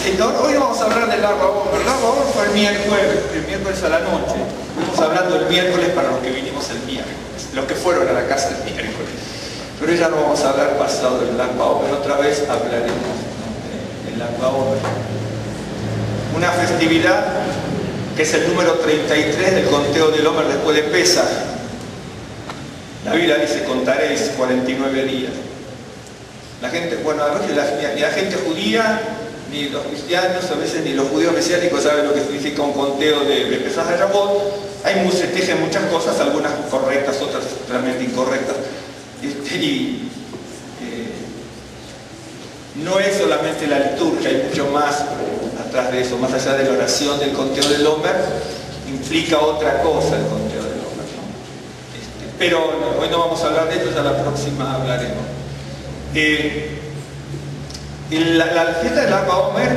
Hoy vamos a hablar del Lag BaOmer. Lag BaOmer fue el miércoles a la noche. Estamos hablando del miércoles para los que vinimos el miércoles, los que fueron a la casa el miércoles. Pero ya no vamos a hablar pasado del Lag BaOmer. Otra vez hablaremos del Lag BaOmer. Una festividad que es el número 33 del conteo del Omer después de Pesaj. La Biblia dice, contaréis 49 días. La gente, bueno, además que ni la gente judía, ni los cristianos, a veces ni los judíos mesiánicos saben lo que significa un conteo de Pesaj a Shavuot. Se tejen muchas cosas, algunas correctas, otras realmente incorrectas. No es solamente la liturgia, hay mucho más atrás de eso, más allá de la oración del conteo del Omer, implica otra cosa el conteo del Omer, ¿no? Pero hoy no vamos a hablar de esto, ya la próxima hablaremos. La fiesta del Lag BaOmer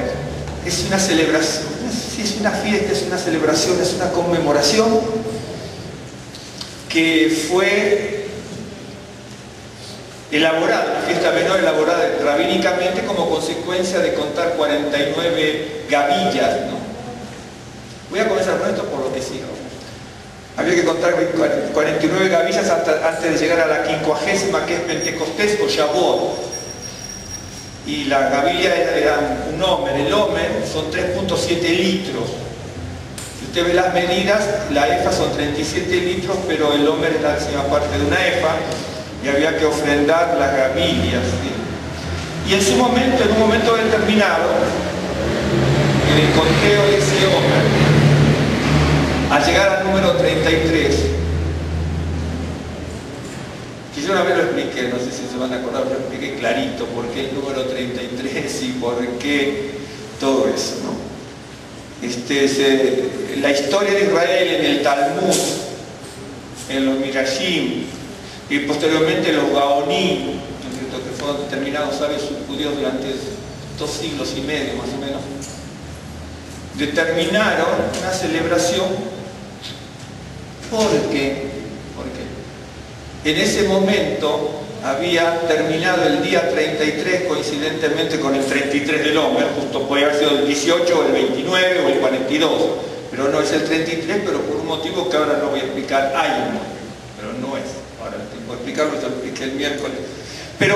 es una celebración, es una fiesta, es una celebración, es una conmemoración que fue elaborada, una fiesta menor elaborada rabínicamente como consecuencia de contar 49 gavillas, ¿no? Voy a comenzar con esto por lo que sigo. Había que contar 49 gavillas antes de llegar a la 50ª, que es Pentecostés o Shavuot. Y la gavilla era un Omer. El Omer son 3.7 litros. Si usted ve las medidas, la efa son 37 litros, pero el Omer es la décima parte de una efa. Y había que ofrendar las gavillas, ¿sí? Y en un momento determinado, en el conteo de ese Omer, al llegar al número 33, que yo una vez lo expliqué, no sé si se van a acordar, pero lo expliqué clarito, por qué el número 33 y por qué todo eso, ¿no? La historia de Israel en el Talmud, en los Midrashim, y posteriormente los Gaonim, que fueron determinados sabios judíos durante 2 siglos y medio más o menos, determinaron una celebración porque en ese momento había terminado el día 33 coincidentemente con el 33 del Omer, justo puede haber sido el 18 o el 29 o el 42, pero no es el 33, pero por un motivo que ahora no voy a explicar, pero no es. Ahora tengo que explicarlo, ya lo expliqué el miércoles. Pero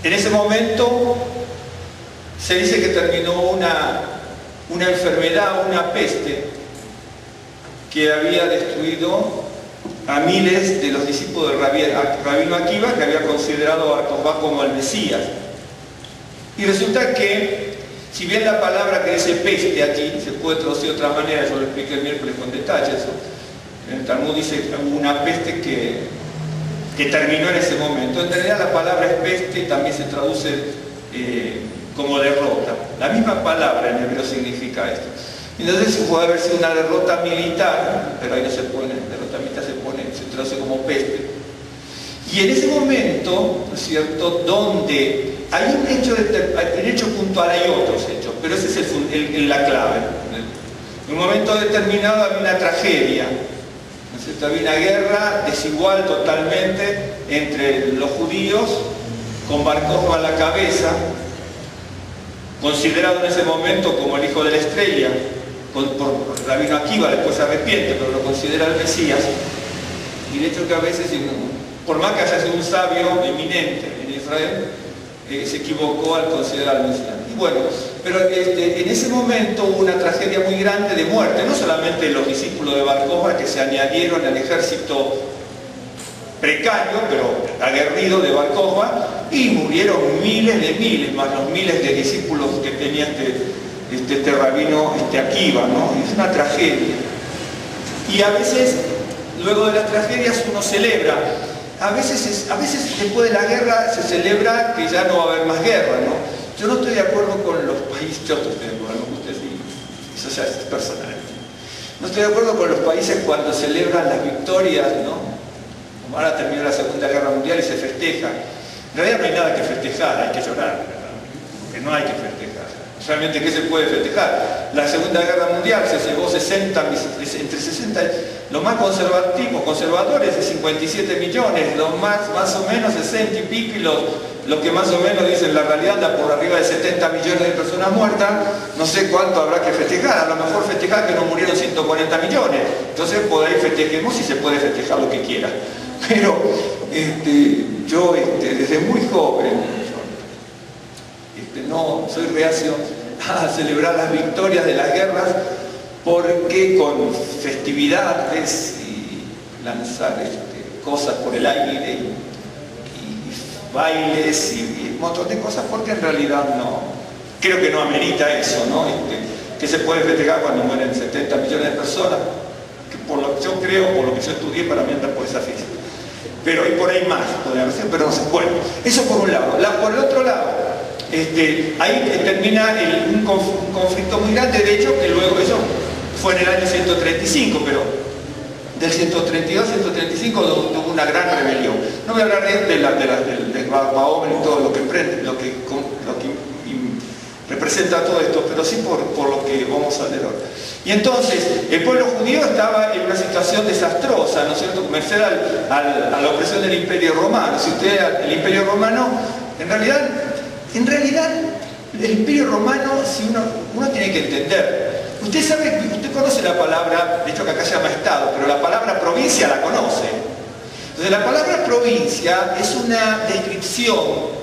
en ese momento se dice que terminó una enfermedad, una peste, que había destruido a miles de los discípulos del Rabino Akiva, que había considerado a Bar como el Mesías. Y resulta que, si bien la palabra que dice peste aquí se puede traducir de otra manera, yo lo expliqué el miércoles con detalle eso. En el Talmud dice que hubo una peste que terminó en ese momento. En realidad la palabra es peste, también se traduce como derrota. La misma palabra en hebreo significa esto. Entonces puede haber sido una derrota militar, pero ahí no se pone, derrota militar se traduce como peste. Y en ese momento, ¿no es cierto?, donde hay un hecho puntual, hay otros hechos, pero ese es la clave. En un momento determinado había una tragedia. Había una guerra desigual totalmente entre los judíos, con Bar Kokhba a la cabeza, considerado en ese momento como el hijo de la estrella, por Rabino Akiva, después se arrepiente, pero lo considera el Mesías. Y de hecho que a veces, por más que haya sido un sabio eminente en Israel, se equivocó al considerar al Mesías. Y bueno, pero en ese momento hubo una tragedia muy grande de muerte, no solamente los discípulos de Bar Kokhba que se añadieron al ejército precario, pero aguerrido de Bar Kokhba, y murieron miles, más los miles de discípulos que tenía este rabino Akiva, ¿no? Es una tragedia. Y a veces, luego de las tragedias, uno celebra. A veces después de la guerra se celebra que ya no va a haber más guerra, ¿no? Yo no estoy de acuerdo con los países, eso ya es personal. No estoy de acuerdo con los países cuando celebran las victorias, ¿no? Como ahora terminó la Segunda Guerra Mundial y se festeja. En realidad no hay nada que festejar, hay que llorar, ¿verdad? Porque no hay que festejar. Realmente, ¿qué se puede festejar? La Segunda Guerra Mundial se llevó entre 60, los más conservadores de 57 millones, los más o menos 60 y pico, y lo que más o menos dicen la realidad anda por arriba de 70 millones de personas muertas, no sé cuánto habrá que festejar, a lo mejor festejar que no murieron 140 millones, entonces por ahí festejemos y se puede festejar lo que quiera. Pero yo desde muy joven no soy reacio a celebrar las victorias de las guerras, porque con festividades y lanzar cosas por el aire y bailes y un montón de cosas, porque en realidad no, creo que no amerita eso, ¿no? Que se puede festejar cuando mueren 70 millones de personas, que por lo que yo creo, por lo que yo estudié, para mí anda por esa física. Pero hay por ahí más, podría ser, pero no sé. Bueno, eso por un lado. Por el otro lado, ahí termina un conflicto muy grande, de hecho, que luego eso fue en el año 135, pero del 132 al 135 tuvo una gran rebelión. No voy a hablar del Mahoma y todo lo que representa todo esto, pero sí por lo que vamos a leer ahora. Y entonces, el pueblo judío estaba en una situación desastrosa, ¿no es cierto?, merced a la opresión del Imperio Romano. Si usted, el Imperio Romano, en realidad, el Imperio Romano, si uno tiene que entender. Usted sabe, usted conoce la palabra, de hecho que acá se llama Estado, pero la palabra provincia la conoce. Entonces la palabra provincia es una descripción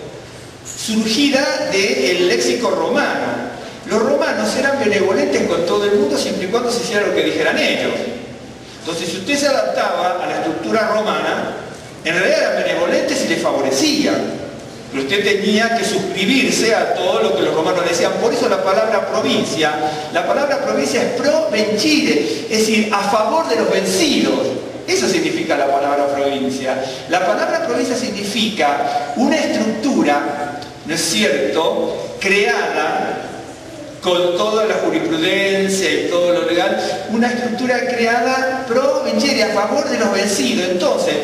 surgida del léxico romano. Los romanos eran benevolentes con todo el mundo siempre y cuando se hiciera lo que dijeran ellos. Entonces si usted se adaptaba a la estructura romana, en realidad eran benevolentes y les favorecían. Pero usted tenía que suscribirse a todo lo que los romanos decían. Por eso la palabra provincia es pro vencire, es decir, a favor de los vencidos. Eso significa la palabra provincia. La palabra provincia significa una estructura, ¿no es cierto?, creada con toda la jurisprudencia y todo lo legal, una estructura creada pro vencire, a favor de los vencidos. Entonces,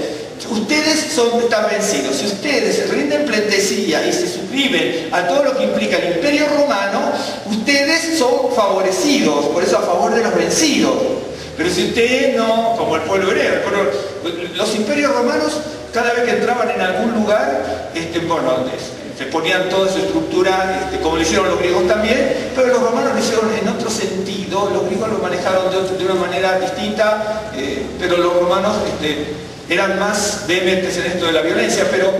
ustedes están vencidos. Si ustedes rinden pleitesía y se suscriben a todo lo que implica el Imperio Romano, ustedes son favorecidos, por eso a favor de los vencidos. Pero si usted no, como el pueblo hebreo, los imperios romanos, cada vez que entraban en algún lugar, se ponían toda su estructura, como lo hicieron los griegos también, pero los romanos lo hicieron en otro sentido. Los griegos lo manejaron de una manera distinta, pero los romanos eran más vehementes en esto de la violencia, pero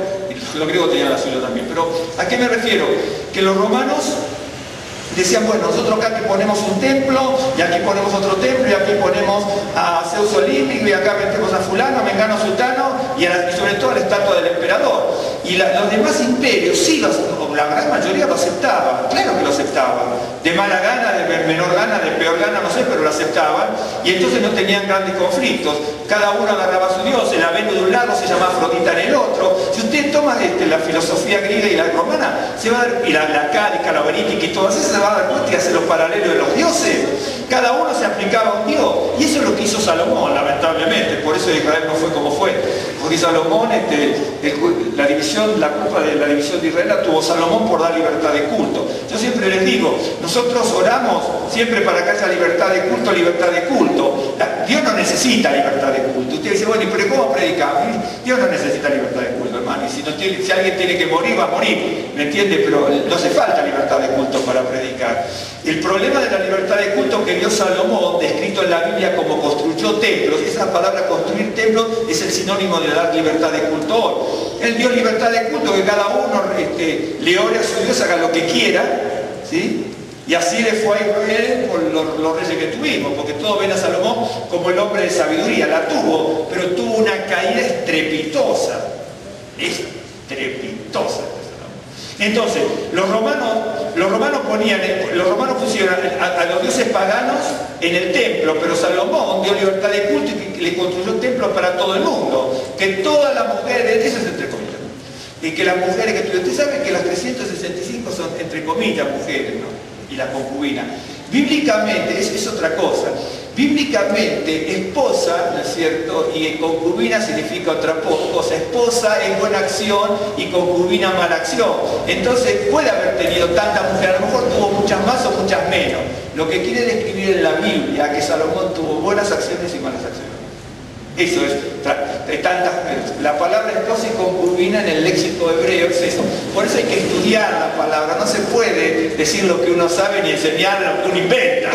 los griegos tenían la suya también. Pero ¿a qué me refiero? Que los romanos decían, bueno, nosotros acá aquí ponemos un templo, y aquí ponemos otro templo, y aquí ponemos a Zeus Olímpico, y acá metemos a fulano, a Mengano Sultano, y sobre todo a la estatua del emperador. Y los demás imperios, sí, la gran mayoría lo aceptaban, claro que lo aceptaban, de mala gana, de menor gana, de peor gana, no sé, pero lo aceptaban, y entonces no tenían grandes conflictos. Cada uno agarraba a su dios, el Aveno de un lado se llama Afrodita en el otro. Si usted toma la filosofía griega y la romana, se va a dar, y la cálica, la verítica y todas esas, se va a dar cuenta y hace los paralelos de los dioses. Cada uno se aplicaba a un dios, y eso es lo que hizo Salomón, lamentablemente. Por eso Israel no fue como fue, porque Salomón, la culpa de la división de Israel la tuvo Salomón por dar libertad de culto. Yo siempre les digo, nosotros oramos siempre para que haya libertad de culto, libertad de culto. Dios no necesita libertad de culto. Usted dice, bueno, pero ¿cómo predicamos? Dios no necesita libertad de culto, hermano. Y si alguien tiene que morir, va a morir, ¿me entiende? Pero no hace falta libertad de culto para predicar. El problema de la libertad de culto que dio Salomón, descrito en la Biblia como construyó templos, esa palabra construir templos es el sinónimo de dar libertad de culto hoy. Él dio libertad de culto, que cada uno le ore a su Dios, haga lo que quiera, ¿sí? Y así le fue a Israel por los reyes que tuvimos, porque todos ven a Salomón como el hombre de sabiduría, la tuvo, pero tuvo una caída estrepitosa, estrepitosa. Entonces, los romanos pusieron a los dioses paganos en el templo, pero Salomón dio libertad de culto y le construyó templos para todo el mundo, que todas las mujeres, eso es entre comillas, y que las mujeres que usted sabe que las 365 son entre comillas mujeres, ¿no? Y la concubina. Bíblicamente, es otra cosa. Bíblicamente, esposa, ¿no es cierto? Y concubina significa otra cosa. Esposa es buena acción y concubina mala acción. Entonces, puede haber tenido tantas mujeres, a lo mejor tuvo muchas más o muchas menos. Lo que quiere describir en la Biblia, que Salomón tuvo buenas acciones y malas acciones. Eso es la palabra esposa y concubina en el léxico hebreo es eso. Por eso hay que estudiar la palabra, no se puede decir lo que uno sabe ni enseñar lo que uno inventa.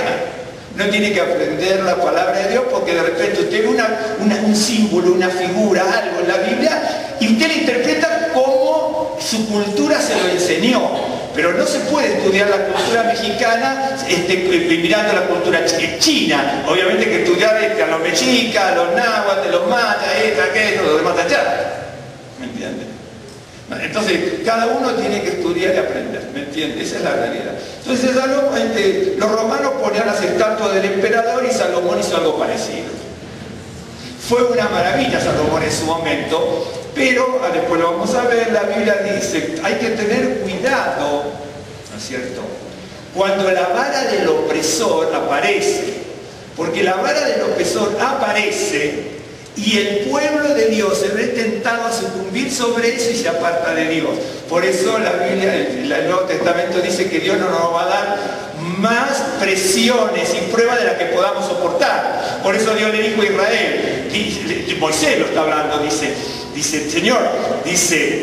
No tiene que aprender la palabra de Dios porque de repente usted ve un símbolo, una figura, algo en la Biblia y usted lo interpreta como su cultura se lo enseñó. Pero no se puede estudiar la cultura mexicana mirando la cultura china. Obviamente que estudiar a los mexicas, a los náhuatl, los mayas, aquello, los demás allá. ¿Me entienden? Entonces, cada uno tiene que estudiar y aprender, ¿me entiendes? Esa es la realidad. Entonces, los romanos ponían las estatuas del emperador y Salomón hizo algo parecido. Fue una maravilla Salomón en su momento, pero después lo vamos a ver, la Biblia dice, hay que tener cuidado, ¿no es cierto? Cuando la vara del opresor aparece, porque la vara del opresor aparece y el pueblo de Dios se ve tentado a sucumbir sobre eso y se aparta de Dios. Por eso la Biblia, el Nuevo Testamento dice que Dios no nos va a dar más presiones y pruebas de las que podamos soportar. Por eso Dios le dijo a Israel, Moisés lo está hablando, dice, Señor,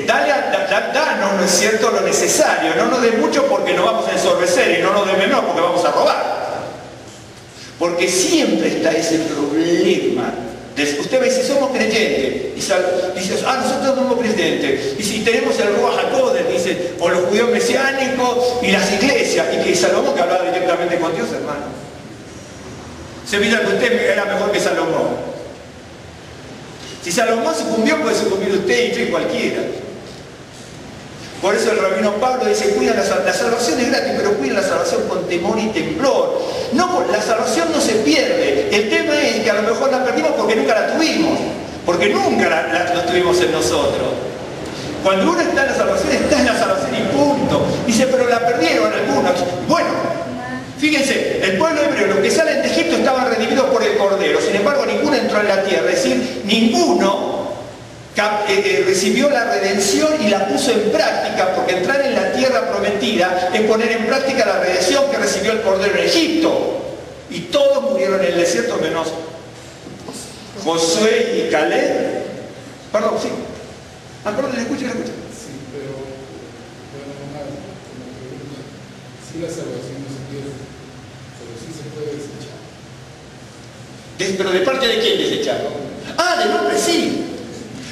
danos, ¿no es cierto?, lo necesario, no nos dé mucho porque nos vamos a ensorbecer y no nos dé menos porque vamos a robar. Porque siempre está ese problema. Usted ve, si somos creyentes, dice, nosotros somos creyentes, y si tenemos el Ruach HaKodesh, dice, o los judíos mesiánicos y las iglesias, y que Salomón que hablaba directamente con Dios, hermano. Se olvida que usted era mejor que Salomón. Si Salomón sucumbió, puede sucumbir usted y yo y cualquiera. Por eso el rabino Pablo dice, cuida la salvación es gratis, pero cuida la salvación con temor y temblor. No, la salvación no se pierde. El tema es que a lo mejor la perdimos porque nunca la tuvimos. Porque nunca la tuvimos en nosotros. Cuando uno está en la salvación y punto. Dice, pero la perdieron algunos. Bueno, fíjense, el pueblo hebreo, los que salen de Egipto estaban redimidos por el Cordero. Sin embargo, ninguno entró en la tierra. Es decir, ninguno recibió la redención y la puso en práctica, porque entrar en la tierra prometida es poner en práctica la redención que recibió el Cordero en Egipto. Y todos murieron en el desierto menos Josué y Caleb. Perdón, sí. Perdón, le escucho. Sí, pero bueno, sí, la salvación no se pierde, pero sí se puede desechar. ¿Pero de parte de quién desechar? Del hombre sí.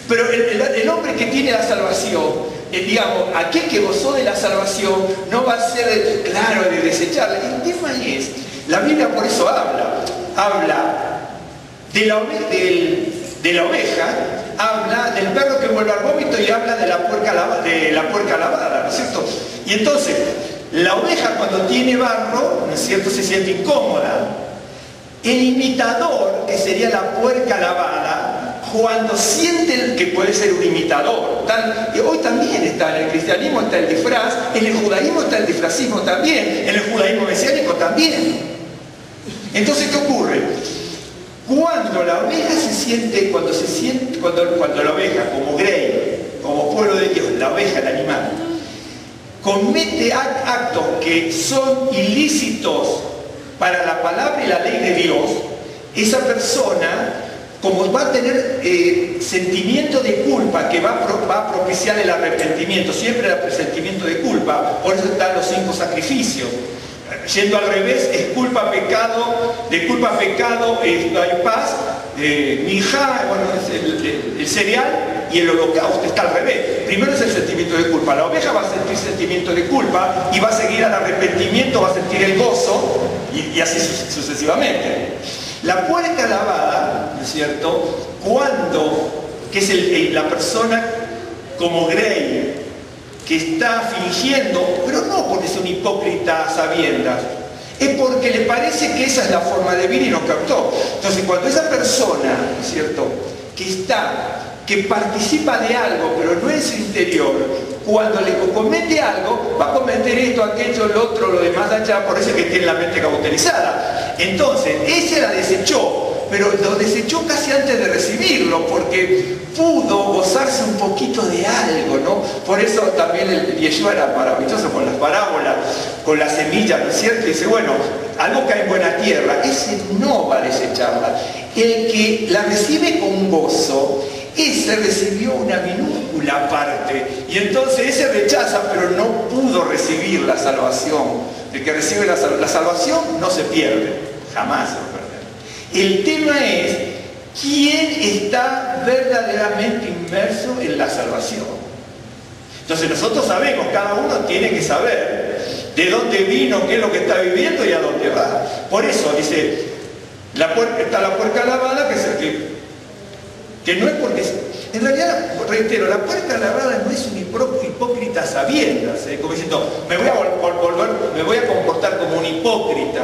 Pero el hombre que tiene la salvación, digamos, aquel que gozó de la salvación, no va a ser claro de desecharla. El tema es, la Biblia por eso habla de la oveja, habla del perro que vuelve al vómito y habla de la puerca lavada, ¿no es cierto? Y entonces, la oveja cuando tiene barro, ¿no es cierto?, se siente incómoda. El imitador, que sería la puerca lavada, cuando siente que puede ser un imitador, hoy también está en el cristianismo, está el disfraz, en el judaísmo está el disfrazismo también, en el judaísmo mesiánico también. Entonces, ¿qué ocurre? Cuando la oveja cuando la oveja, como grey, como pueblo de Dios, la oveja, el animal, comete actos que son ilícitos para la palabra y la ley de Dios, esa persona, como va a tener sentimiento de culpa que va a propiciar el arrepentimiento, siempre el presentimiento de culpa, por eso están los 5 sacrificios. Yendo al revés, es culpa, pecado, de culpa, pecado, hay paz, minjá, bueno, es el cereal y el holocausto, está al revés. Primero es el sentimiento de culpa, la oveja va a sentir sentimiento de culpa y va a seguir al arrepentimiento, va a sentir el gozo y así sucesivamente. La puerca lavada, ¿no es cierto?, que es la persona como Grey, que está fingiendo, pero no porque es un hipócrita a sabiendas, es porque le parece que esa es la forma de vivir y no captó. Entonces, cuando esa persona, ¿no es cierto?, que participa de algo, pero no en su interior, cuando le comete algo, va a cometer esto, aquello, lo otro, lo demás allá, por eso es que tiene la mente cauterizada. Entonces, ella la desechó, pero lo desechó casi antes de recibirlo, porque pudo gozarse un poquito de algo, ¿no? Por eso también el Yeshua era maravilloso con las parábolas, con las semillas, ¿no es cierto? Y dice, bueno, algo cae en buena tierra, ese no va a desecharla. El que la recibe con gozo, ese recibió una minúscula parte, y entonces ese rechaza, pero no pudo recibir la salvación. El que recibe la salvación no se pierde, jamás se va a perder. El tema es quién está verdaderamente inmerso en la salvación. Entonces nosotros sabemos, cada uno tiene que saber de dónde vino, qué es lo que está viviendo y a dónde va. Por eso dice, está la puerca lavada, que es el que no es porque... En realidad, reitero, la puerca lavada no es un hipócrita a sabiendas, como diciendo, me voy a comportar como un hipócrita.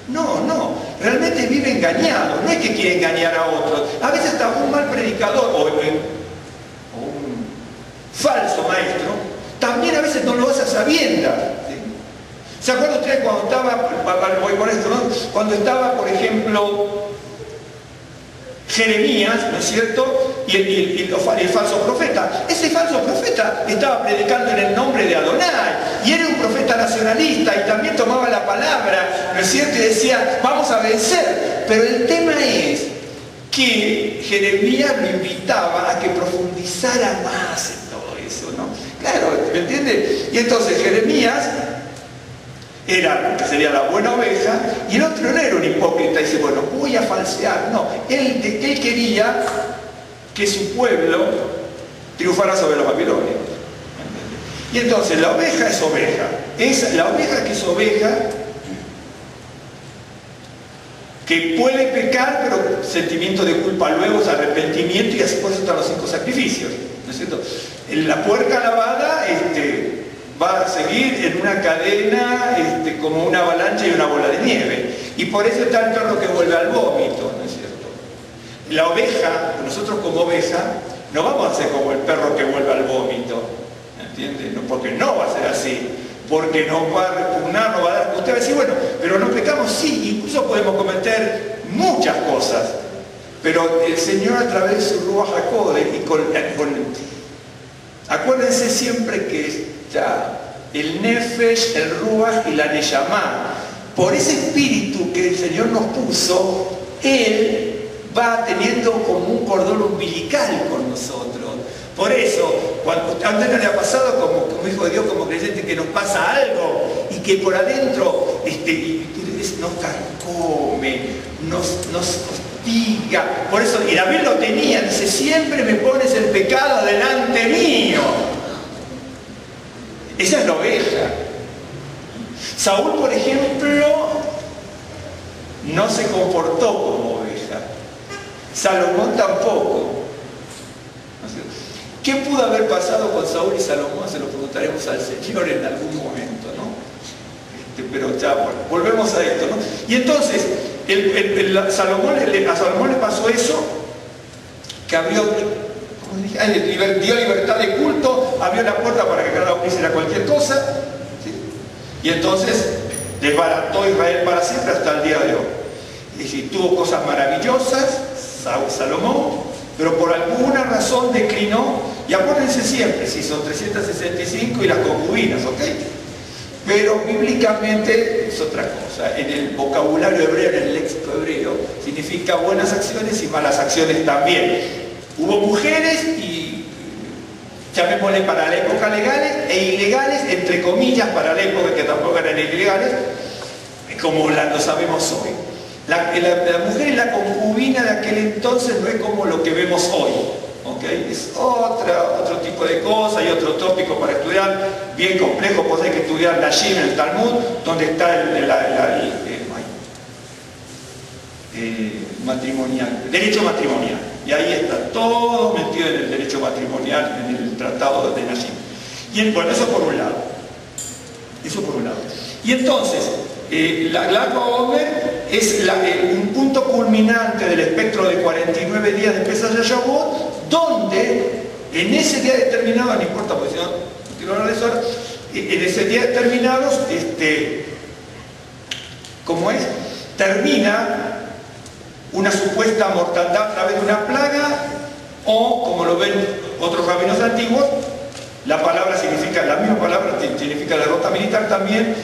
No, realmente vive engañado, no es que quiere engañar a otros. A veces está un mal predicador o un falso maestro, también a veces no lo hace a sabiendas. ¿Sí? ¿Se acuerdan ustedes cuando estaba, voy con esto, ¿no? Cuando estaba, por ejemplo, Jeremías, ¿no es cierto? Y el falso profeta. Ese falso profeta estaba predicando en el nombre de Adonai, y era un profeta nacionalista, y también tomaba la palabra, ¿no es cierto? Y decía, vamos a vencer. Pero el tema es que Jeremías me invitaba a que profundizara más en todo eso, ¿no? Claro, ¿me entiende? Y entonces Jeremías era, que sería la buena oveja, y el otro no era un hipócrita, y dice, bueno, voy a falsear. No, él quería que su pueblo triunfara sobre los babilonios. Y entonces la oveja es oveja. La oveja que es oveja, que puede pecar, pero sentimiento de culpa luego es arrepentimiento, y así por eso están los 5 sacrificios, ¿no es cierto? La puerca lavada va a seguir en una cadena como una avalancha y una bola de nieve, y por eso está el perro que vuelve al vómito, ¿no es cierto? La oveja, nosotros como oveja, no vamos a ser como el perro que vuelve al vómito, ¿entiendes? No, porque no va a ser así, porque nos va a repugnar, nos va a dar... Usted va a decir, bueno, pero no pecamos, sí, incluso podemos cometer muchas cosas, pero el Señor a través de su Ruach HaKodesh acuérdense siempre que está el Nefesh, el Ruach y la Neyamá. Por ese espíritu que el Señor nos puso, Él va teniendo como un cordón umbilical con nosotros. Por eso, antes no le ha pasado como hijo de Dios, como creyente, que nos pasa algo y que por adentro nos carcome, nos hostiga. Por eso, y David lo tenía, dice, siempre me pones el pecado delante mío. Esa es la oveja. Saúl, por ejemplo, no se comportó como oveja. Salomón tampoco. ¿Qué pudo haber pasado con Saúl y Salomón? Se lo preguntaremos al Señor en algún momento, ¿no? Pero ya, bueno, volvemos a esto, ¿no? Y entonces, a Salomón le pasó eso, que abrió, dio libertad de culto, abrió la puerta para que cada uno hiciera cualquier cosa, ¿sí? Y entonces desbarató Israel para siempre hasta el día de hoy. Es decir, tuvo cosas maravillosas, Salomón, pero por alguna razón declinó, y acuérdense siempre, si son 365 y las concubinas, ¿ok? Pero bíblicamente es otra cosa. En el vocabulario hebreo, en el léxico hebreo, significa buenas acciones y malas acciones también. Hubo mujeres y, llamémosle para la época, legales e ilegales, entre comillas, para la época que tampoco eran ilegales, como lo sabemos hoy. La mujer y la concubina de aquel entonces no es como lo que vemos hoy, ¿okay? Es otro tipo de cosa y otro tópico para estudiar, bien complejo. Pues hay que estudiar la Shim, el Talmud, donde está el matrimonial, derecho matrimonial, y ahí está todo metido en el derecho matrimonial, en el tratado de Nashim. Y bueno, eso por un lado. Y entonces, la Lag BaOmer es un punto culminante del espectro de 49 días de Pesach Shavuot, donde en ese día determinado, no importa, porque si no quiero hablar de eso ahora, en ese día determinados, ¿cómo es? Termina una supuesta mortandad a través de una plaga, o como lo ven otros rabinos antiguos, la misma palabra significa derrota militar también,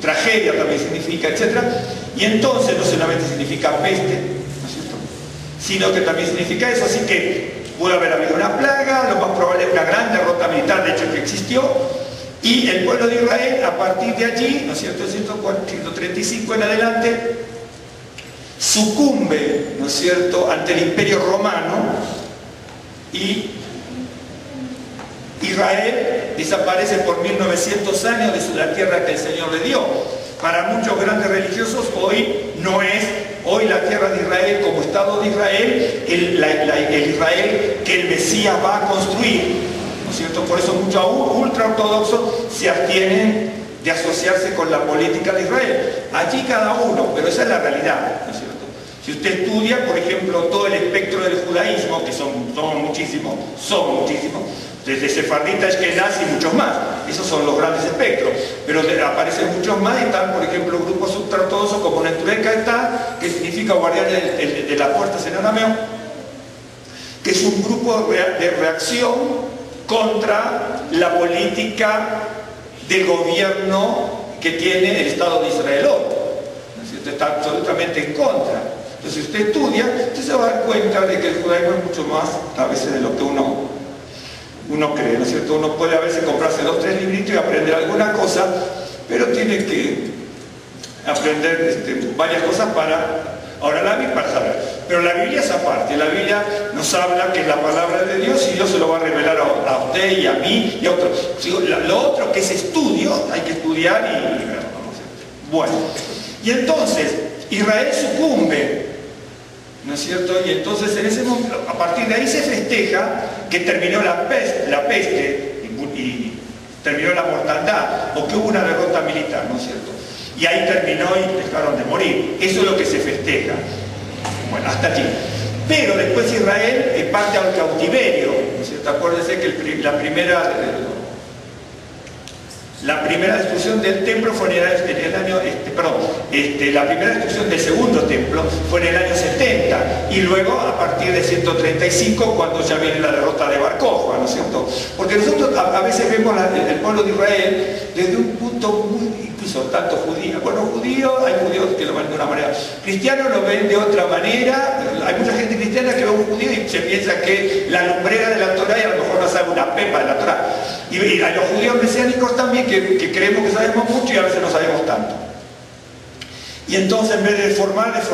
tragedia también significa, etc. Y entonces no solamente significa peste, ¿no es cierto?, sino que también significa eso. Así que pudo haber habido una plaga, lo más probable es una gran derrota militar, de hecho que existió, y el pueblo de Israel a partir de allí, ¿no es cierto?, 135 en adelante, sucumbe, ¿no es cierto?, ante el Imperio Romano, y Israel desaparece por 1900 años de la tierra que el Señor le dio. Para muchos grandes religiosos hoy no es, hoy la tierra de Israel como Estado de Israel, el Israel que el Mesías va a construir, ¿no es cierto? Por eso muchos ultraortodoxos se abstienen de asociarse con la política de Israel. Allí cada uno, pero esa es la realidad, ¿no es cierto? Si usted estudia, por ejemplo, todo el espectro del judaísmo, que son muchísimos, desde sefardita, ashkenazí y muchos más, esos son los grandes espectros, pero aparecen muchos más y están, por ejemplo, grupos ultraortodoxos como Netureka está, que significa guardianes de las puertas en arameo, que es un grupo de reacción contra la política del gobierno que tiene el Estado de Israel hoy, ¿no es cierto? Está absolutamente en contra. Entonces, si usted estudia, usted se va a dar cuenta de que el judaísmo es mucho más, a veces, de lo que uno cree, ¿no es cierto? Uno puede a veces comprarse 2 o 3 libritos y aprender alguna cosa, pero tiene que aprender varias cosas para saber. Pero la Biblia es aparte, la Biblia nos habla que es la palabra de Dios y Dios se lo va a revelar a usted y a mí y a otros. Lo otro que es estudio, hay que estudiar y verlo, ¿no es cierto? Bueno, y entonces Israel sucumbe, ¿no es cierto? Y entonces en ese momento, a partir de ahí se festeja que terminó la peste y terminó la mortandad, o que hubo una derrota militar, ¿no es cierto? Y ahí terminó y dejaron de morir. Eso es lo que se festeja. Bueno, hasta aquí. Pero después Israel parte al cautiverio, ¿no es cierto? Acuérdense que la primera destrucción del templo fue en el año, la primera destrucción del segundo templo fue en el año 70, y luego a partir de 135, cuando ya viene la derrota de Bar Kokhba, ¿no es cierto? Porque nosotros a veces vemos el pueblo de Israel desde un punto muy, incluso tanto judío, bueno, hay judíos que lo ven de una manera, cristianos lo ven de otra manera, hay mucha gente cristiana que ve a un judío y se piensa que la lumbrera de la Torá y a lo mejor no sabe una pepa de la Torá, y a los judíos mesiánicos también que creemos que sabemos mucho y a veces no sabemos tanto. Y entonces en vez de reformamos.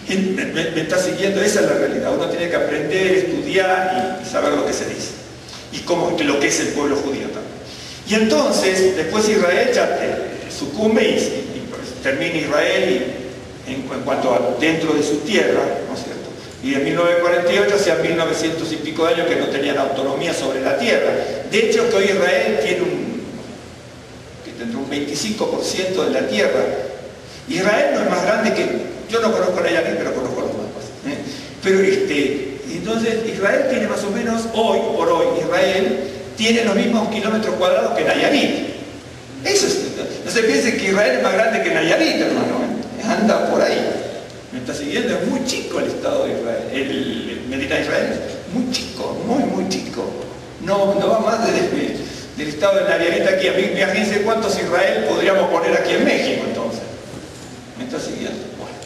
Me está siguiendo, esa es la realidad. Uno tiene que aprender, estudiar y saber lo que se dice. Y lo que es el pueblo judío también. Y entonces, después Israel ya sucumbe y termina Israel en cuanto a dentro de su tierra, ¿no es cierto? Y de 1948 hacia 1900 y pico de años que no tenían autonomía sobre la tierra. De hecho, que hoy Israel tendrá un 25% de la tierra. Israel no es más grande que... Yo no conozco a Nayarit, pero conozco a los mapas. Pero entonces Israel tiene más o menos, hoy por hoy, Israel tiene los mismos kilómetros cuadrados que Nayarit. Eso es... No se piense que Israel es más grande que Nayarit, hermano. Anda por ahí. Me está siguiendo, es muy chico el Estado de Israel. El Medina de Israel es muy chico, muy chico. No va más del Estado de Nayarit aquí. Imagínense cuántos Israel podríamos poner aquí en México, entonces. ¿Me está siguiendo? Bueno.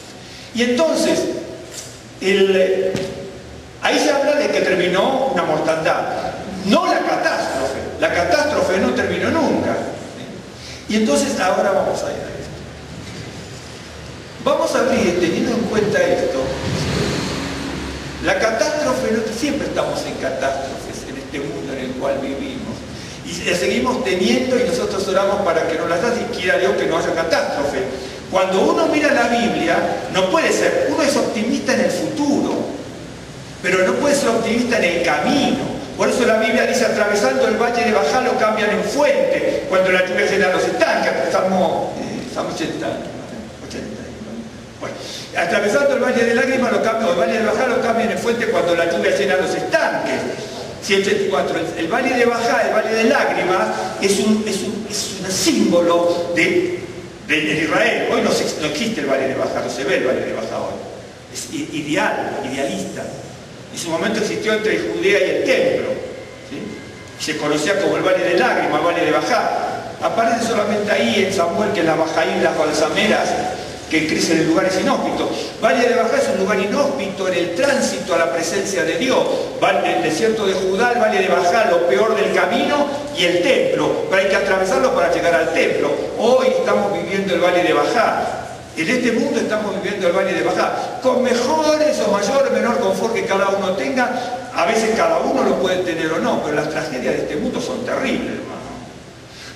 Y entonces, ahí se habla de que terminó una mortandad. No la catástrofe. La catástrofe no terminó nunca. Y entonces ahora vamos a ir a esto. Vamos a abrir, teniendo en cuenta esto, la catástrofe, siempre estamos en catástrofes en este mundo en el cual vivimos. Y la seguimos teniendo y nosotros oramos para que no las da, y quiera Dios que no haya catástrofe. Cuando uno mira la Biblia, no puede ser, uno es optimista en el futuro, pero no puede ser optimista en el camino. Por eso la Biblia dice, atravesando el valle de Bajá lo cambian en fuente, cuando la lluvia llena los estanques, Salmo 80. Bueno, atravesando el valle de lágrimas, el valle de Bajá lo cambian en fuente cuando la lluvia llena los estanques. 184. El valle de Bajá, el valle de lágrimas, es un símbolo de Israel. Hoy no existe el valle de Bajá, no se ve el valle de Bajá hoy. Es idealista. En su momento existió entre Judea y el templo. ¿Sí? Se conocía como el valle de lágrimas, el valle de Bajá. Aparece solamente ahí en Samuel que las Bajaín, las balsameras, que crecen en lugares inhóspitos. Valle de Bajá es un lugar inhóspito en el tránsito a la presencia de Dios. El desierto de Judá, el Valle de Bajá, lo peor del camino y el templo, pero hay que atravesarlo para llegar al templo. Hoy estamos viviendo el Valle de Bajá. En este mundo estamos viviendo el Valle de Bajá, con mejores o mayor o menor confort que cada uno tenga. A veces cada uno lo puede tener o no, pero las tragedias de este mundo son terribles, hermano.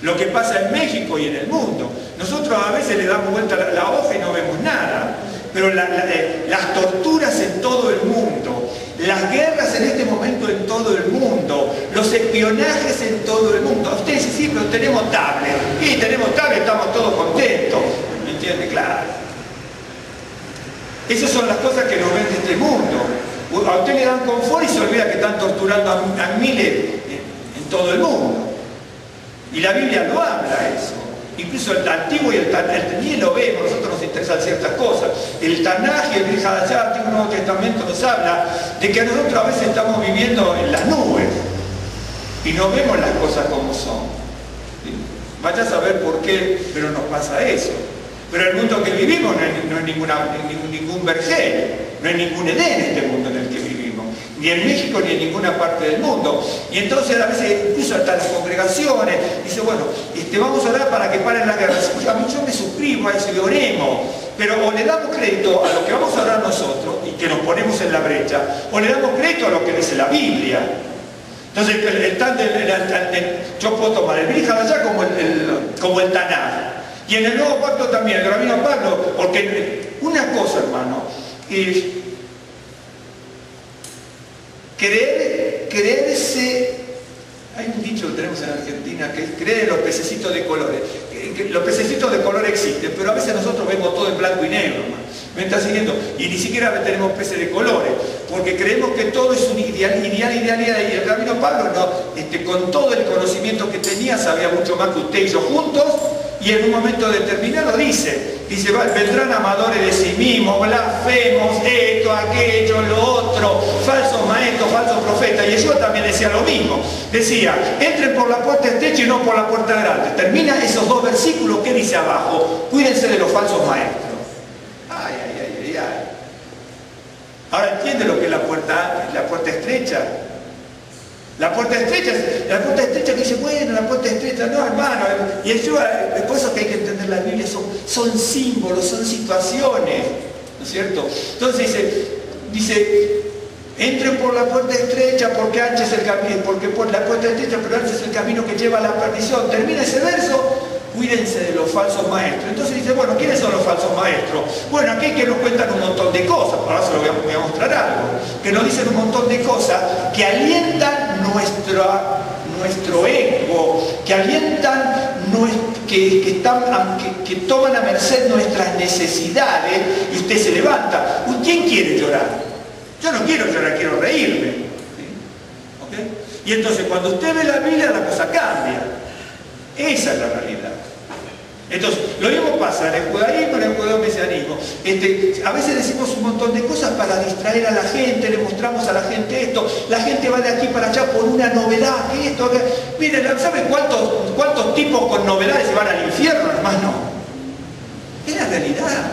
Lo que pasa en México y en el mundo. Nosotros a veces le damos vuelta la hoja y no vemos nada, pero las torturas en todo el mundo, las guerras en este momento en todo el mundo, los espionajes en todo el mundo. Ustedes dicen, sí, pero tenemos tablet. Y tenemos tablet, estamos todos contentos. ¿Me entiende? Claro. Esas son las cosas que nos ven de este mundo. A usted le dan confort y se olvida que están torturando a miles en todo el mundo. Y la Biblia no habla eso. Incluso el Antiguo y el Tanaj, ni lo vemos, nosotros nos interesan ciertas cosas. El Tanaj y el Brit Hadashah, Antiguo y Nuevo Testamento, nos habla de que nosotros a veces estamos viviendo en las nubes y no vemos las cosas como son. Vaya a saber por qué, pero nos pasa eso. Pero el mundo que vivimos no es ningún Vergel, no es ningún Edén este mundo en el que vivimos, ni en México ni en ninguna parte del mundo. Y entonces a veces incluso hasta las congregaciones dice, bueno, vamos a orar para que paren las guerras. Pues a mí yo me suscribo a eso y oremos, pero o le damos crédito a lo que vamos a orar nosotros y que nos ponemos en la brecha, o le damos crédito a lo que dice la Biblia. Entonces yo puedo tomar el Brit Hadashah como el Tanaj. Y en el Nuevo Pacto también, el Rabino Pablo, porque una cosa, hermano, es creerse, hay un dicho que tenemos en Argentina que es creer en los pececitos de colores. Los pececitos de color existen, pero a veces nosotros vemos todo en blanco y negro, hermano. ¿Me está siguiendo? Y ni siquiera tenemos peces de colores, porque creemos que todo es un ideal, y el Rabino Pablo, no, con todo el conocimiento que tenía, sabía mucho más que usted y yo juntos. Y en un momento determinado dice, vendrán amadores de sí mismos, blasfemos, esto, aquello, lo otro, falsos maestros, falsos profetas. Y yo también decía lo mismo. Decía, entren por la puerta estrecha y no por la puerta grande. Termina esos dos versículos que dice abajo, cuídense de los falsos maestros. Ay. Ahora entiende lo que es la puerta estrecha. La puerta estrecha que dice, bueno, la puerta estrecha, no, hermano. Y eso, por eso que hay que entender la Biblia, son símbolos, son situaciones, ¿no es cierto? Entonces dice, entren por la puerta estrecha porque ancha es el camino, porque por la puerta estrecha, pero ancha es el camino que lleva a la perdición. Termina ese verso, cuídense de los falsos maestros. Entonces dice, bueno, ¿quiénes son los falsos maestros? Bueno, aquí que nos cuentan un montón de cosas, ahora se lo voy a mostrar algo, que nos dicen un montón de cosas que alientan nuestro ego, que alientan, que toman a merced nuestras necesidades, y usted se levanta. ¿Quién quiere llorar? Yo no quiero llorar, quiero reírme. ¿Sí? ¿Okay? Y entonces cuando usted ve la Biblia, la cosa cambia. Esa es la realidad. Entonces, lo mismo pasa en el judaísmo, en el judeo-mesianismo. A veces decimos un montón de cosas para distraer a la gente, le mostramos a la gente esto, la gente va de aquí para allá por una novedad, que esto, que... Miren, ¿saben cuántos tipos con novedades se van al infierno, hermano? Es la realidad.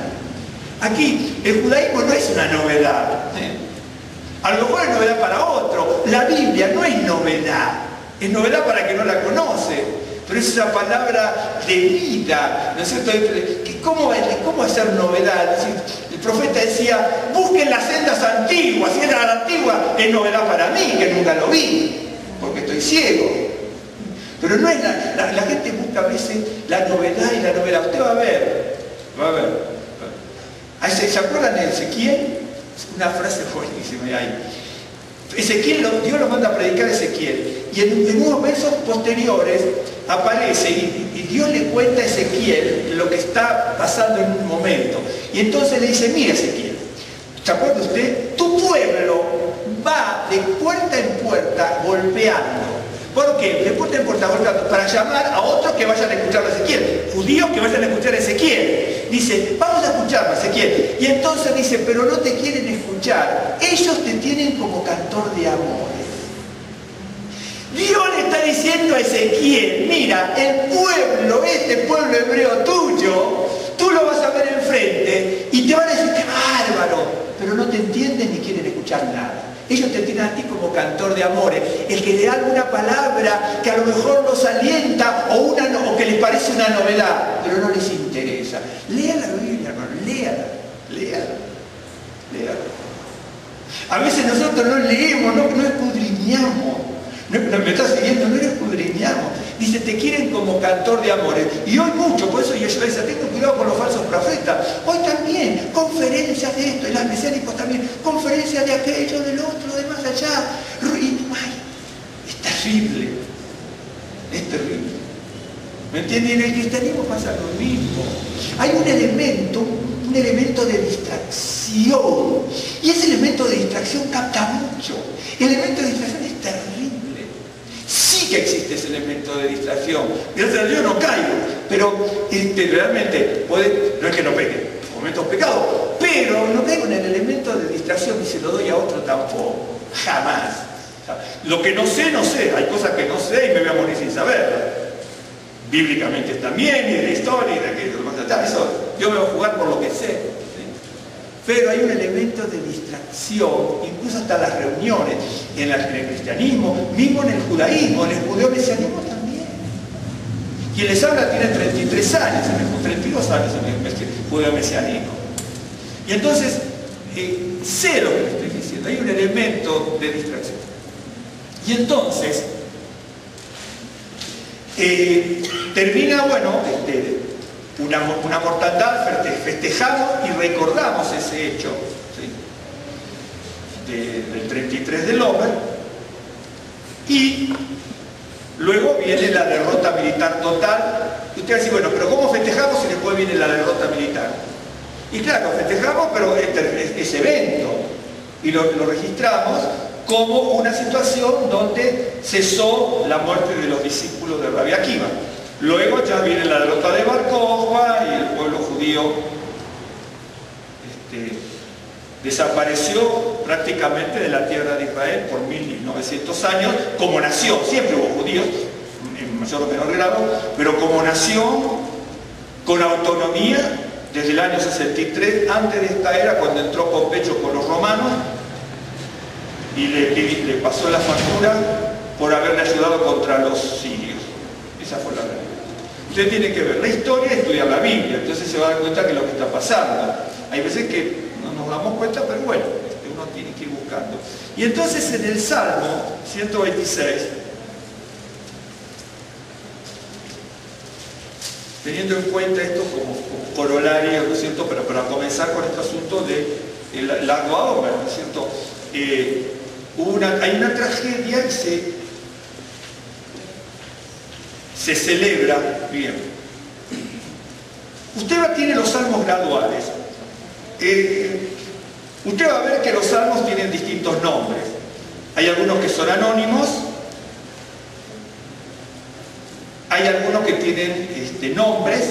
Aquí, el judaísmo no es una novedad. A lo mejor es novedad para otro. La Biblia no es novedad. Es novedad para que no la conoce. Pero es una palabra de vida, ¿no es cierto? ¿Cómo hacer novedad? Es decir, el profeta decía, busquen las sendas antiguas. Si era la antigua, es novedad para mí, que nunca lo vi, porque estoy ciego. Pero no es la gente busca a veces la novedad y la novedad. Usted va a ver. ¿Se acuerdan de Ezequiel? Una frase buenísima ahí. Ezequiel, Dios lo manda a predicar a Ezequiel, y en unos versos posteriores aparece y Dios le cuenta a Ezequiel lo que está pasando en un momento, y entonces le dice, mira Ezequiel, ¿se acuerda usted? Tu pueblo va de puerta en puerta golpeando. ¿Por qué? De puerta en puerta golpeando, para llamar a otros que vayan a escuchar a Ezequiel, judíos que vayan a escuchar a Ezequiel. Dice, vamos a escucharlo a Ezequiel. Y entonces dice, pero no te quieren escuchar. Ellos te tienen como cantor de amores. Dios le está diciendo a Ezequiel, mira, el pueblo, este pueblo hebreo tuyo, tú lo vas a ver en enfrente y te van a decir, ¡qué bárbaro! Pero no te entienden ni quieren escuchar nada. Ellos te tienen a ti como cantor de amores, el que le da alguna palabra que a lo mejor los alienta o que les parece una novedad, pero no les interesa. Lea la Biblia, hermano, léala. A veces nosotros no leemos, no escudriñamos. Me está siguiendo, no escudriñamos. Dice, te quieren como cantor de amores. Y hoy mucho, por eso yo decía, tengo cuidado con los falsos profetas. Hoy también, conferencias de esto, y los mesiánicos también, conferencias de aquello, del otro, de más allá. Es terrible. ¿Me entienden? En el cristianismo pasa lo mismo. Hay un elemento de distracción. Y ese elemento de distracción capta mucho. El elemento de distracción es terrible. Sí que existe ese elemento de distracción. Gracias a Dios no caigo, pero realmente no es que no peque, cometo pecados, pero no caigo en el elemento de distracción y se lo doy a otro tampoco. Jamás. Lo que no sé, hay cosas que no sé y me voy a morir sin saberlas. Bíblicamente también, y de la historia, y de aquello, más allá. Eso, yo me voy a jugar por lo que sé. ¿Sí? Pero hay un elemento de distracción, incluso hasta las reuniones, en el cristianismo, mismo en el judaísmo, en el judeo-mesianismo también. Quien les habla tiene 33 años, 32 años en el judeo-mesianismo. Y entonces, sé lo que les estoy diciendo, hay un elemento de distracción. Y entonces, termina, una mortandad, festejamos y recordamos ese hecho, ¿sí? Del 33 del Omer, y luego viene la derrota militar total. Y usted va a decir, bueno, pero ¿cómo festejamos si después viene la derrota militar? Y claro, festejamos, pero ese evento, y lo registramos como una situación donde cesó la muerte de los discípulos de Rabbi Akiva. Luego ya viene la derrota de Bar Kokhba y el pueblo judío desapareció prácticamente de la tierra de Israel por 1900 años como nación. Siempre hubo judíos, en mayor o menor grado, pero como nación con autonomía desde el año 63, antes de esta era, cuando entró Pompeyo con los romanos y le pasó la factura por haberle ayudado contra los sirios. Esa fue la realidad. Usted tiene que ver la historia y estudiar la Biblia, entonces se va a dar cuenta que es lo que está pasando. Hay veces que no nos damos cuenta, pero bueno, uno tiene que ir buscando. Y entonces en el Salmo 126, teniendo en cuenta esto como corolario, ¿no es cierto?, pero para comenzar con este asunto del largo ahora, ¿no es cierto?, hay una tragedia y se celebra bien. Usted tiene los salmos graduales. Usted va a ver que los salmos tienen distintos nombres. Hay algunos que son anónimos, hay algunos que tienen nombres,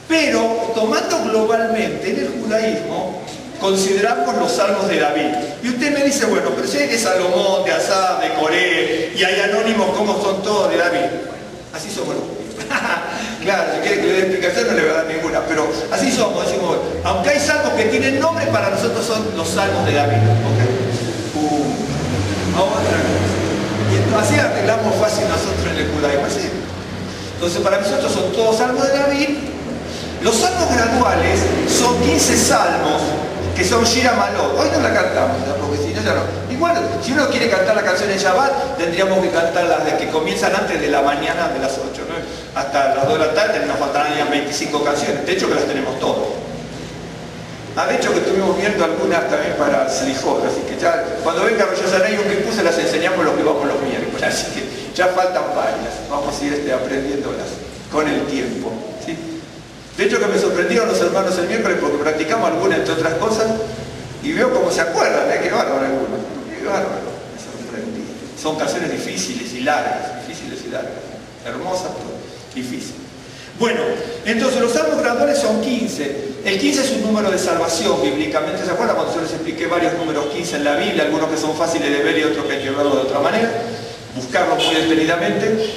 pero tomando globalmente en el judaísmo consideramos los salmos de David. Y usted me dice, bueno, pero si hay de Salomón, de Asaf, de Coré, y hay anónimos, ¿cómo son todos de David? Así somos los judíos. Claro, si quiere que le dé explicación no le voy a dar ninguna, pero así somos, decimos, aunque hay salmos que tienen nombre, para nosotros son los salmos de David. ¿Okay? Otra cosa. Y entonces, así arreglamos fácil nosotros en el judaísmo. ¿Sí? Entonces para nosotros son todos salmos de David. Los salmos graduales son 15 salmos que son Shira Malot. Hoy no la cantamos, ¿no? Porque si no, ya no. Igual, si uno quiere cantar la canción en Shabbat, tendríamos que cantar las de que comienzan antes de la mañana de las 8, ¿no? Hasta las 2 de la tarde nos faltarían 25 canciones. De hecho que las tenemos todas. De hecho que estuvimos viendo algunas también para Slijot, así que ya cuando venga Rosh Hashanah y un Kippur se las enseñamos los que vamos los miércoles, así que ya faltan varias. Vamos a ir aprendiéndolas con el tiempo, ¿sí? De hecho que me sorprendieron los hermanos el miércoles porque practicamos algunas entre otras cosas y veo cómo se acuerdan, qué bárbaro algunos, qué bárbaro, me sorprendí. Son canciones difíciles y largas, hermosas, pero difíciles. Bueno, entonces los salmos graduales son 15. El 15 es un número de salvación bíblicamente. ¿Se acuerdan cuando yo les expliqué varios números 15 en la Biblia? Algunos que son fáciles de ver y otros que hay que verlo de otra manera. Buscarlos muy detenidamente.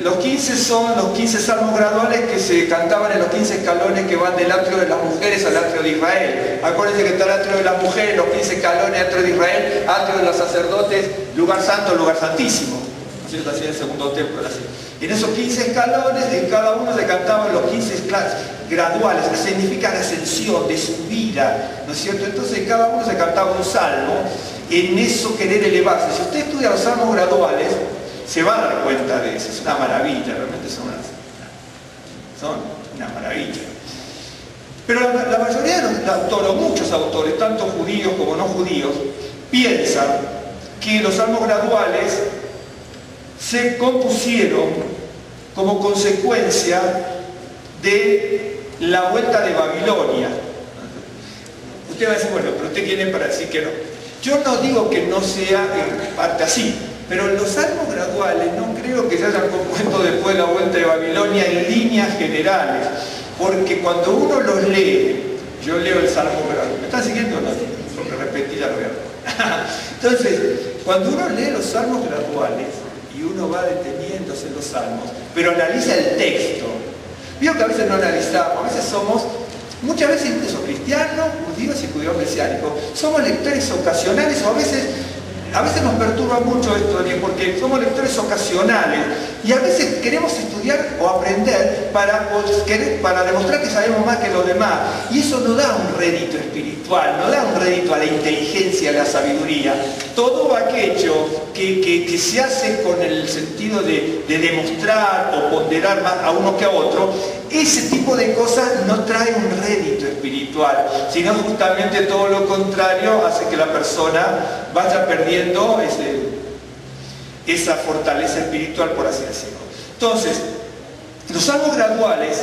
los 15 son los 15 salmos graduales que se cantaban en los 15 escalones que van del atrio de las mujeres al atrio de Israel. Acuérdense que está el atrio de las mujeres, los 15 escalones, atrio de Israel, atrio de los sacerdotes, lugar santo, lugar santísimo. ¿No es cierto? Así en el segundo templo, así. En esos 15 escalones, en cada uno se cantaban los 15 graduales, que significa la ascensión, de subida, ¿no es cierto? Entonces en cada uno se cantaba un salmo, en eso querer elevarse. Si usted estudia los salmos graduales, se va a dar cuenta de eso, es una maravilla, realmente son una maravilla. Pero la mayoría de los autores, muchos autores, tanto judíos como no judíos, piensan que los salmos graduales se compusieron como consecuencia de la vuelta de Babilonia. Usted va a decir, bueno, pero usted quiere para decir que no. Yo no digo que no sea en parte así, pero los salmos graduales no creo que se hayan compuesto después de la vuelta de Babilonia en líneas generales, porque cuando uno los lee, yo leo el salmo gradual, ¿me están siguiendo o no? Porque repetí ya lo veo. Entonces, cuando uno lee los salmos graduales y uno va deteniéndose en los salmos, pero analiza el texto, veo que a veces no analizamos, a veces somos, muchas veces incluso cristianos, judíos y judíos mesiánicos, somos lectores ocasionales o a veces nos perturba mucho esto, porque somos lectores ocasionales y a veces queremos estudiar o aprender para demostrar que sabemos más que los demás. Y eso no da un rédito espiritual, no da un rédito a la inteligencia, a la sabiduría. Todo aquello que se hace con el sentido de demostrar o ponderar más a uno que a otro, ese tipo de cosas no trae un rédito espiritual, sino justamente todo lo contrario, hace que la persona vaya perdiendo esa fortaleza espiritual, por así decirlo. Entonces, los salmos graduales,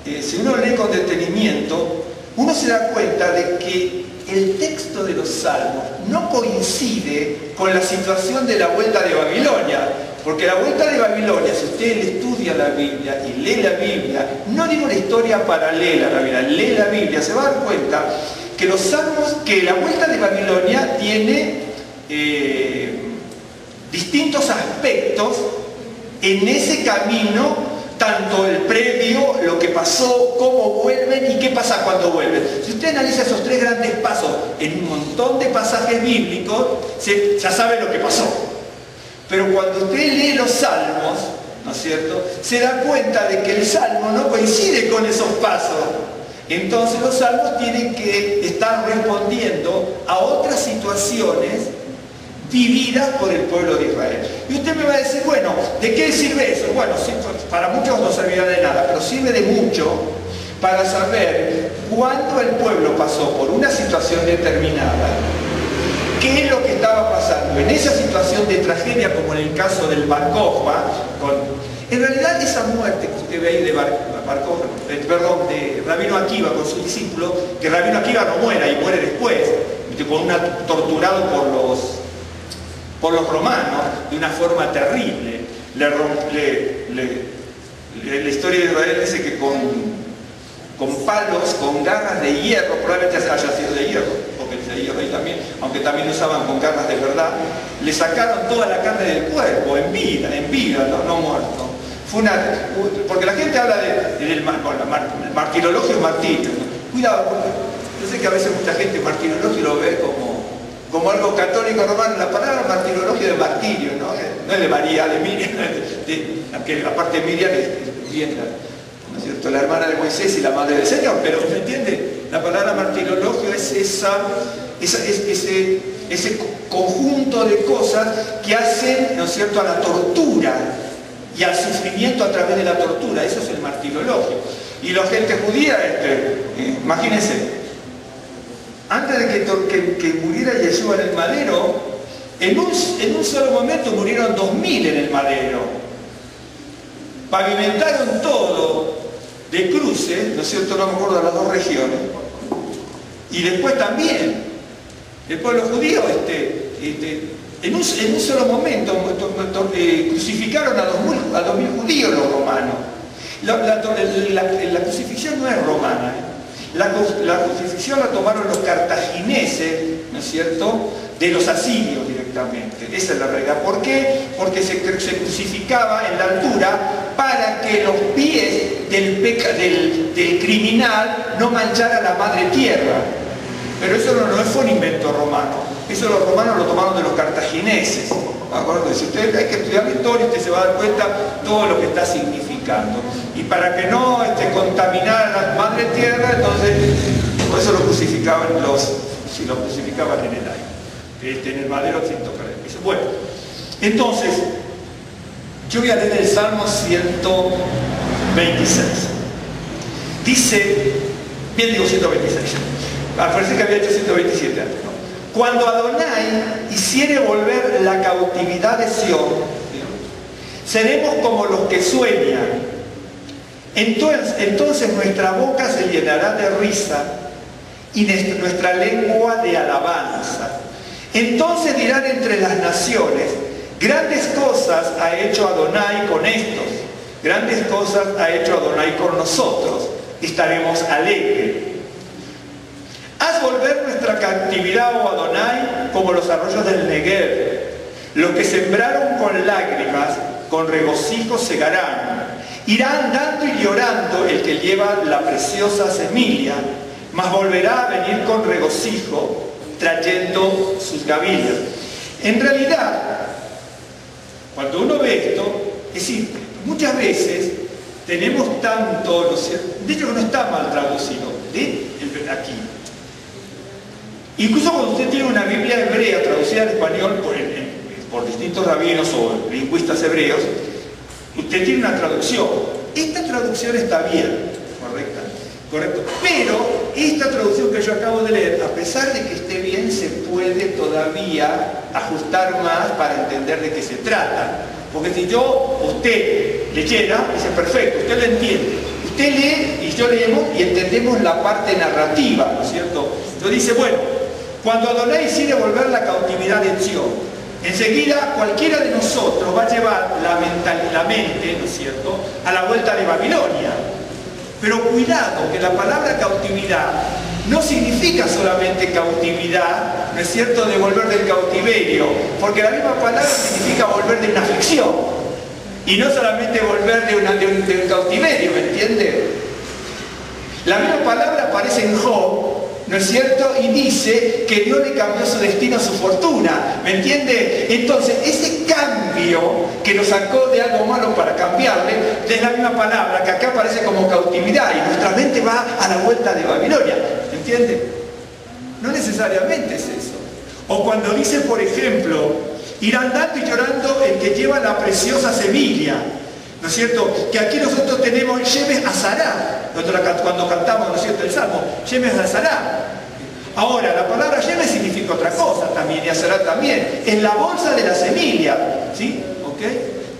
si uno lee con detenimiento, uno se da cuenta de que el texto de los salmos no coincide con la situación de la vuelta de Babilonia. Porque la vuelta de Babilonia, si usted estudia la Biblia y lee la Biblia, no digo una historia paralela a la Biblia, lee la Biblia, se va a dar cuenta que los salmos, que la vuelta de Babilonia tiene distintos aspectos en ese camino, tanto el previo, lo que pasó, cómo vuelven y qué pasa cuando vuelven. Si usted analiza esos tres grandes pasos en un montón de pasajes bíblicos, ya sabe lo que pasó. Pero cuando usted lee los salmos, ¿no es cierto?, se da cuenta de que el salmo no coincide con esos pasos. Entonces los salmos tienen que estar respondiendo a otras situaciones vividas por el pueblo de Israel. Y usted me va a decir, bueno, ¿de qué sirve eso? Bueno, para muchos no servirá de nada, pero sirve de mucho para saber cuándo el pueblo pasó por una situación determinada, qué es lo que estaba pasando en esa situación de tragedia, como en el caso del Bar Kokhba. En realidad esa muerte que usted ve ahí de Rabino Akiva con su discípulo, que Rabino Akiva no muera y muere después, torturado por los romanos de una forma terrible. La historia de Israel dice que con palos, con garras de hierro, probablemente haya sido de hierro, porque de hierro ahí también, aunque también usaban con garras de verdad, le sacaron toda la carne del cuerpo, en vida, no muerto. Porque la gente habla del martirologio y martirio. Cuidado, porque yo sé que a veces mucha gente martirologio lo ve como algo católico romano. La palabra martirologio de martirio, ¿no? No es de María, de Miriam, aunque aparte de Miriam es bien, ¿no es cierto?, la hermana de Moisés y la madre del Señor, pero ¿me entiende? La palabra martirologio es ese conjunto de cosas que hacen, ¿no es cierto?, a la tortura y al sufrimiento a través de la tortura. Eso es el martirologio. Y la gente judía, imagínense, antes de que muriera Yeshua en el madero, en un solo momento murieron 2000 en el madero. Pavimentaron todo de cruces, ¿no es cierto?, no me acuerdo de las dos regiones. Y después también, el pueblo judío, en un solo momento crucificaron a 2000 judíos los romanos. La crucifixión no es romana, La crucifixión la tomaron los cartagineses, ¿no es cierto?, de los asirios directamente. Esa es la realidad. ¿Por qué? Porque se crucificaba en la altura para que los pies del criminal no manchara la madre tierra. Pero eso no fue un invento romano. Eso los romanos lo tomaron de los cartagineses. Si usted hay que estudiar la historia, usted se va a dar cuenta de todo lo que está significando. Y para que no contaminara la madre tierra, entonces, por eso lo crucificaban si lo crucificaban en el aire, en el madero sin tocar el piso. Bueno, entonces, yo voy a leer el Salmo 126. Dice, bien digo 126, parece que había hecho 127 antes, ¿no? Cuando Adonai hiciere volver la cautividad de Sión, seremos como los que sueñan. Entonces nuestra boca se llenará de risa y nuestra lengua de alabanza. Entonces dirán entre las naciones, grandes cosas ha hecho Adonai con estos, grandes cosas ha hecho Adonai con nosotros, y estaremos alegres. Haz volver nuestra cautividad, oh Adonai, como los arroyos del Negev. Los que sembraron con lágrimas, con regocijo segarán. Irá andando y llorando el que lleva la preciosa semilla, mas volverá a venir con regocijo, trayendo sus gavillas. En realidad, cuando uno ve esto, es decir, muchas veces tenemos tanto, ¿no es cierto? De hecho que no está mal traducido, aquí. Incluso cuando usted tiene una Biblia hebrea traducida al español por distintos rabinos o lingüistas hebreos, usted tiene una traducción. Esta traducción está bien, correcto. Pero esta traducción que yo acabo de leer, a pesar de que esté bien, se puede todavía ajustar más para entender de qué se trata. Porque si usted leyera, dice perfecto, usted lo entiende. Usted lee y yo leemos y entendemos la parte narrativa, ¿no es cierto? Entonces dice, bueno, cuando Adonai hiciere volver la cautividad de Sión, enseguida cualquiera de nosotros va a llevar la mente, ¿no es cierto?, a la vuelta de Babilonia. Pero cuidado, que la palabra cautividad no significa solamente cautividad, ¿no es cierto?, de volver del cautiverio, porque la misma palabra significa volver de una aflicción, y no solamente volver de un cautiverio, ¿me entiende? La misma palabra aparece en Job, ¿no es cierto? Y dice que Dios le cambió su destino, su fortuna, ¿me entiende? Entonces, ese cambio que nos sacó de algo malo para cambiarle, es la misma palabra que acá aparece como cautividad, y nuestra mente va a la vuelta de Babilonia, ¿me entiende? No necesariamente es eso. O cuando dice, por ejemplo, ir andando y llorando el que lleva la preciosa semilla, ¿no es cierto? Que aquí nosotros tenemos Yemes Azará, cuando cantamos, ¿no es cierto?, el Salmo, Yemes Azará. Ahora, la palabra Yemes significa otra cosa también, y Azará también, en la bolsa de la semilla, ¿sí? ¿Ok?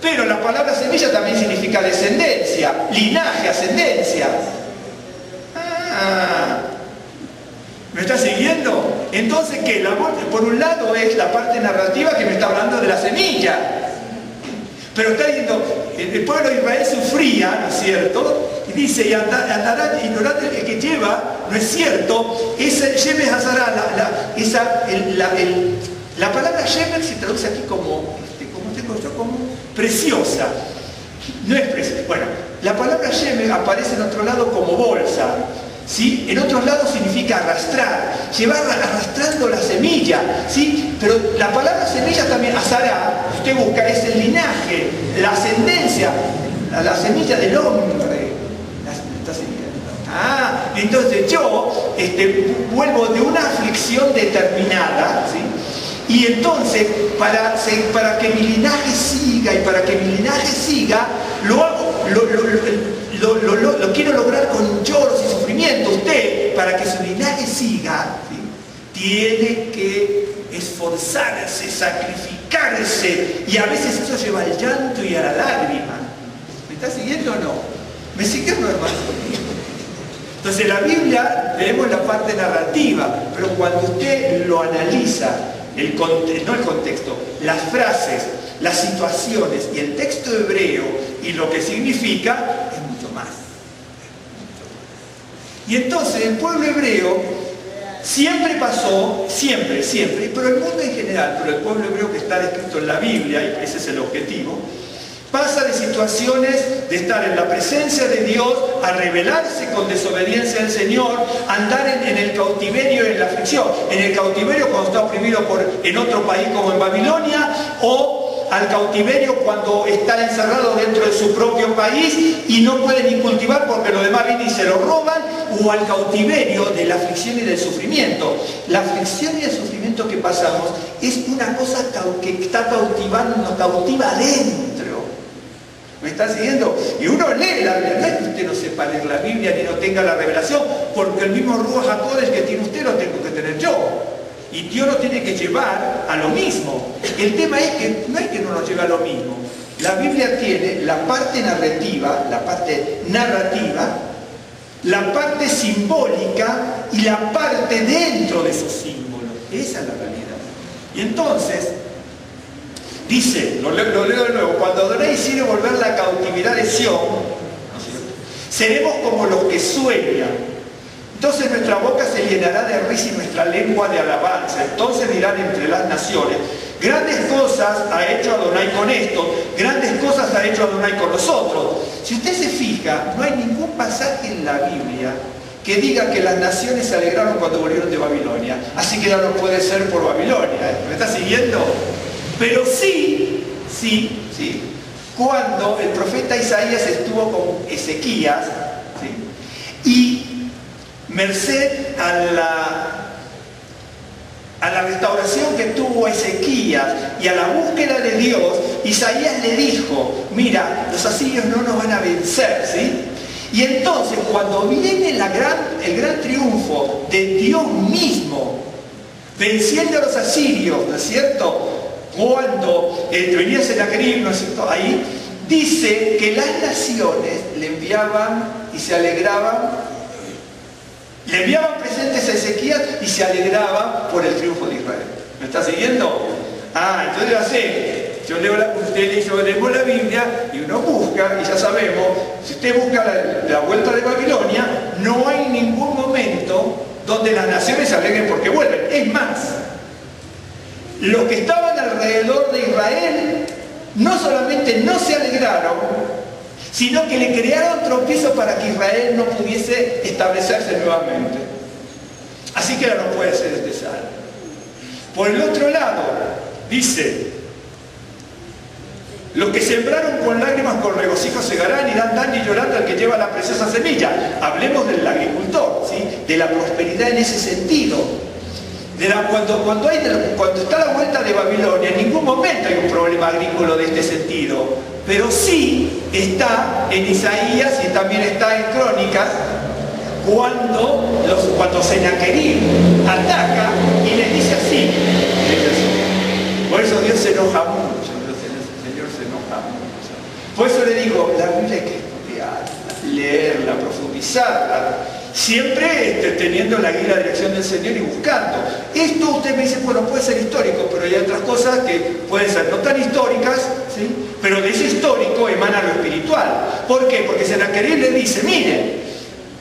Pero la palabra semilla también significa descendencia, linaje, ascendencia. ¿Me está siguiendo? Entonces, ¿qué? Por un lado es la parte narrativa que me está hablando de la semilla. Pero está diciendo, el pueblo de Israel sufría, ¿no es cierto? Y dice, y andará ignorante el que lleva, ¿no es cierto? Ese Yemes Hazará, la palabra Yemes se traduce aquí como preciosa. No es preciosa. Bueno, la palabra Yemes aparece en otro lado como bolsa. ¿Sí? En otros lados significa arrastrar, llevar arrastrando la semilla, ¿sí? Pero la palabra semilla también, azará, usted busca, es el linaje, la ascendencia, la semilla del hombre. Entonces yo vuelvo de una aflicción determinada, ¿sí? Y entonces, para que mi linaje siga, y para que mi linaje siga, lo quiero lograr con lloros y sufrimiento. Usted, para que su linaje siga, ¿sí?, tiene que esforzarse, sacrificarse, y a veces eso lleva al llanto y a la lágrima. ¿Me está siguiendo o no? ¿Me sigue o no, hermano? Entonces, la Biblia, vemos la parte narrativa, pero cuando usted lo analiza, no el contexto, las frases, las situaciones y el texto hebreo y lo que significa, es mucho más. Y entonces el pueblo hebreo siempre pasó, siempre, pero el mundo en general, pero el pueblo hebreo que está descrito en la Biblia, y ese es el objetivo, pasa de situaciones de estar en la presencia de Dios a rebelarse con desobediencia al Señor, a andar en el cautiverio y en la aflicción. En el cautiverio cuando está oprimido en otro país como en Babilonia, o al cautiverio cuando está encerrado dentro de su propio país y no puede ni cultivar porque los demás vienen y se lo roban, o al cautiverio de la aflicción y del sufrimiento. La aflicción y el sufrimiento que pasamos es una cosa que está cautivando, nos cautiva adentro. ¿Me está siguiendo? Y uno lee la Biblia, no es que usted no sepa leer la Biblia ni no tenga la revelación, porque el mismo Ruach HaKodesh que tiene usted lo tengo que tener yo. Y Dios lo tiene que llevar a lo mismo. El tema es que no es que no nos lleve a lo mismo. La Biblia tiene la parte narrativa, la parte simbólica y la parte dentro de esos símbolos. Esa es la realidad. Y entonces, dice, lo leo de nuevo, cuando adoréis Sión y volver la cautividad de Sión, seremos como los que sueñan. Entonces nuestra boca se llenará de risa y nuestra lengua de alabanza. Entonces dirán entre las naciones, grandes cosas ha hecho Adonai con esto, grandes cosas ha hecho Adonai con nosotros. Si usted se fija, no hay ningún pasaje en la Biblia que diga que las naciones se alegraron cuando volvieron de Babilonia. Así que ya no puede ser por Babilonia. ¿Me está siguiendo? Pero sí, cuando el profeta Isaías estuvo con Ezequías, ¿sí? Y merced a la restauración que tuvo Ezequías y a la búsqueda de Dios, Isaías le dijo, mira, los asirios no nos van a vencer, ¿sí? Y entonces cuando viene el gran triunfo de Dios mismo, venciendo a los asirios, ¿no es cierto?, cuando venía Senaquerib, ¿no es cierto?, ahí dice que las naciones le enviaban y se alegraban, le enviaban presentes a Ezequías y se alegraban por el triunfo de Israel. ¿Me está siguiendo? Entonces ya sé, yo leo la Biblia y uno busca, y ya sabemos, si usted busca la vuelta de Babilonia, no hay ningún momento donde las naciones se alegren porque vuelven. Es más, los que estaban alrededor de Israel no solamente no se alegraron, sino que le crearon tropiezo para que Israel no pudiese establecerse nuevamente. Así que ahora no puede ser salvo. Por el otro lado, dice, los que sembraron con lágrimas con regocijo segarán, irán dando y llorando al que lleva la preciosa semilla. Hablemos del agricultor, ¿sí? De la prosperidad en ese sentido. Cuando está la vuelta de Babilonia, en ningún momento hay un problema agrícola de este sentido, pero sí está en Isaías y también está en Crónicas, cuando Senaquerib ataca y les dice así. Por eso Dios se enoja mucho, el Señor se enoja mucho. Por eso le digo, la Biblia hay que estudiarla, leerla, profundizarla, siempre teniendo la guía y la dirección del Señor y buscando. Esto usted me dice, bueno, puede ser histórico, pero hay otras cosas que pueden ser no tan históricas, ¿sí? Pero de ese histórico emana lo espiritual. ¿Por qué? Porque Senaquerib le dice, miren,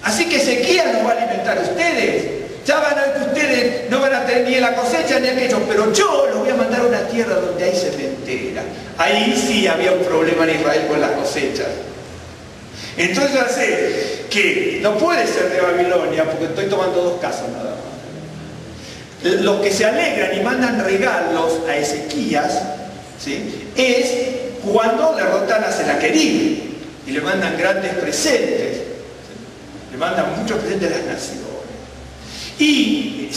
así que Ezequías nos va a alimentar a ustedes, ya van a ver que ustedes no van a tener ni la cosecha ni aquello, pero yo los voy a mandar a una tierra donde hay sementera. Ahí sí había un problema en Israel con las cosechas. Entonces ya sé que no puede ser de Babilonia, porque estoy tomando dos casos nada más. Los que se alegran y mandan regalos a Ezequías, ¿sí?, es cuando derrotan a Senaquerib y le mandan grandes presentes, ¿sí?, le mandan muchos presentes a las naciones. Y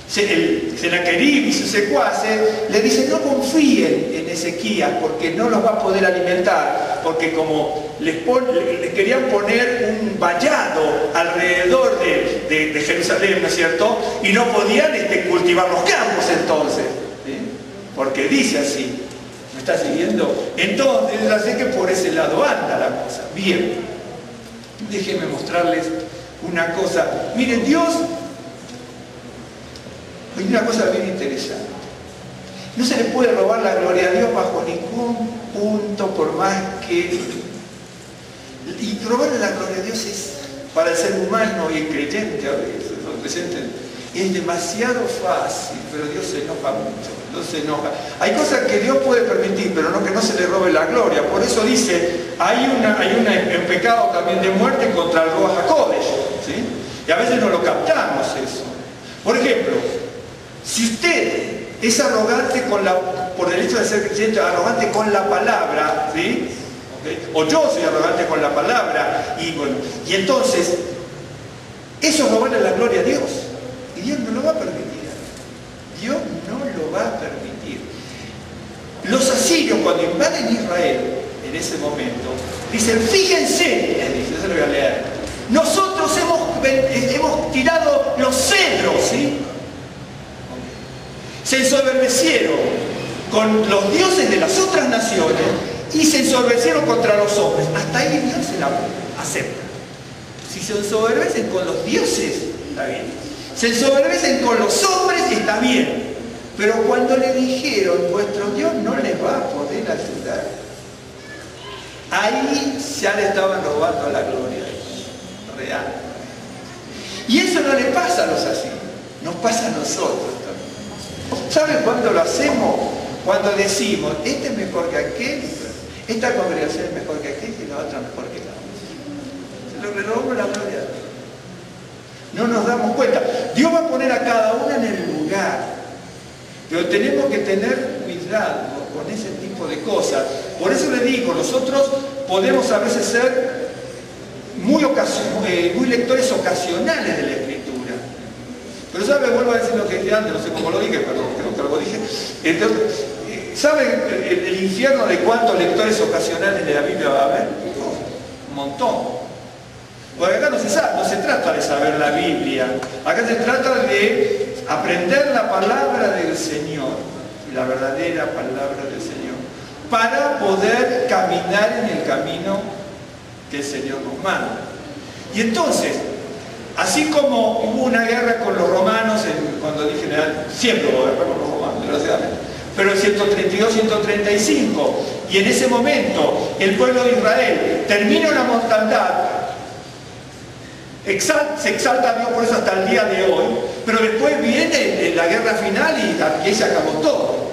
Senaquerib y sus secuaces le dicen, no confíen en Ezequías porque no los va a poder alimentar, porque como les querían poner un vallado alrededor de Jerusalén, ¿no es cierto?, y no podían cultivar los campos entonces, ¿sí?, porque dice así. ¿Me está siguiendo? Entonces ya sé que por ese lado anda la cosa. Bien, déjenme mostrarles una cosa. Miren, Dios, hay una cosa bien interesante. No se le puede robar la gloria a Dios bajo ningún punto, por más que... Y robarle la gloria a Dios es para el ser humano y el creyente a veces, presente. Es demasiado fácil, pero Dios se enoja mucho, Dios se enoja. Hay cosas que Dios puede permitir, pero no que no se le robe la gloria. Por eso dice, hay un pecado también de muerte contra el Ruach HaKodesh, ¿sí? Y a veces no lo captamos eso. Por ejemplo, si usted es arrogante por el hecho de ser creyente, arrogante con la palabra, ¿sí? ¿Okay? O yo soy arrogante con la palabra, y entonces, eso robarle la gloria a Dios. Y Dios no lo va a permitir. Dios no lo va a permitir. Los asirios, cuando invaden Israel, en ese momento, dicen, fíjense, yo se lo voy a leer, nosotros hemos tirado los cedros, ¿sí? Se ensoberbecieron con los dioses de las otras naciones y se ensoberbecieron contra los hombres. Hasta ahí Dios se la acepta. Si se ensoberbecen con los dioses, está bien. Se ensoberbecen con los hombres, está bien. Pero cuando le dijeron, vuestro Dios no les va a poder ayudar, ahí ya le estaban robando la gloria real. Y eso no le pasa a los así, nos pasa a nosotros también. ¿Saben cuándo lo hacemos? Cuando decimos, este es mejor que aquel, esta congregación es mejor que aquel y la otra mejor que la otra. Se lo robamos la gloria. No nos damos cuenta. Dios va a poner a cada una en el lugar. Pero tenemos que tener cuidado con ese tipo de cosas. Por eso le digo, nosotros podemos a veces ser muy lectores ocasionales de la Escritura. Pero ¿sabe? Vuelvo a decir lo que dije antes, no sé cómo lo dije, pero creo que lo dije. Entonces, ¿saben el infierno de cuántos lectores ocasionales de la Biblia va a haber? Un montón. Porque acá no se trata de saber la Biblia, acá se trata de aprender la palabra del Señor, la verdadera palabra del Señor, para poder caminar en el camino que el Señor nos manda. Y entonces, así como hubo una guerra con los romanos, cuando dije general, siempre hubo guerra con los romanos, desgraciadamente, pero en 132-135, y en ese momento el pueblo de Israel termina una mortandad, se exalta a Dios por eso hasta el día de hoy, pero después viene la guerra final y ahí se acabó todo.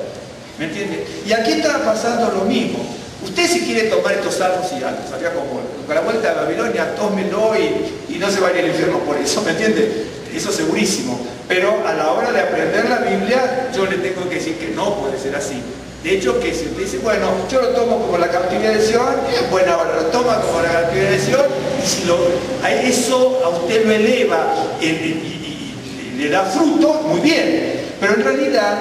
¿Me entiende? Y aquí está pasando lo mismo. Usted si quiere tomar estos salmos y algo, sabía como con la vuelta de Babilonia, tómelo y no se vaya al infierno por eso, ¿me entiende? Eso segurísimo. Pero a la hora de aprender la Biblia, yo le tengo que decir que no puede ser así. De hecho, que si usted dice, bueno, yo lo tomo como la cautividad de Sion, bueno, ahora lo toma como la cautividad de Sion, y si eso a usted lo eleva y le da fruto, muy bien. Pero en realidad,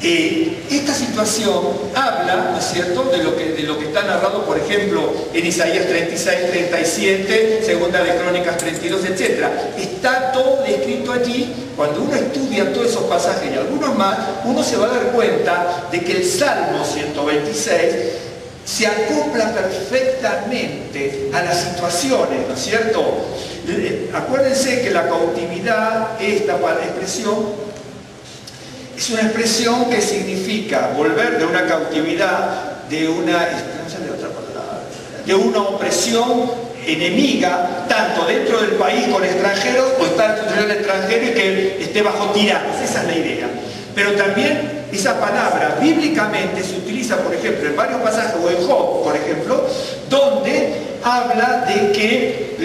esta situación habla, ¿no es cierto?, de lo que está narrado, por ejemplo, en Isaías 36, 37, Segunda de Crónicas 32, etc. Está todo descrito allí. Cuando uno estudia todos esos pasajes y algunos más, uno se va a dar cuenta de que el Salmo 126 se acopla perfectamente a las situaciones, ¿no es cierto? Acuérdense que la cautividad, esta expresión, es una expresión que significa volver de una cautividad, de una opresión enemiga, tanto dentro del país con extranjeros, o estar dentro del extranjero y que esté bajo tiranos. Esa es la idea. Pero también esa palabra bíblicamente se utiliza, por ejemplo, en varios pasajes, o en Job, por ejemplo, donde habla de que,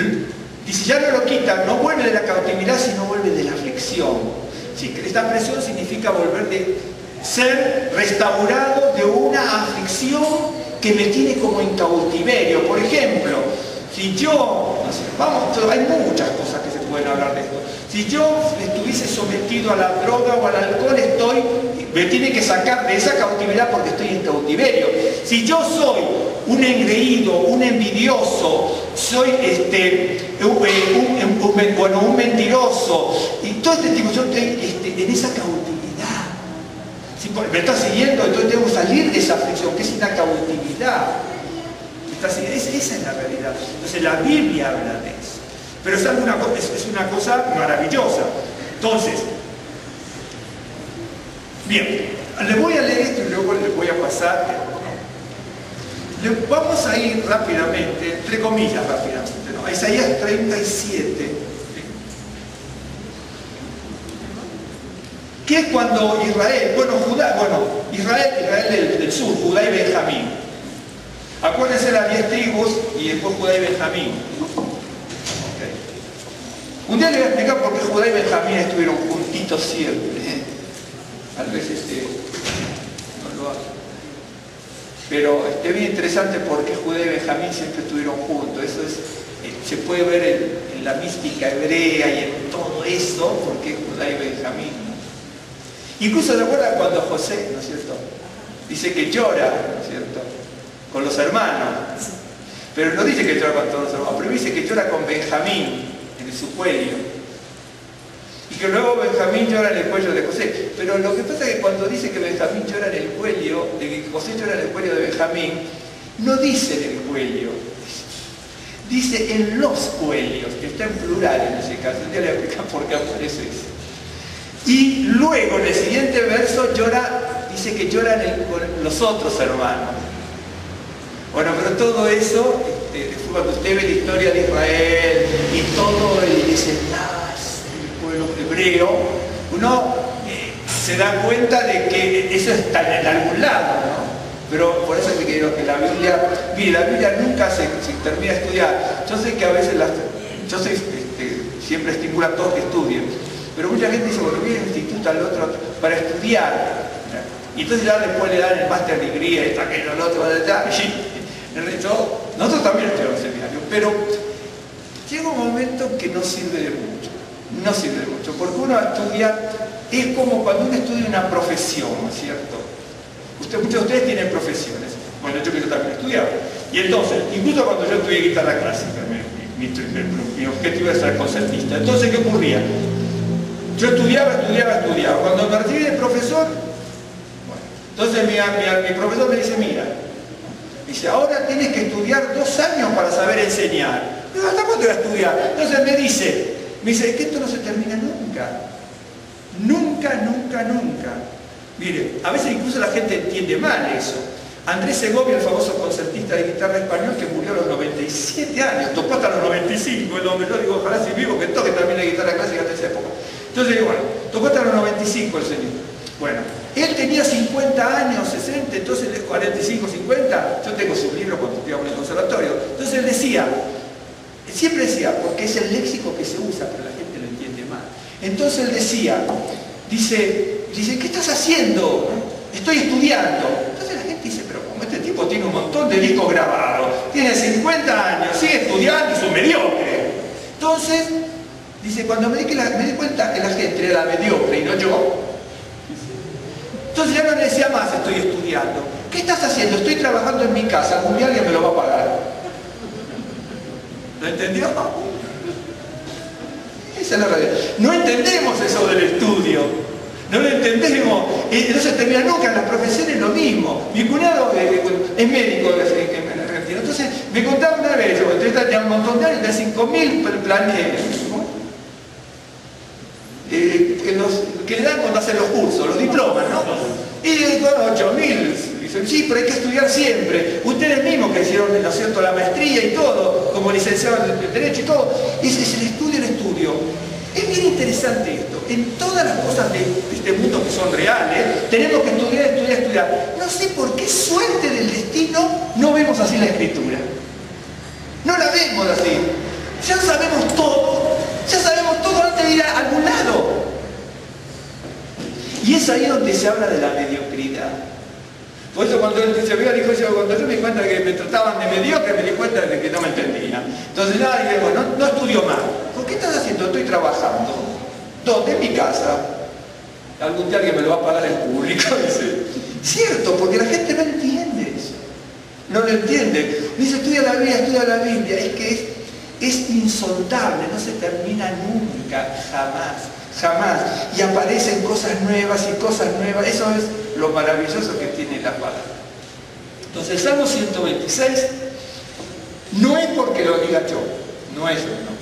dice, ya no lo quitan, no vuelve de la cautividad, sino vuelve de la aflicción. Sí, esta expresión significa volver de ser restaurado de una aflicción que me tiene como en cautiverio. Por ejemplo, si yo, hay muchas cosas que se pueden hablar de esto. Si yo estuviese sometido a la droga o al alcohol, me tiene que sacar de esa cautividad porque estoy en cautiverio. Si yo soy un engreído, un envidioso, soy un mentiroso, y todo este tipo, yo estoy en esa cautividad. Si me está siguiendo, entonces tengo que salir de esa aflicción, que es una cautividad. Esa es la realidad. Entonces la Biblia habla de eso. Pero es una cosa maravillosa. Entonces, bien, les voy a leer esto y luego les voy a pasar. Vamos a ir rápidamente, entre comillas rápidamente, ¿no? A Isaías 37. que es cuando Israel del sur, Judá y Benjamín. Acuérdense las 10 tribus y después Judá y Benjamín. Okay. Un día les voy a explicar por qué Judá y Benjamín estuvieron juntitos siempre. Tal vez no lo hagan. Pero es bien interesante por qué Judá y Benjamín siempre estuvieron juntos. Eso se puede ver en la mística hebrea y en todo eso, por qué Judá y Benjamín, ¿no? Incluso recuerda cuando José, ¿no es cierto?, dice que llora, ¿no es cierto?, con los hermanos. Pero no dice que llora con todos los hermanos, pero dice que llora con Benjamín en su cuello. Y que luego Benjamín llora en el cuello de José. Pero lo que pasa es que cuando dice que Benjamín llora en el cuello, de que José llora en el cuello de Benjamín, no dice en el cuello, dice en los cuellos, que está en plural en ese caso. Ya le voy a explicar por qué aparece eso. Y luego en el siguiente verso dice que lloran con los otros hermanos. Bueno, pero todo eso, cuando usted ve la historia de Israel y todo, y dice, el pueblo hebreo, uno se da cuenta de que eso está en algún lado, ¿no? Pero por eso es que digo que la Biblia nunca se termina de estudiar. Yo sé que a veces siempre estimulo a todos que estudien, pero mucha gente dice, bueno, voy al instituto, al otro, para estudiar. Y entonces ya después le dan el máster de degree, aquello, el otro, nosotros también estudiamos seminario, pero llega un momento que no sirve de mucho. No sirve de mucho, porque uno estudia, es como cuando uno estudia una profesión, ¿no es cierto? Muchos de ustedes tienen profesiones. Bueno, yo también estudiaba. Y entonces, incluso cuando yo estudié guitarra clásica, mi objetivo era ser concertista. Entonces, ¿qué ocurría? Yo estudiaba. Cuando me recibí de profesor, entonces mi profesor me dice, mira, ahora tienes que estudiar 2 años para saber enseñar. Digo, ¿hasta cuándo voy a estudiar? Entonces me dice, es que esto no se termina nunca. Nunca. Mire, a veces incluso la gente entiende mal eso. Andrés Segovia, el famoso concertista de guitarra español, que murió a los 97 años, tocó hasta los 95, el hombre, yo digo, ojalá si vivo que toque también la guitarra clásica hasta esa época. Entonces digo, bueno, tocó hasta los 95 el señor. Bueno, él tenía 50 años, 60, entonces 45, 50, yo tengo sus libros cuando estudiaba en el conservatorio. Entonces él siempre decía, porque es el léxico que se usa, pero la gente lo entiende mal. Entonces él dice, ¿qué estás haciendo? Estoy estudiando. Entonces la gente dice, pero como este tipo tiene un montón de discos grabados, tiene 50 años, sigue estudiando y es un mediocre. Entonces, dice, cuando me di cuenta que la gente era mediocre y no yo, entonces ya no le decía más, estoy estudiando. ¿Qué estás haciendo? Estoy trabajando en mi casa, algún día alguien me lo va a pagar. ¿Lo entendió? Esa es la realidad. No entendemos eso del estudio. No lo entendemos. No se termina nunca. En las profesiones lo mismo. Mi cuñado es médico en Argentina. Entonces me contaba una vez, usted tenía un montón de años, de 5.000 planes que le dan cuando hacen los cursos, los diplomas, ¿no? Y con 8.000. Dicen, sí, pero hay que estudiar siempre. Ustedes mismos que hicieron, ¿no es cierto?, la maestría y todo, como licenciados en Derecho y todo. Es el estudio. Es bien interesante esto. En todas las cosas de este mundo que son reales, tenemos que estudiar. No sé por qué suerte del destino no vemos así la escritura. No la vemos así. Ya sabemos todo antes de ir a algún lado. Y es ahí donde se habla de la mediocridad. Por eso cuando él se veía, cuando yo me di cuenta que me trataban de mediocre, me di cuenta de que no me entendían. Entonces no estudio más. ¿Por qué estás haciendo? Estoy trabajando. ¿Dónde? En mi casa. Algún día alguien me lo va a pagar en público. Dice, cierto, porque la gente no entiende eso. No lo entiende. Dice, estudia la Biblia. Es que es insondable, no se termina nunca, jamás. Y aparecen cosas nuevas. Eso es lo maravilloso que tiene la palabra. Entonces el Salmo 126 no es porque lo diga yo, no es no.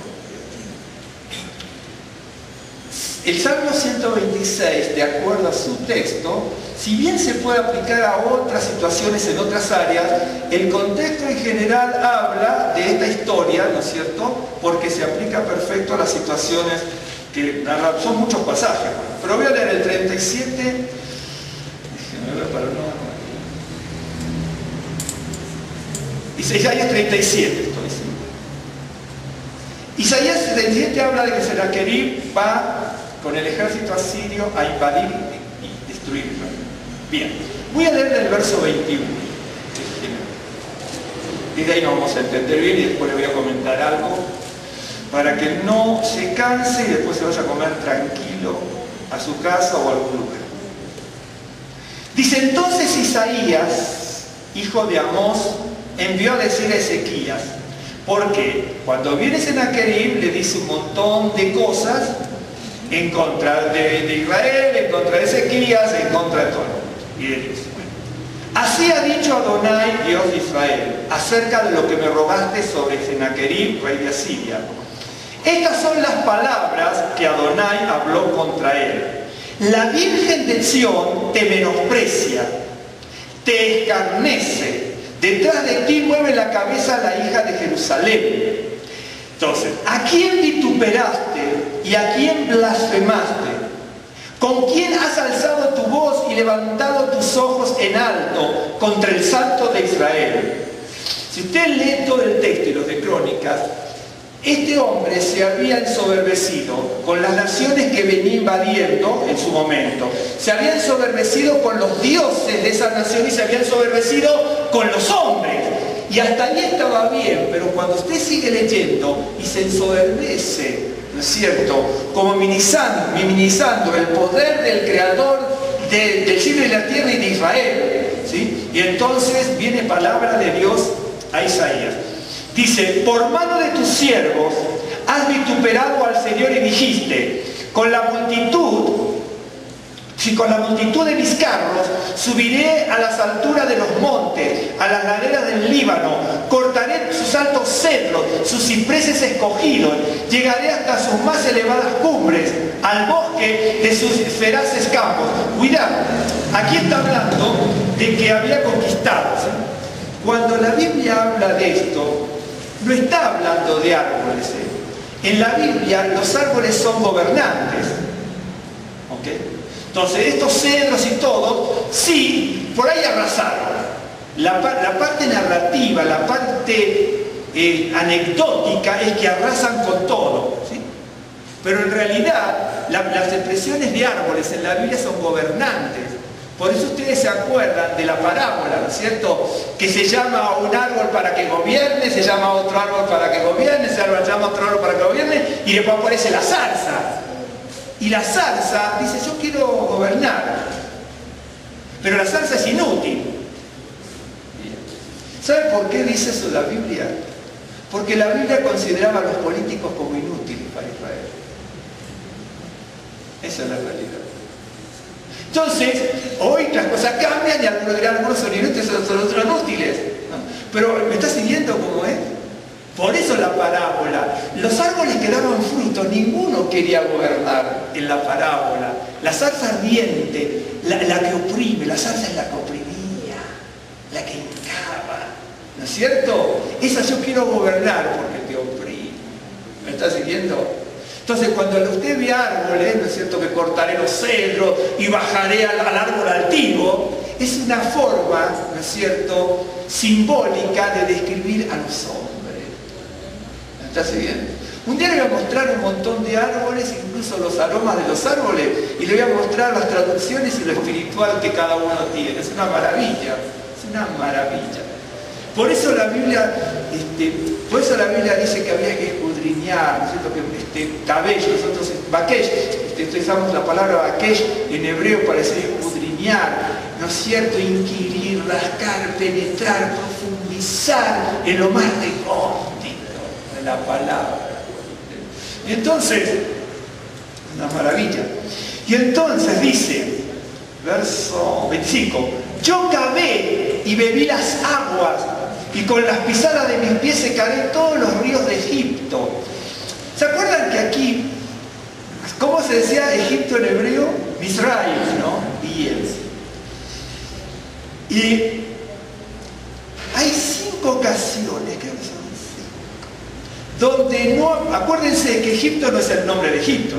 El Salmo 126, de acuerdo a su texto, si bien se puede aplicar a otras situaciones en otras áreas, el contexto en general habla de esta historia, ¿no es cierto?, porque se aplica perfecto a las situaciones que son muchos pasajes, pero voy a leer el 37, déjenme ver para no... Isaías 37, estoy diciendo. Isaías 37 habla de que Sennacherib va con el ejército asirio a invadir y destruir Israel. Bien, voy a leer el verso 21. Y de ahí nos vamos a entender bien y después le voy a comentar algo para que no se canse y después se vaya a comer tranquilo a su casa o a algún lugar. Dice: entonces Isaías, hijo de Amós, envió a decir a Ezequías, porque cuando viene Sennacherib le dice un montón de cosas en contra de Israel, en contra de Ezequías, en contra de todo y de Dios. Así ha dicho Adonai, Dios de Israel, acerca de lo que me rogaste sobre Sennacherib, rey de Asiria. Estas son las palabras que Adonai habló contra él. La Virgen de Sión te menosprecia, te escarnece, detrás de ti mueve la cabeza la hija de Jerusalén. Entonces, ¿a quién vituperaste y a quién blasfemaste? ¿Con quién has alzado tu voz y levantado tus ojos en alto contra el Santo de Israel? Si usted lee todo el texto y los de Crónicas, este hombre se había ensoberbecido con las naciones que venía invadiendo en su momento. Se había ensoberbecido con los dioses de esa nación y se había ensoberbecido con los hombres. Y hasta ahí estaba bien, pero cuando usted sigue leyendo y se ensoberbece, ¿no es cierto?, como minimizando el poder del Creador del cielo y la tierra y de Israel, ¿sí? Y entonces viene palabra de Dios a Isaías. Dice: por mano de tus siervos has vituperado al Señor y dijiste, con la multitud de mis carros subiré a las alturas de los montes, a las laderas del Líbano, cortaré sus altos cedros, sus cipreses escogidos, llegaré hasta sus más elevadas cumbres, al bosque de sus feraces campos. Cuidado, aquí está hablando de que había conquistado, ¿sí? Cuando la Biblia habla de esto, no está hablando de árboles, ¿eh? En la Biblia los árboles son gobernantes, ¿ok? Entonces estos cedros y todo, sí, por ahí arrasaron. La parte narrativa, la parte anecdótica es que arrasan con todo, ¿sí? Pero en realidad las expresiones de árboles en la Biblia son gobernantes. Por eso ustedes se acuerdan de la parábola, ¿no es cierto?, que se llama a un árbol para que gobierne, se llama a otro árbol para que gobierne, se llama a otro árbol para que gobierne, y después aparece la zarza. Y la zarza dice: yo quiero gobernar, pero la zarza es inútil. ¿Sabe por qué dice eso la Biblia? Porque la Biblia consideraba a los políticos como inútiles para Israel. Esa es la realidad. Entonces, hoy las cosas cambian y algunos son inútiles, otros son útiles, ¿no? Pero ¿me está siguiendo cómo es? Por eso la parábola. Los árboles que daban frutos, ninguno quería gobernar en la parábola. La zarza ardiente, la que oprime, la zarza es la que oprimía, la que hincaba, ¿no es cierto? Esa yo quiero gobernar porque te oprime. ¿Me está siguiendo? Entonces, cuando usted ve árboles, ¿no es cierto?, que cortaré los cedros y bajaré al árbol altivo, es una forma, ¿no es cierto?, simbólica de describir a los hombres. ¿Me está siguiendo? Un día le voy a mostrar un montón de árboles, incluso los aromas de los árboles, y le voy a mostrar las traducciones y lo espiritual que cada uno tiene. Es una maravilla, es una maravilla. Por eso la Biblia dice que había que escudriñar, ¿no es cierto?, que Kabesh, nosotros Bakesh, utilizamos la palabra Bakesh en hebreo para decir escudriñar, ¿no es cierto?, inquirir, rascar, penetrar, profundizar en lo más recóndito de la palabra. Y entonces, una maravilla. Y entonces dice, verso 25, yo cavé y bebí las aguas, y con las pisadas de mis pies secaré todos los ríos de Egipto. ¿Se acuerdan que aquí, cómo se decía Egipto en hebreo? Misraim, ¿no? Y hay 5 ocasiones, creo que son 5, donde no, acuérdense que Egipto no es el nombre de Egipto,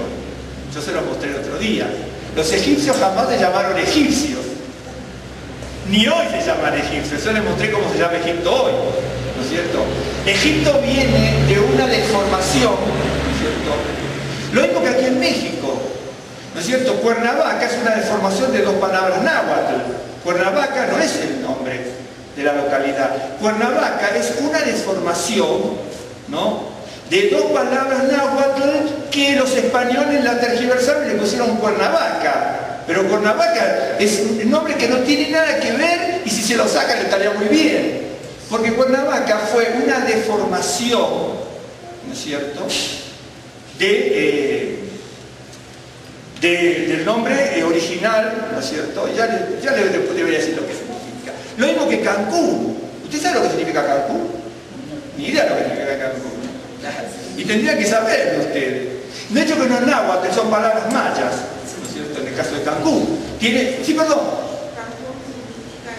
Yo se los mostré el otro día. Los egipcios jamás se llamaron egipcios. Ni hoy se llaman egipcios. Yo les mostré cómo se llama Egipto hoy, ¿no es cierto? Egipto viene de una deformación, ¿no es cierto? Lo mismo que aquí en México, ¿no es cierto? Cuernavaca es una deformación de dos palabras náhuatl. Cuernavaca no es el nombre de la localidad. Cuernavaca es una deformación, ¿no?, de dos palabras náhuatl que los españoles la tergiversaron y le pusieron Cuernavaca. Pero Cuernavaca es un nombre que no tiene nada que ver, y si se lo sacan estaría muy bien. Porque Cuernavaca fue una deformación, ¿no es cierto?, del nombre original, ¿no es cierto? Ya le debería decir lo que significa. Lo mismo que Cancún. ¿Usted sabe lo que significa Cancún? Ni idea lo que significa Cancún. Y tendría que saberlo ustedes. De hecho que no es náhuatl, son palabras mayas, ¿no es cierto? En el caso de Cancún. Sí, perdón. Cancún significa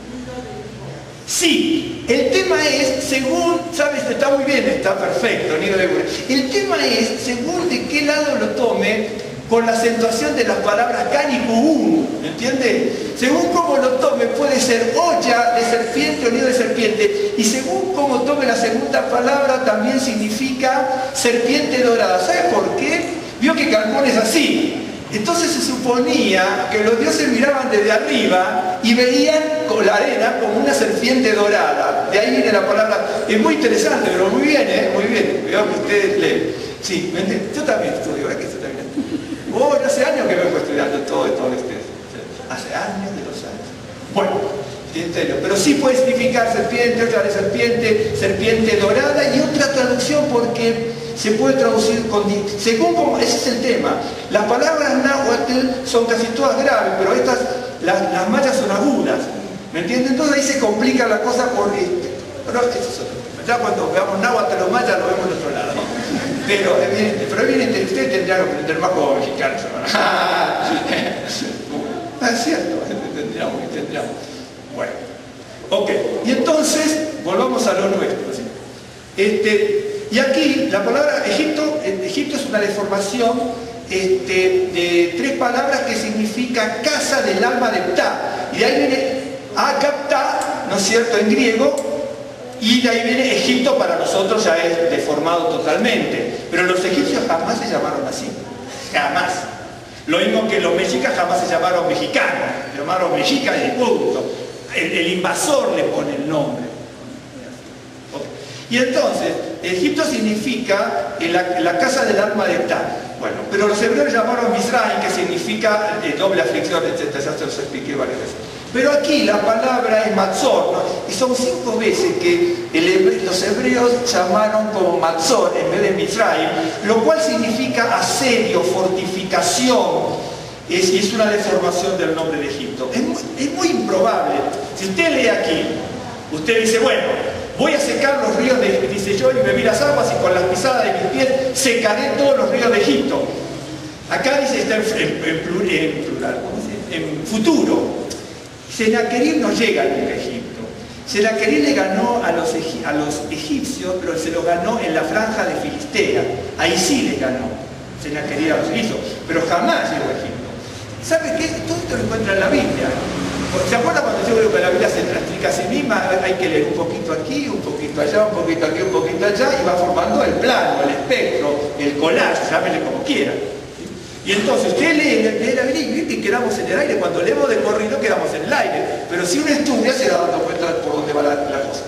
nido de víboras. Sí, el tema es, según, ¿sabes? Está muy bien, está perfecto, nido de víboras. El tema es, según de qué lado lo tome, con la acentuación de las palabras can y cubún, ¿entiende? Según cómo lo tome, puede ser olla de serpiente o nido de serpiente, y según cómo tome la segunda palabra, también significa serpiente dorada. ¿Sabe por qué? Vio que Cancún es así. Entonces se suponía que los dioses miraban desde arriba y veían con la arena como una serpiente dorada. De ahí viene la palabra. Es muy interesante, pero muy bien, ¿eh? Muy bien. Veo que ustedes leen. Sí, yo también estudio, ¿verdad que usted también? Oh, hace años que vengo estudiando todo ustedes. Hace años de los años. Bueno, en serio, pero sí puede significar serpiente, otra de serpiente, serpiente dorada, y otra traducción porque se puede traducir con... Según como, ese es el tema. Las palabras náhuatl son casi todas graves, pero estas, las mayas son agudas. ¿Me entienden? Entonces ahí se complica la cosa por... Pero eso es otro. Ya cuando veamos náhuatl o maya lo vemos de otro lado. Pero evidentemente usted tendrá que aprender más como mexicano. Es cierto, tendríamos. Bueno, ok. Y entonces, volvamos a lo nuestro. ¿Sí? Y aquí, la palabra Egipto es una deformación de tres palabras que significa casa del alma de Ptah. Y de ahí viene Agapta, ¿no es cierto?, en griego. Y de ahí viene Egipto, para nosotros ya es deformado totalmente. Pero los egipcios jamás se llamaron así. Jamás. Lo mismo que los mexicas jamás se llamaron mexicanos. Se llamaron mexicas y punto. El invasor le pone el nombre. Okay. Y entonces, Egipto significa la casa del alma de Ptah. Bueno, pero los hebreos llamaron Mizraim, que significa doble aflicción, etc. Ya se los expliqué varias veces. Pero aquí la palabra es Matzor, ¿no? Y son 5 veces que los hebreos llamaron como Matzor en vez de Mizraim, lo cual significa asedio, fortificación, y es una deformación del nombre de Egipto. Es muy improbable. Si usted lee aquí, usted dice, bueno, voy a secar los ríos dice yo, y me vi las aguas y con las pisadas de mis pies secaré todos los ríos de Egipto. Acá dice, está en plural, ¿cómo se dice? En futuro. Senaquerib no llega nunca a Egipto. Senaquerib le ganó a los egipcios, pero se lo ganó en la franja de Filistea. Ahí sí le ganó Senaquerib a los egipcios, pero jamás llegó a Egipto. ¿Sabe qué? Todo esto lo encuentra en la Biblia. ¿Se acuerda cuando yo digo que la Biblia se explica a sí misma? Hay que leer un poquito aquí, un poquito allá, un poquito aquí, un poquito allá, y va formando el plano, el espectro, el collage, llámele como quiera. Y entonces usted lee la Biblia y quedamos en el aire. Cuando leemos de corrido quedamos en el aire. Pero si uno estudia se da dando cuenta por dónde va la cosa.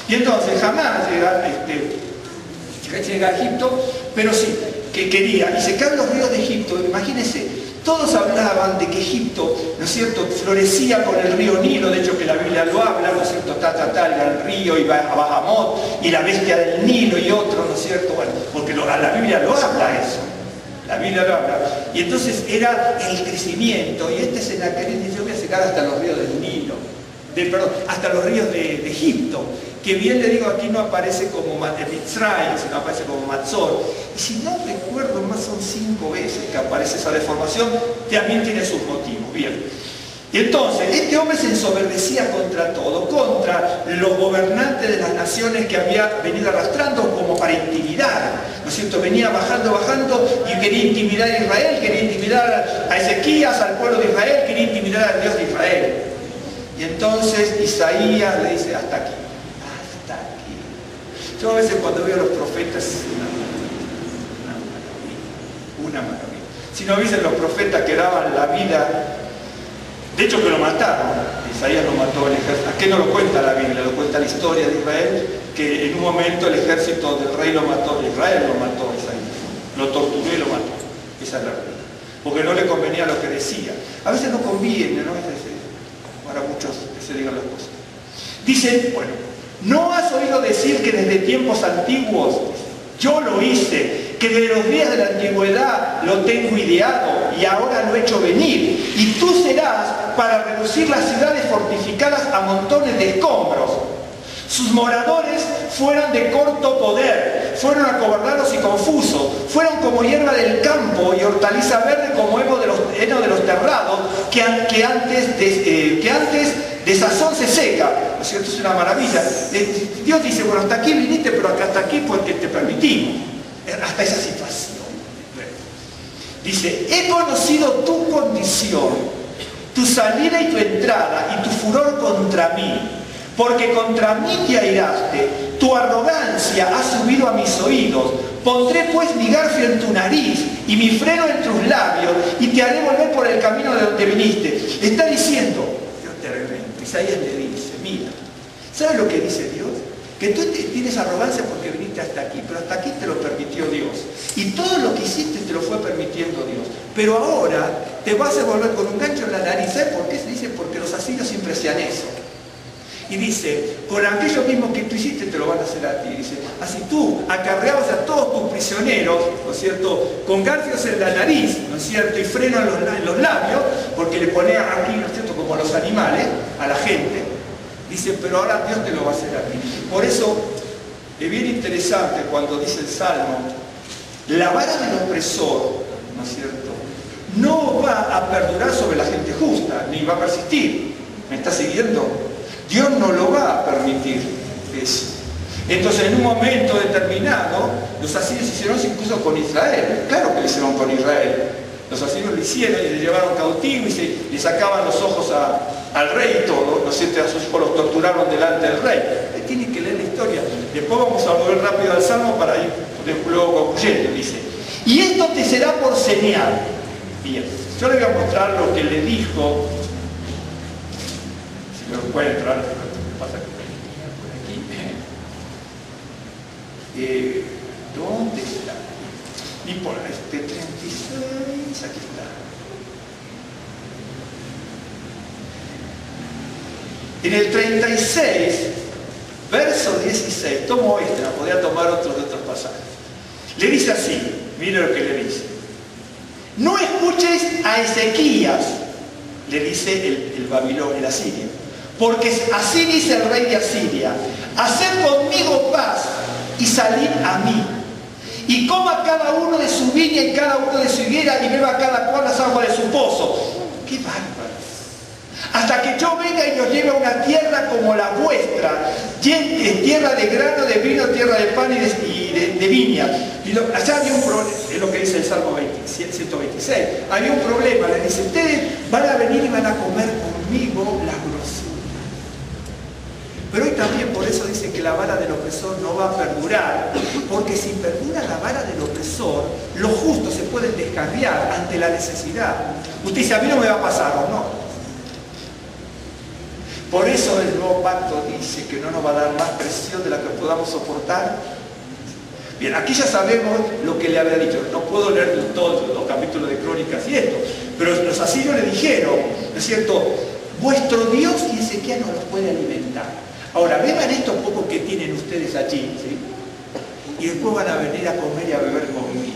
Y entonces jamás llega a Egipto, pero sí, que quería. Y secar los ríos de Egipto, imagínense, todos hablaban de que Egipto, ¿no es cierto?, florecía con el río Nilo. De hecho que la Biblia lo habla, ¿no es cierto?, era el río, y Bahamot, y la bestia del Nilo y otro, ¿no es cierto? Bueno, porque la Biblia lo habla eso. La Biblia lo habla. Y entonces era el crecimiento. Y Senaquerib dice, yo voy a secar hasta los ríos del Nilo. Hasta los ríos de Egipto. Que bien le digo, aquí no aparece como Mitzrayim, sino aparece como Matzor. Y si no recuerdo más, son 5 veces que aparece esa deformación. También tiene sus motivos. Bien. Y entonces, este hombre se ensoberbecía contra todo, contra los gobernantes de las naciones que había venido arrastrando como para intimidar, ¿no es cierto? Venía bajando y quería intimidar a Israel, quería intimidar a Ezequías, al pueblo de Israel, quería intimidar al Dios de Israel. Y entonces Isaías le dice, hasta aquí. Yo a veces cuando veo a los profetas, una maravilla. Si no viste los profetas que daban la vida, de hecho que lo mataron, Isaías lo mató el ejército. ¿A qué no lo cuenta la Biblia? Lo cuenta la historia de Israel, que en un momento el ejército del rey lo mató, Israel lo mató a Isaías, lo torturó y lo mató. Esa es la verdad. Porque no le convenía lo que decía. A veces no conviene, ¿no? Para muchos que se digan las cosas. Dicen, bueno, ¿no has oído decir que desde tiempos antiguos yo lo hice, que desde los días de la antigüedad lo tengo ideado y ahora lo he hecho venir? Y tú serás para reducir las ciudades fortificadas a montones de escombros. Sus moradores fueron de corto poder, fueron acobardados y confusos, fueron como hierba del campo y hortaliza verde como heno de los terrados que antes de sazón se seca. ¿No es cierto? Es una maravilla. Dios dice, bueno, hasta aquí viniste, pero hasta aquí porque te permitimos. Hasta esa situación. Dice, he conocido tu condición, tu salida y tu entrada y tu furor contra mí, porque contra mí te airaste, tu arrogancia ha subido a mis oídos. Pondré pues mi garfio en tu nariz y mi freno en tus labios y te haré volver por el camino de donde viniste. Está diciendo, Dios te reviento. Isaías le dice, mira, ¿sabes lo que dice Dios? Que tú tienes arrogancia porque viniste hasta aquí, pero hasta aquí te lo permitió Dios. Y todo lo que hiciste te lo fue permitiendo Dios. Pero ahora te vas a volver con un gancho en la nariz. ¿Sabes por qué? Se dice, porque los asirios siempre hacían eso. Y dice, con aquello mismo que tú hiciste te lo van a hacer a ti. Dice, así tú acarreabas a todos tus prisioneros, ¿no es cierto?, con garfios en la nariz, ¿no es cierto?, y freno en los labios, porque le ponía aquí, ¿no es cierto?, como a los animales, a la gente. Dice, pero ahora Dios te lo va a hacer a ti. Por eso es bien interesante cuando dice el Salmo, la vara del opresor, ¿no es cierto?, no va a perdurar sobre la gente justa, ni va a persistir. ¿Me está siguiendo? Dios no lo va a permitir eso. Entonces, en un momento determinado, los asirios hicieron incluso con Israel. Claro que lo hicieron con Israel. Los asirios lo hicieron y le llevaron cautivo y le sacaban los ojos al rey y todo. ¿No es cierto? A sus hijos los torturaron delante del rey. Tienen que leer la historia. Después vamos a volver rápido al Salmo para ir luego concluyendo. Dice, y esto te será por señal. Bien, yo le voy a mostrar lo que le dijo. Lo encuentro, ahora pasa por aquí. ¿Dónde está? Y por este 36, aquí está. En el 36, verso 16, tomo este, no podía tomar otros de otros pasajes. Le dice así, mire lo que le dice. No escuches a Ezequías, le dice el Babilón, el asirio. Porque así dice el rey de Asiria, haced conmigo paz y salid a mí. Y coma cada uno de su viña y cada uno de su higuera y beba cada cual las aguas de su pozo. ¡Qué bárbaros! Hasta que yo venga y os lleve a una tierra como la vuestra, tierra de grano, de vino, tierra de pan y de viña. Allá había un problema, es lo que dice el Salmo 126. Había un problema, le dice, ustedes van a venir y van a comer conmigo la grosura. Pero hoy también por eso dice que la vara del opresor no va a perdurar, porque si perdura la vara del opresor, los justos se pueden descarriar ante la necesidad. Usted dice, a mí no me va a pasar, ¿o no? Por eso el nuevo pacto dice que no nos va a dar más presión de la que podamos soportar. Bien, aquí ya sabemos lo que le había dicho. No puedo leer todos los capítulos de Crónicas y esto, pero los asirios le dijeron, ¿no es cierto?, vuestro Dios y Ezequías no los puede alimentar. Ahora, beban esto poco que tienen ustedes allí, ¿sí? Y después van a venir a comer y a beber conmigo.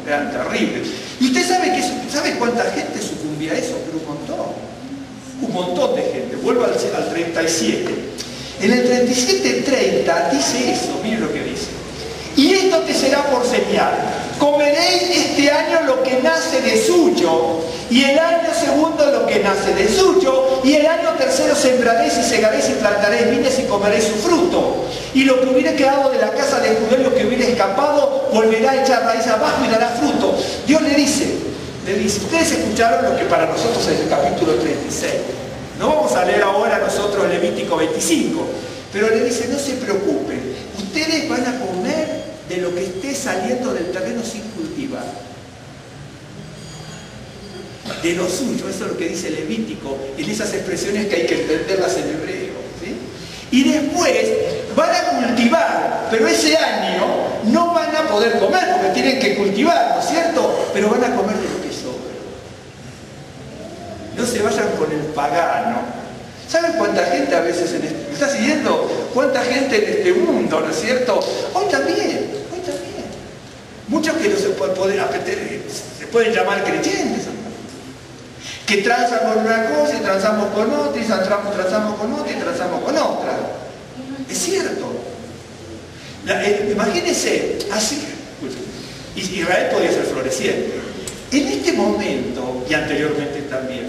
Eran terribles. Y usted sabe cuánta gente sucumbía a eso, pero un montón de gente. Vuelvo al 37. En el 37:30 dice eso, miren lo que dice. Y esto te será por señal. Comeréis este año lo que nace de suyo y el año segundo lo que nace del suyo, y el año tercero sembraréis y segaréis y plantaréis viñas y comeréis su fruto. Y lo que hubiere quedado de la casa de Judá, lo que hubiera escapado, volverá a echar raíz abajo y dará fruto. Dios le dice, ustedes escucharon lo que para nosotros es el capítulo 36. No vamos a leer ahora nosotros el Levítico 25, pero le dice, no se preocupen, ustedes van a comer de lo que esté saliendo del terreno sin cultivar. De lo suyo, eso es lo que dice Levítico, en esas expresiones que hay que entenderlas en hebreo, ¿sí? Y después van a cultivar, pero ese año no van a poder comer, porque tienen que cultivar, ¿no es cierto? Pero van a comer de lo que sobra. No se vayan con el pagano. ¿Saben cuánta gente a veces ¿me está siguiendo? ¿Cuánta gente en este mundo, ¿no es cierto? Hoy también. Muchos que no se pueden llamar creyentes, que transan con una cosa y transamos con otra, y transamos con otra y transamos con otra. Es cierto. Imagínense, así, Israel podía ser floreciente. En este momento, y anteriormente también,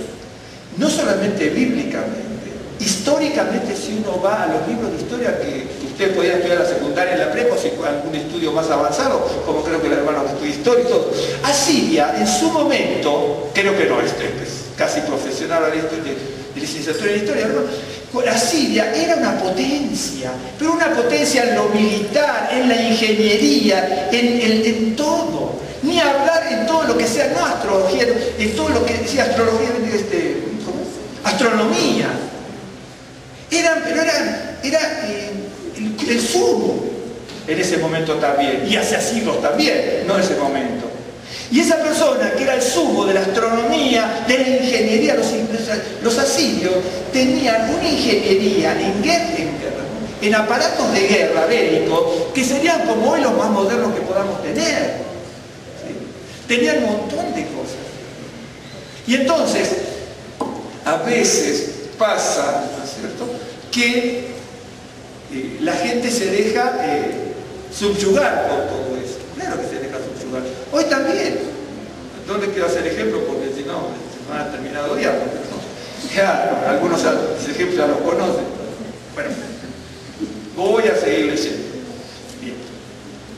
no solamente bíblicamente, históricamente, si uno va a los libros de historia que usted podía estudiar en la secundaria, en la prepa, o si algún estudio más avanzado, como creo que el hermano que estudia historia y todo, Asiria en su momento, creo que no, es casi profesional de licenciatura en historia, ¿no? Asiria era una potencia, pero una potencia en lo militar, en la ingeniería, en todo. Ni hablar en todo lo que sea, no astrología, en todo lo que decía astrología, astronomía. Era el sumo en ese momento también, y hace siglos también, no en ese momento. Y esa persona que era el sumo de la astronomía, de la ingeniería, los asirios tenían una ingeniería en aparatos de guerra bélicos que serían como hoy los más modernos que podamos tener. ¿Sí? Tenían un montón de cosas. Y entonces, a veces pasa, ¿no es cierto?, que la gente se deja subyugar por todo eso. Claro que se deja subyugar. Hoy también. No les quiero hacer ejemplo porque si no, se van a terminar de odiar. Ya, algunos ejemplos ya los conocen. Bueno, voy a seguir leyendo. Bien.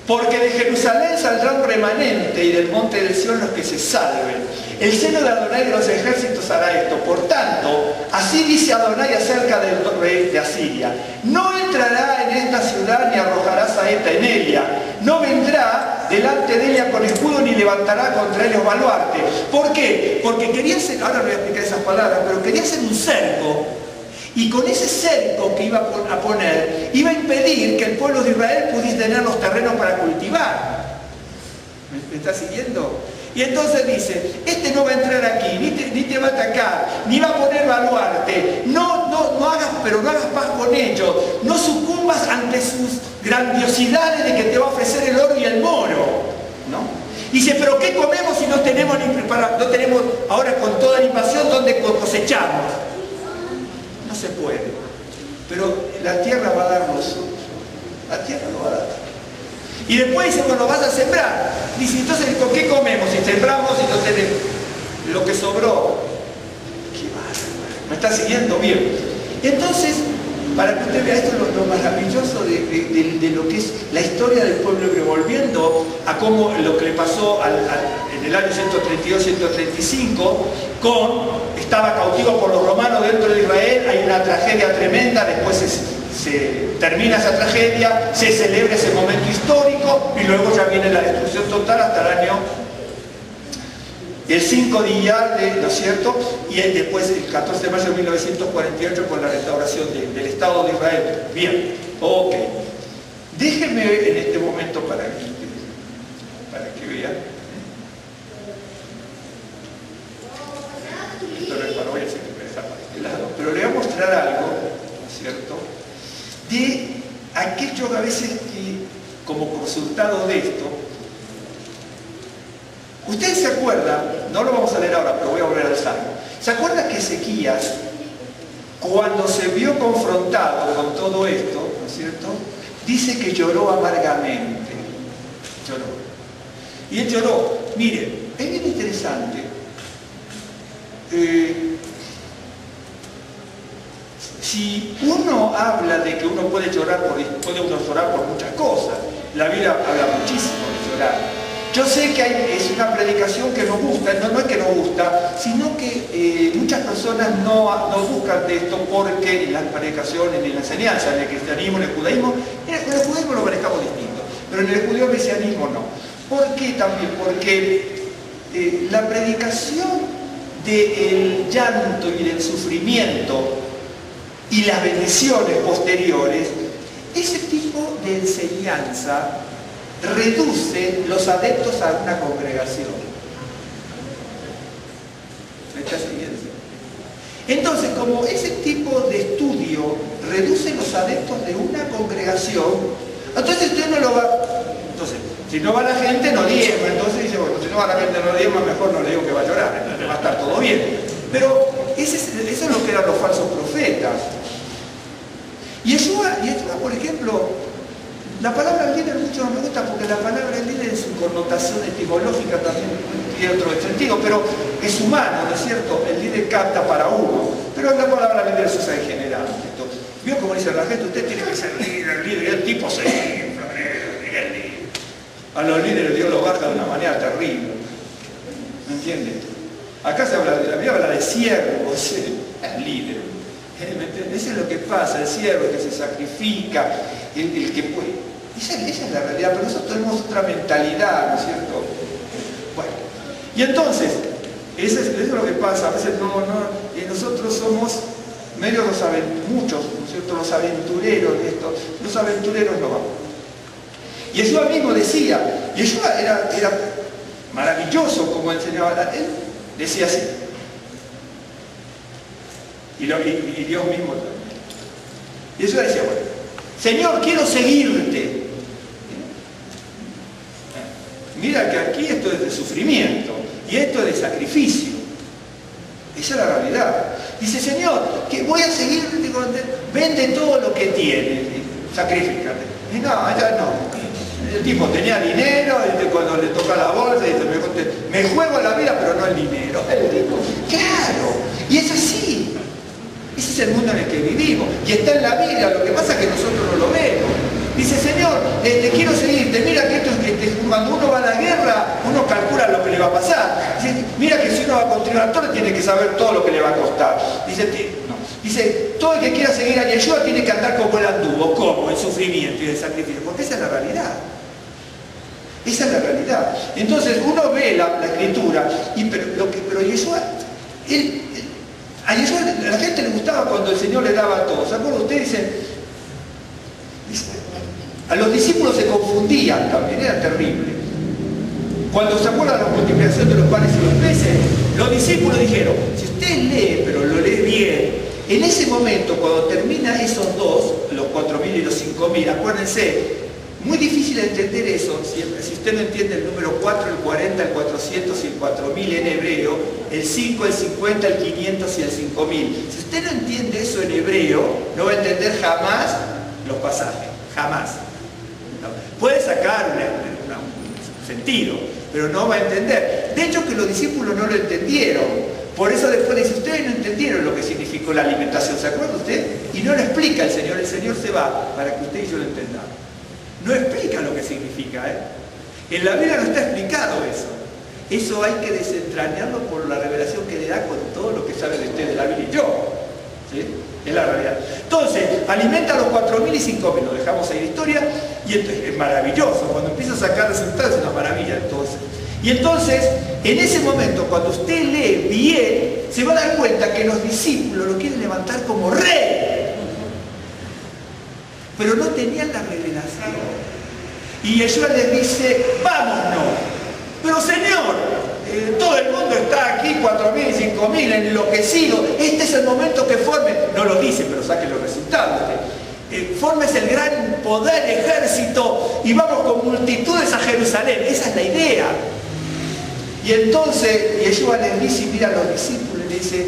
Porque de Jerusalén saldrá un remanente y del monte del Sión los que se salven. El seno de Adonai de los ejércitos hará esto. Por tanto, así dice Adonai acerca del rey de Asiria: no entrará en esta ciudad ni arrojará saeta en ella. No vendrá delante de ella con escudo ni levantará contra ellos baluarte. ¿Por qué? Porque quería hacer, ahora voy a explicar esas palabras, pero quería hacer un cerco. Y con ese cerco que iba a poner, iba a impedir que el pueblo de Israel pudiese tener los terrenos para cultivar. ¿Me está siguiendo? Y entonces dice, este no va a entrar aquí, ni te va a atacar, ni va a poner baluarte, no hagas, pero no hagas paz con ellos, no sucumbas ante sus grandiosidades de que te va a ofrecer el oro y el moro, ¿no? Dice, pero ¿qué comemos si no tenemos ni preparado, no tenemos ahora con toda la invasión donde cosechamos? No se puede, pero la tierra va a dar los frutos, la tierra lo va a dar. Y después dice, bueno, vas a sembrar. Dice, entonces, ¿con qué comemos? Si sembramos y no tenemos lo que sobró. ¿Qué bárbaro? ¿Me está siguiendo? Bien. Entonces, para que usted vea esto, lo maravilloso de lo que es la historia del pueblo hebreo, volviendo a cómo lo que le pasó en el año 132-135, estaba cautivo por los romanos dentro de Israel, hay una tragedia tremenda, después se termina esa tragedia, se celebra ese momento histórico y luego ya viene la destrucción total hasta el año, el 5 de Iyar, ¿no es cierto? Y después el 14 de mayo de 1948 con la restauración del Estado de Israel. Bien, ok. Déjenme en este momento para que vean. Esto no es para hoy, así que me deja para este lado. Pero le voy a mostrar algo, ¿no es cierto?, de aquello a veces que, como resultado de esto, ustedes se acuerdan, no lo vamos a leer ahora, pero voy a volver al Salmo. ¿Se acuerdan que Ezequías, cuando se vio confrontado con todo esto, ¿no es cierto?, dice que lloró amargamente? Lloró. Y él lloró. Miren, es bien interesante, si uno habla de que uno puede llorar por muchas cosas, la Biblia habla muchísimo de llorar. Yo sé que es una predicación que nos gusta, no es que nos gusta, sino que muchas personas no buscan de esto porque en las predicaciones, en la enseñanza, en el cristianismo, en el judaísmo lo manejamos distinto, pero en el judeo-mesianismo no. ¿Por qué también? Porque la predicación del llanto y del sufrimiento y las bendiciones posteriores, ese tipo de enseñanza reduce los adeptos a una congregación. ¿Me está siguiendo? Entonces, como ese tipo de estudio reduce los adeptos de una congregación, entonces usted no lo va... Entonces, si no va la gente, no diezma. Entonces dice, bueno, si no va la gente, no diezma, mejor no le digo que va a llorar, entonces va a estar todo bien. Pero eso es lo que eran los falsos profetas. Y Yeshua, por ejemplo, la palabra líder mucho no me gusta porque la palabra líder en su connotación etimológica también tiene otro sentido, pero es humano, ¿no es cierto? El líder capta para uno, pero la palabra líder se usa en general. Entonces, ¿vio cómo dice la gente? Usted tiene que ser líder, y el tipo se infla, líder. A los líderes Dios los baja de una manera terrible. ¿Me entiende? Acá se habla de la Biblia, habla de siervos, el líder. ¿Me entiende? Eso es lo que pasa, el siervo que se sacrifica, el que puede. Esa es la realidad, pero nosotros tenemos otra mentalidad, ¿no es cierto? Bueno, y entonces, eso es lo que pasa, a veces nosotros somos medios muchos, ¿no es cierto?, los aventureros de esto, los aventureros no vamos. Yeshua mismo decía, Yeshua era maravilloso como enseñaba, él decía así, y Dios mismo también. Yeshua decía, bueno, Señor, quiero seguirte. Mira que aquí esto es de sufrimiento y esto es de sacrificio. Esa es la realidad. Dice, Señor, que voy a seguirte, vende todo lo que tienes, sacrifícate. Y no, ya no. El tipo tenía dinero, y cuando le toca la bolsa, dice, me juego la vida, pero no el dinero. El tipo, claro, y es así. Ese es el mundo en el que vivimos. Y está en la Biblia, lo que pasa es que nosotros no lo vemos. Dice, Señor, te quiero seguirte. Mira que esto cuando uno va a la guerra, uno calcula lo que le va a pasar. Dice, mira que si uno va a continuar todo, tiene que saber todo lo que le va a costar. Dice, todo el que quiera seguir a Yeshua tiene que andar como él anduvo. ¿Cómo? En sufrimiento y en sacrificio. Porque esa es la realidad. Esa es la realidad. Entonces uno ve la escritura, pero Yeshua, a Yeshua, a la gente le gustaba cuando el Señor le daba todo. ¿Se acuerdan ustedes? Dice, a los discípulos se confundían también, era terrible. Cuando se acuerdan de la multiplicación de los panes y los peces, los discípulos dijeron, si usted lee, pero lo lee bien, en ese momento, cuando termina esos dos, los 4.000 y los 5.000, acuérdense, muy difícil entender eso, si usted no entiende el número 4, el 40, el 400 y el 4.000 en hebreo, el 5, el 50, el 500 y el 5.000. Si usted no entiende eso en hebreo, no va a entender jamás los pasajes, jamás. No. Puede sacar un sentido, pero no va a entender. De hecho que los discípulos no lo entendieron. Por eso después dice, ustedes no entendieron lo que significó la alimentación, ¿se acuerda usted? Y no lo explica el Señor se va para que usted y yo lo entendamos. No explica lo que significa, En la Biblia no está explicado eso. Eso hay que desentrañarlo por la revelación que le da con todo lo que sabe de usted de la Biblia y yo. ¿Sí? Es la realidad. Entonces, alimenta a los 4.000 y 5.000, lo dejamos ahí de historia, y entonces es maravilloso. Cuando empieza a sacar resultados es una maravilla entonces. Y entonces, en ese momento, cuando usted lee bien, se va a dar cuenta que los discípulos lo quieren levantar como rey. Pero no tenían la revelación. Y Yeshua les dice, vámonos. Pero Señor, todo el mundo está aquí, 4.000 y 5.000, enloquecidos. Este es el momento que forme. No lo dice, pero saque los resultados. Formes el gran poder, ejército, y vamos con multitudes a Jerusalén. Esa es la idea. Y entonces Yeshua les dice, y mira a los discípulos, le dice,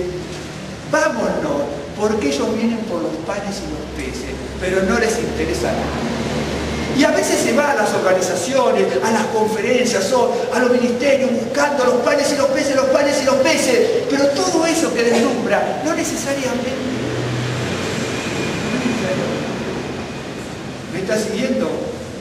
vámonos, porque ellos vienen por los panes y los peces, pero no les interesa nada. Y a veces se va a las organizaciones, a las conferencias, a los ministerios, buscando los panes y los peces, los panes y los peces. Pero todo eso que deslumbra, no necesariamente. ¿Me está siguiendo?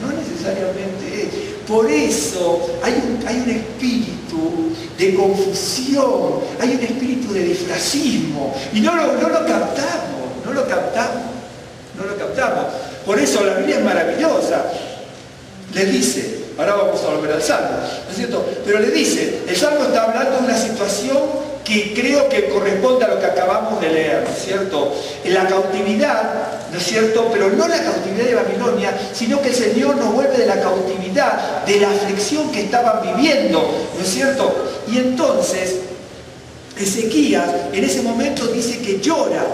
No necesariamente es. Por eso hay un espíritu de confusión, hay un espíritu de disfrazismo. Y no lo captamos. Por eso la Biblia es maravillosa. Le dice, ahora vamos a volver al Salmo, ¿no es cierto? Pero le dice, el Salmo está hablando de una situación que creo que corresponde a lo que acabamos de leer, ¿no es cierto? En la cautividad, ¿no es cierto? Pero no la cautividad de Babilonia, sino que el Señor nos vuelve de la cautividad, de la aflicción que estaban viviendo, ¿no es cierto? Y entonces, Ezequías en ese momento dice que llora,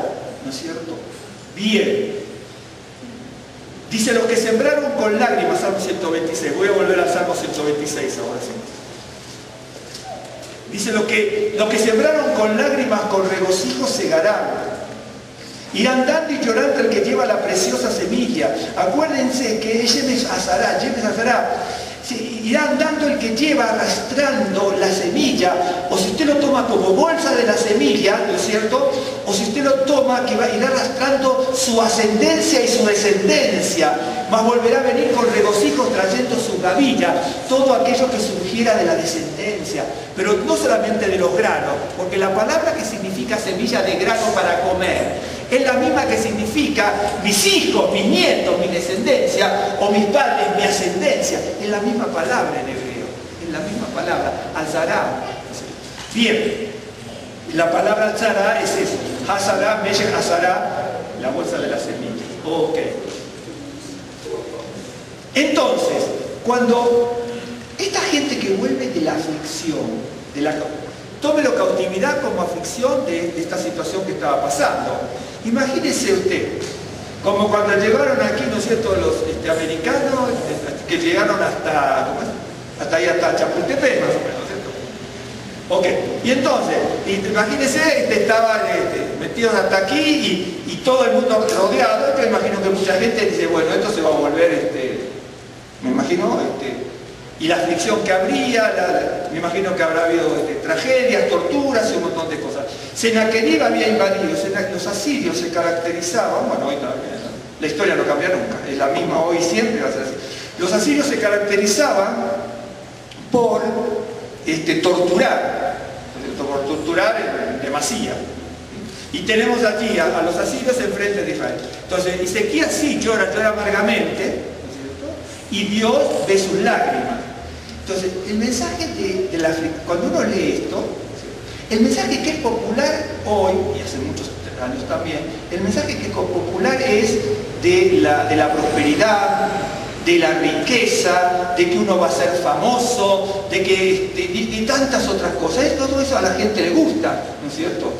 ¿no es cierto? Bien. Dice, los que sembraron con lágrimas, Salmo 126. Voy a volver al Salmo 126 ahora sí. Dice, los que sembraron con lágrimas, con regocijo segarán. Irán dando y llorando el que lleva la preciosa semilla. Acuérdense que Yemes Azará. Irán dando el que lleva arrastrando la semilla, o si usted lo toma como bolsa de la semilla, ¿no es cierto? O si usted lo toma, que irá arrastrando su ascendencia y su descendencia, mas volverá a venir con regocijos trayendo su gavilla, todo aquello que surgiera de la descendencia, pero no solamente de los granos, porque la palabra que significa semilla de grano para comer, es la misma que significa mis hijos, mis nietos, mi descendencia, o mis padres, mi ascendencia. Es la misma palabra en hebreo, es la misma palabra, Azará. Bien, la palabra Azará es eso, Hazará, Meshech Hazará, la bolsa de la semilla. Ok. Entonces, cuando esta gente que vuelve de la aflicción, tómelo cautividad como aflicción de esta situación que estaba pasando. Imagínese usted, como cuando llegaron aquí, ¿no es cierto?, los americanos, que llegaron hasta ahí, hasta Chapultepec, más o menos, ¿cierto? Ok, y entonces, imagínese, estaban metidos hasta aquí y todo el mundo rodeado. Yo imagino que mucha gente dice, bueno, esto se va a volver, me imagino, y la aflicción que habría, me imagino que habrá habido tragedias, torturas y un montón de cosas. Sennacherib había invadido, los asirios se caracterizaban, bueno, hoy la historia no cambia nunca, es la misma hoy, siempre va a ser así. Los asirios se caracterizaban por torturar en demasía. Y tenemos aquí a los asirios enfrente de Israel. Entonces, Ezequías sí llora amargamente, ¿no es cierto? Y Dios ve sus lágrimas. Entonces, el mensaje de la aflicción, cuando uno lee esto, el mensaje que es popular hoy, y hace muchos años también, el mensaje que es popular es de la prosperidad, de la riqueza, de que uno va a ser famoso, de tantas otras cosas. Todo eso a la gente le gusta, ¿no es cierto?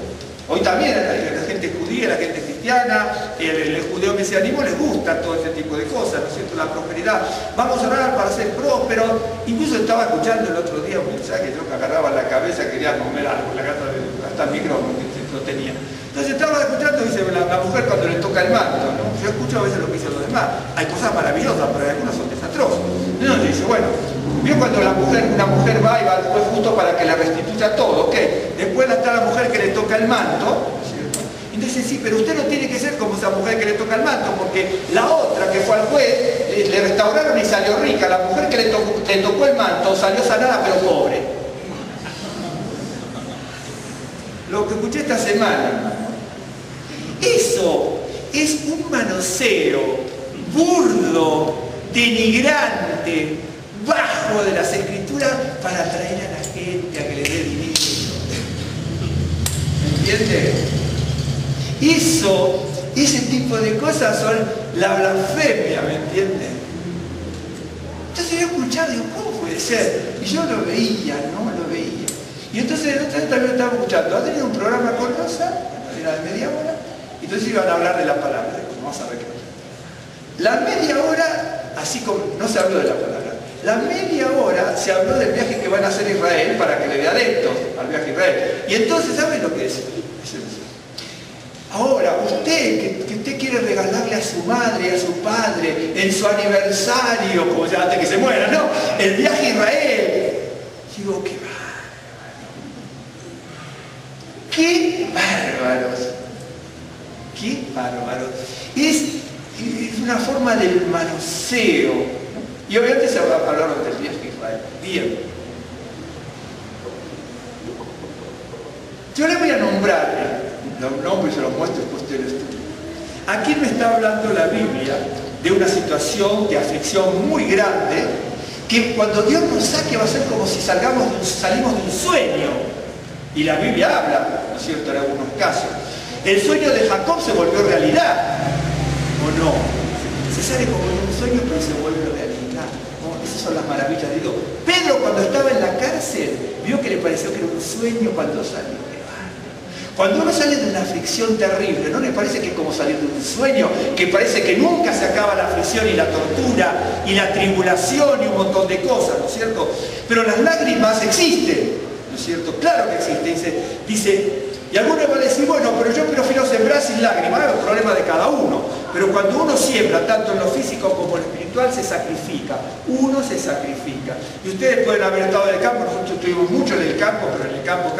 Hoy también a la gente judía, a la gente cristiana, el judeo mesianismo les gusta todo ese tipo de cosas, ¿no es cierto? La prosperidad. Vamos a orar para ser prósperos. Incluso estaba escuchando el otro día un mensaje, yo que agarraba la cabeza, quería comer algo en la casa, hasta el micrófono que lo tenía. Entonces estaba escuchando y dice, la mujer cuando le toca el manto, ¿no? Yo escucho a veces lo que dicen los demás. Hay cosas maravillosas, pero algunas son desastrosas. Entonces dice, bueno, vio cuando una mujer va y va después justo para que le restituya todo, ¿ok? Después está la mujer que le toca el manto, ¿cierto? Entonces sí, pero usted no tiene que ser como esa mujer que le toca el manto, porque la otra que fue al juez, le restauraron y salió rica. La mujer que le tocó el manto salió sanada pero pobre. Lo que escuché esta semana, eso es un manoseo burdo, denigrante, bajo de las escrituras para atraer a la gente a que le dé dinero. ¿Me entiende? Ese tipo de cosas son la blasfemia, ¿me entiende? Entonces yo escuchaba y digo, ¿cómo puede ser? Y yo lo veía, ¿no? Lo veía. Y entonces el otro día también estaba escuchando, ha tenido un programa con Rosa, era de media hora, y entonces iban a hablar de la palabra, vamos a ver qué pasa. La media hora, así como, no se habló de la palabra, la media hora se habló del viaje que van a hacer Israel para que le dé adeptos al viaje a Israel. Y entonces, ¿saben lo que es? Ahora, usted, que usted quiere quiere regalarle a su madre y a su padre en su aniversario, como ya antes que se muera, ¿no? El viaje a Israel. Digo, qué bárbaro. ¡Qué bárbaros! ¡Qué bárbaros! Es una forma del manoseo. Y obviamente se hablaron del viaje a Israel. Bien. Yo le voy a nombrar, los nombres se los muestro después del estudio. Aquí me está hablando la Biblia de una situación de aflicción muy grande, que cuando Dios nos saque va a ser como si salimos de un sueño. Y la Biblia habla, ¿no es cierto?, en algunos casos. El sueño de Jacob se volvió realidad, ¿o no? Se sale como en un sueño, pero se vuelve realidad. ¿No? Esas son las maravillas de Dios. Pedro, cuando estaba en la cárcel, vio que le pareció que era un sueño cuando salió. Cuando uno sale de una aflicción terrible, ¿no le parece que es como salir de un sueño? Que parece que nunca se acaba la aflicción y la tortura y la tribulación y un montón de cosas, ¿no es cierto? Pero las lágrimas existen, ¿no es cierto? Claro que existen. Dice, y algunos van a decir, bueno, pero yo prefiero sembrar sin lágrimas, es un problema de cada uno. Pero cuando uno siembra, tanto en lo físico como en lo espiritual, se sacrifica. Uno se sacrifica. Y ustedes pueden haber estado en el campo, nosotros estuvimos mucho en el campo, pero en el campo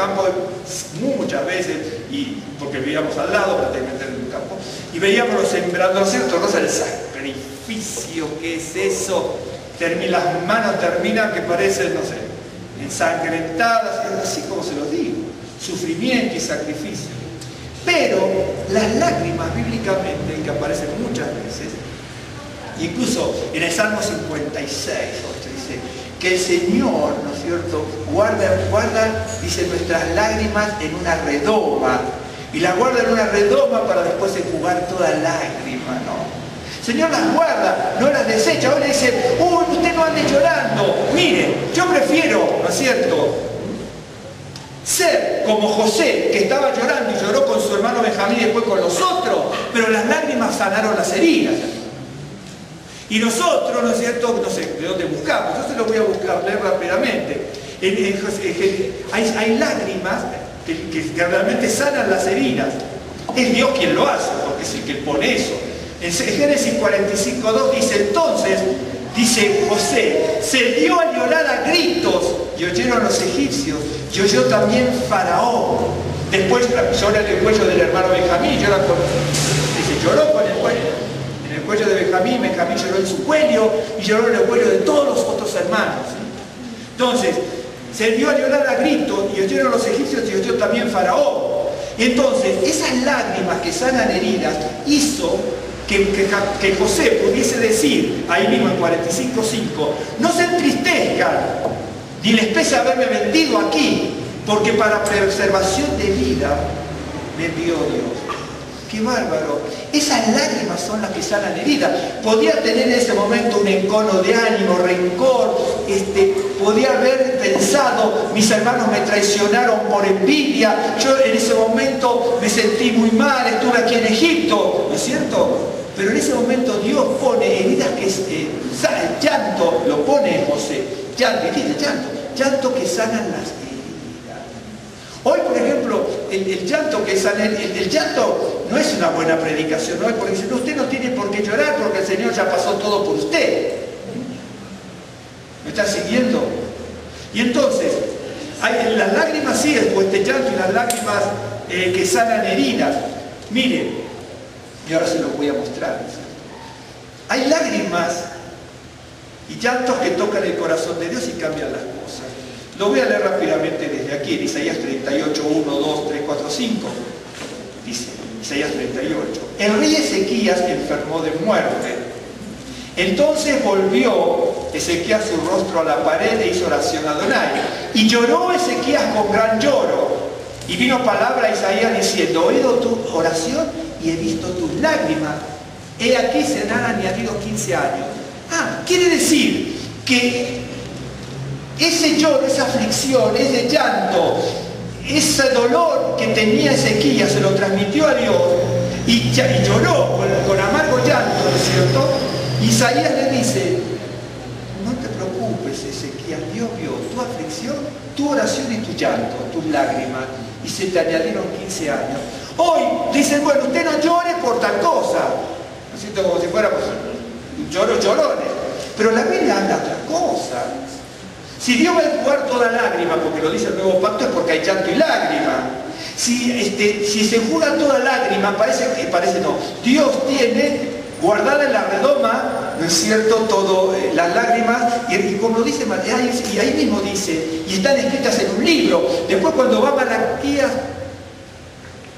muchas veces, y porque vivíamos al lado, prácticamente en el campo, y veíamos los sembrando, ¿no es cierto? El sacrificio, ¿qué es eso? Las manos terminan que parecen, no sé, ensangrentadas, así como se los digo. Sufrimiento y sacrificio. Pero las lágrimas bíblicamente, que aparecen muchas veces, incluso en el Salmo 56, dice que el Señor, ¿no es cierto?, guarda, dice, nuestras lágrimas en una redoma, y las guarda en una redoma para después enjugar toda lágrima, ¿no? El Señor las guarda, no las desecha. Ahora dice, uy, usted no ande llorando. Mire, yo prefiero, ¿no es cierto?, ser como José, que estaba llorando y lloró con su hermano Benjamín y después con los otros, pero las lágrimas sanaron las heridas. Y nosotros, ¿no es cierto?, no sé de dónde buscamos, yo se lo voy a buscar, leer rápidamente. Hay lágrimas que realmente sanan las heridas. Es Dios quien lo hace, porque es el que pone eso. En Génesis 45:2 dice, entonces, dice José, se dio a llorar a gritos y oyeron los egipcios y oyó también Faraón. Después llora en el cuello del hermano Benjamín, lloró con el cuello, en el cuello de Benjamín, Benjamín lloró en su cuello y lloró en el cuello de todos los otros hermanos. Entonces, se dio a llorar a gritos y oyeron los egipcios y oyó también Faraón. Entonces, esas lágrimas que sanan heridas hizo que José pudiese decir, ahí mismo en 45:5, no se entristezcan, ni les pese haberme vendido aquí, porque para preservación de vida me envió Dios. ¡Qué bárbaro! Esas lágrimas son las que sanan heridas. Podía tener en ese momento un encono de ánimo, rencor, podía haber pensado, mis hermanos me traicionaron por envidia, yo en ese momento me sentí muy mal, estuve aquí en Egipto, ¿no es cierto? Pero en ese momento Dios pone heridas que el llanto lo pone José, llanto que sanan las heridas. Hoy, por ejemplo, el llanto que sana, el llanto no es una buena predicación, ¿no? Porque dicen, usted no tiene por qué llorar porque el Señor ya pasó todo por usted. ¿Me está siguiendo? Y entonces, hay las lágrimas sí, o este llanto y las lágrimas que sanan heridas. Miren, y ahora se los voy a mostrar. Hay lágrimas y llantos que tocan el corazón de Dios y cambian las cosas. Lo voy a leer rápidamente desde aquí, en Isaías 38, 1, 2, 3, 4, 5. Dice, Isaías 38. El rey Ezequías enfermó de muerte. Entonces volvió Ezequías su rostro a la pared e hizo oración a Adonai. Y lloró Ezequías con gran lloro. Y vino palabra a Isaías diciendo, he oído tu oración y he visto tus lágrimas. He aquí se han añadido 15 años. Quiere decir que ese lloro, esa aflicción, ese llanto, ese dolor que tenía Ezequías se lo transmitió a Dios y lloró con amargo llanto, ¿no es cierto? Isaías le dice, no te preocupes Ezequías, Dios vio tu aflicción, tu oración y tu llanto, tus lágrimas, y se te añadieron 15 años. Hoy dicen, bueno, usted no llore por tal cosa. ¿No es cierto? Como si fuera pues, llorones. Pero la Biblia habla otra cosa. Si Dios va a enjugar toda lágrima, porque lo dice el nuevo pacto, es porque hay llanto y lágrima. Si se enjuga toda lágrima, parece no. Dios tiene guardada en la redoma, ¿no es cierto?, todo, las lágrimas, y como dice, y ahí mismo dice, y están escritas en un libro. Después cuando va a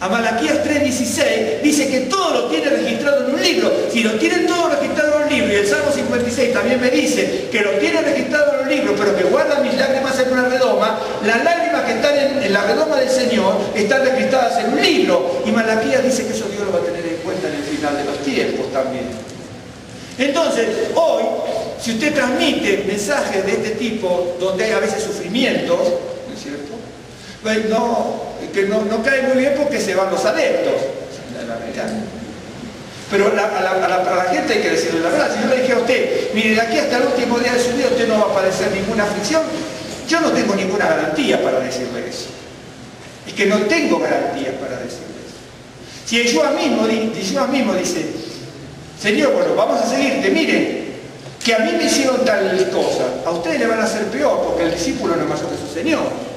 Malaquías 3:16, dice que todo lo tiene registrado en un libro. Si lo tienen todo registrado en un libro, y el Salmo 56 también me dice que lo tiene registrado en un libro, pero que guarda mis lágrimas en una redoma, las lágrimas que están en la redoma del Señor están registradas en un libro. Y Malaquías dice que eso Dios lo va a tener en cuenta en el final de los tiempos también. Entonces, hoy, si usted transmite mensajes de este tipo, donde hay a veces sufrimientos, ¿no es cierto?, pues no cae muy bien porque se van los adeptos, la verdad. Pero a la gente hay que decirle la verdad. Si yo le dije a usted, mire, de aquí hasta el último día de su vida usted no va a padecer ninguna aflicción, yo no tengo ninguna garantía para decirle eso. Es que no tengo garantías para decirle eso. Si Yeshua mismo dice, Señor, bueno, vamos a seguirte, mire, que a mí me hicieron tal cosa, a ustedes le van a hacer peor, porque el discípulo no es mayor que su Señor.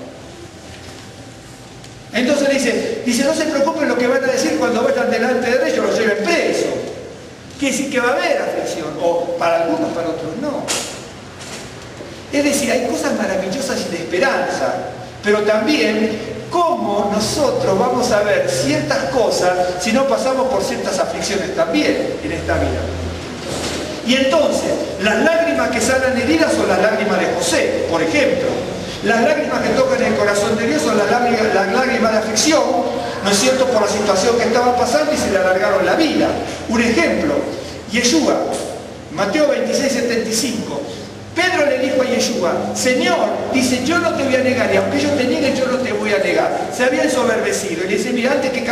Entonces dice, no se preocupen lo que van a decir cuando vayan delante de ellos, los lleven preso. Quiere decir que va a haber aflicción, o para algunos, para otros no. Es decir, hay cosas maravillosas y de esperanza, pero también cómo nosotros vamos a ver ciertas cosas si no pasamos por ciertas aflicciones también en esta vida. Y entonces, las lágrimas que sanan heridas son las lágrimas de José, por ejemplo. Las lágrimas que tocan el corazón de Dios son las lágrimas de aflicción, ¿no es cierto?, por la situación que estaba pasando y se le alargaron la vida. Un ejemplo, Yeshua, Mateo 26:75. Pedro le dijo a Yeshua, Señor, dice, yo no te voy a negar, y aunque yo te niegue, yo no te voy a negar. Se había ensoberbecido y le dice, mira, antes que el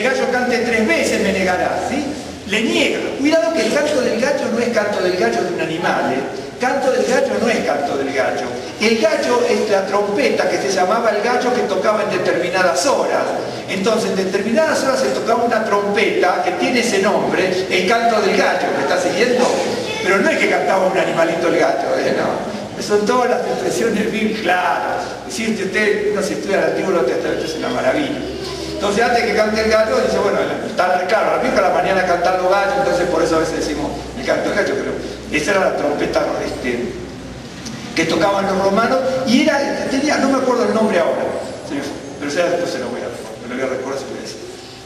gallo cante 3 veces me negarás, ¿sí? Le niega. Cuidado que el canto del gallo no es canto del gallo de un animal, Canto del gallo no es canto del gallo. El gallo es la trompeta que se llamaba el gallo que tocaba en determinadas horas. Entonces, en determinadas horas se tocaba una trompeta que tiene ese nombre, el canto del gallo, ¿me está siguiendo? Pero no es que cantaba un animalito el gallo, no. Son todas las expresiones bien claras. Si usted no se estudia el Antiguo Testamento, es una maravilla. Entonces, antes que cante el gallo, dice, bueno, está claro, la vieja a la mañana cantan los gallos, entonces por eso a veces decimos el canto del gallo, pero esa era la trompeta que tocaban los romanos, y tenía, no me acuerdo el nombre ahora, pero después se lo voy a recordar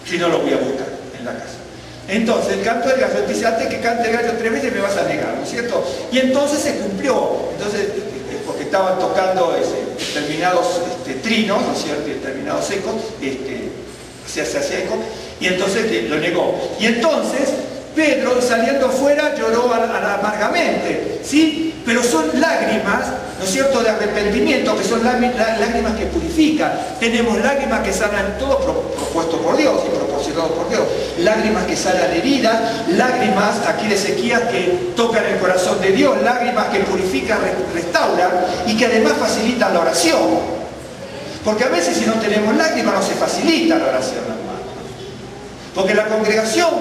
si no lo voy a buscar en la casa. Entonces, el canto del gallo dice, antes que cante el gallo 3 veces me vas a negar, ¿no es cierto? Y entonces se cumplió, entonces, porque estaban tocando determinados trinos, ¿no es cierto?, y determinados ecos, se hacía eco, y entonces lo negó. Y entonces, Pedro, saliendo afuera, lloró amargamente, ¿sí? Pero son lágrimas, ¿no es cierto?, de arrepentimiento, que son lágrimas que purifican. Tenemos lágrimas que sanan todo propuesto por Dios y proporcionado por Dios. Lágrimas que sanan heridas, lágrimas, aquí de Ezequías, que tocan el corazón de Dios, lágrimas que purifican, restauran y que además facilitan la oración. Porque a veces si no tenemos lágrimas no se facilita la oración, hermano. Porque la congregación,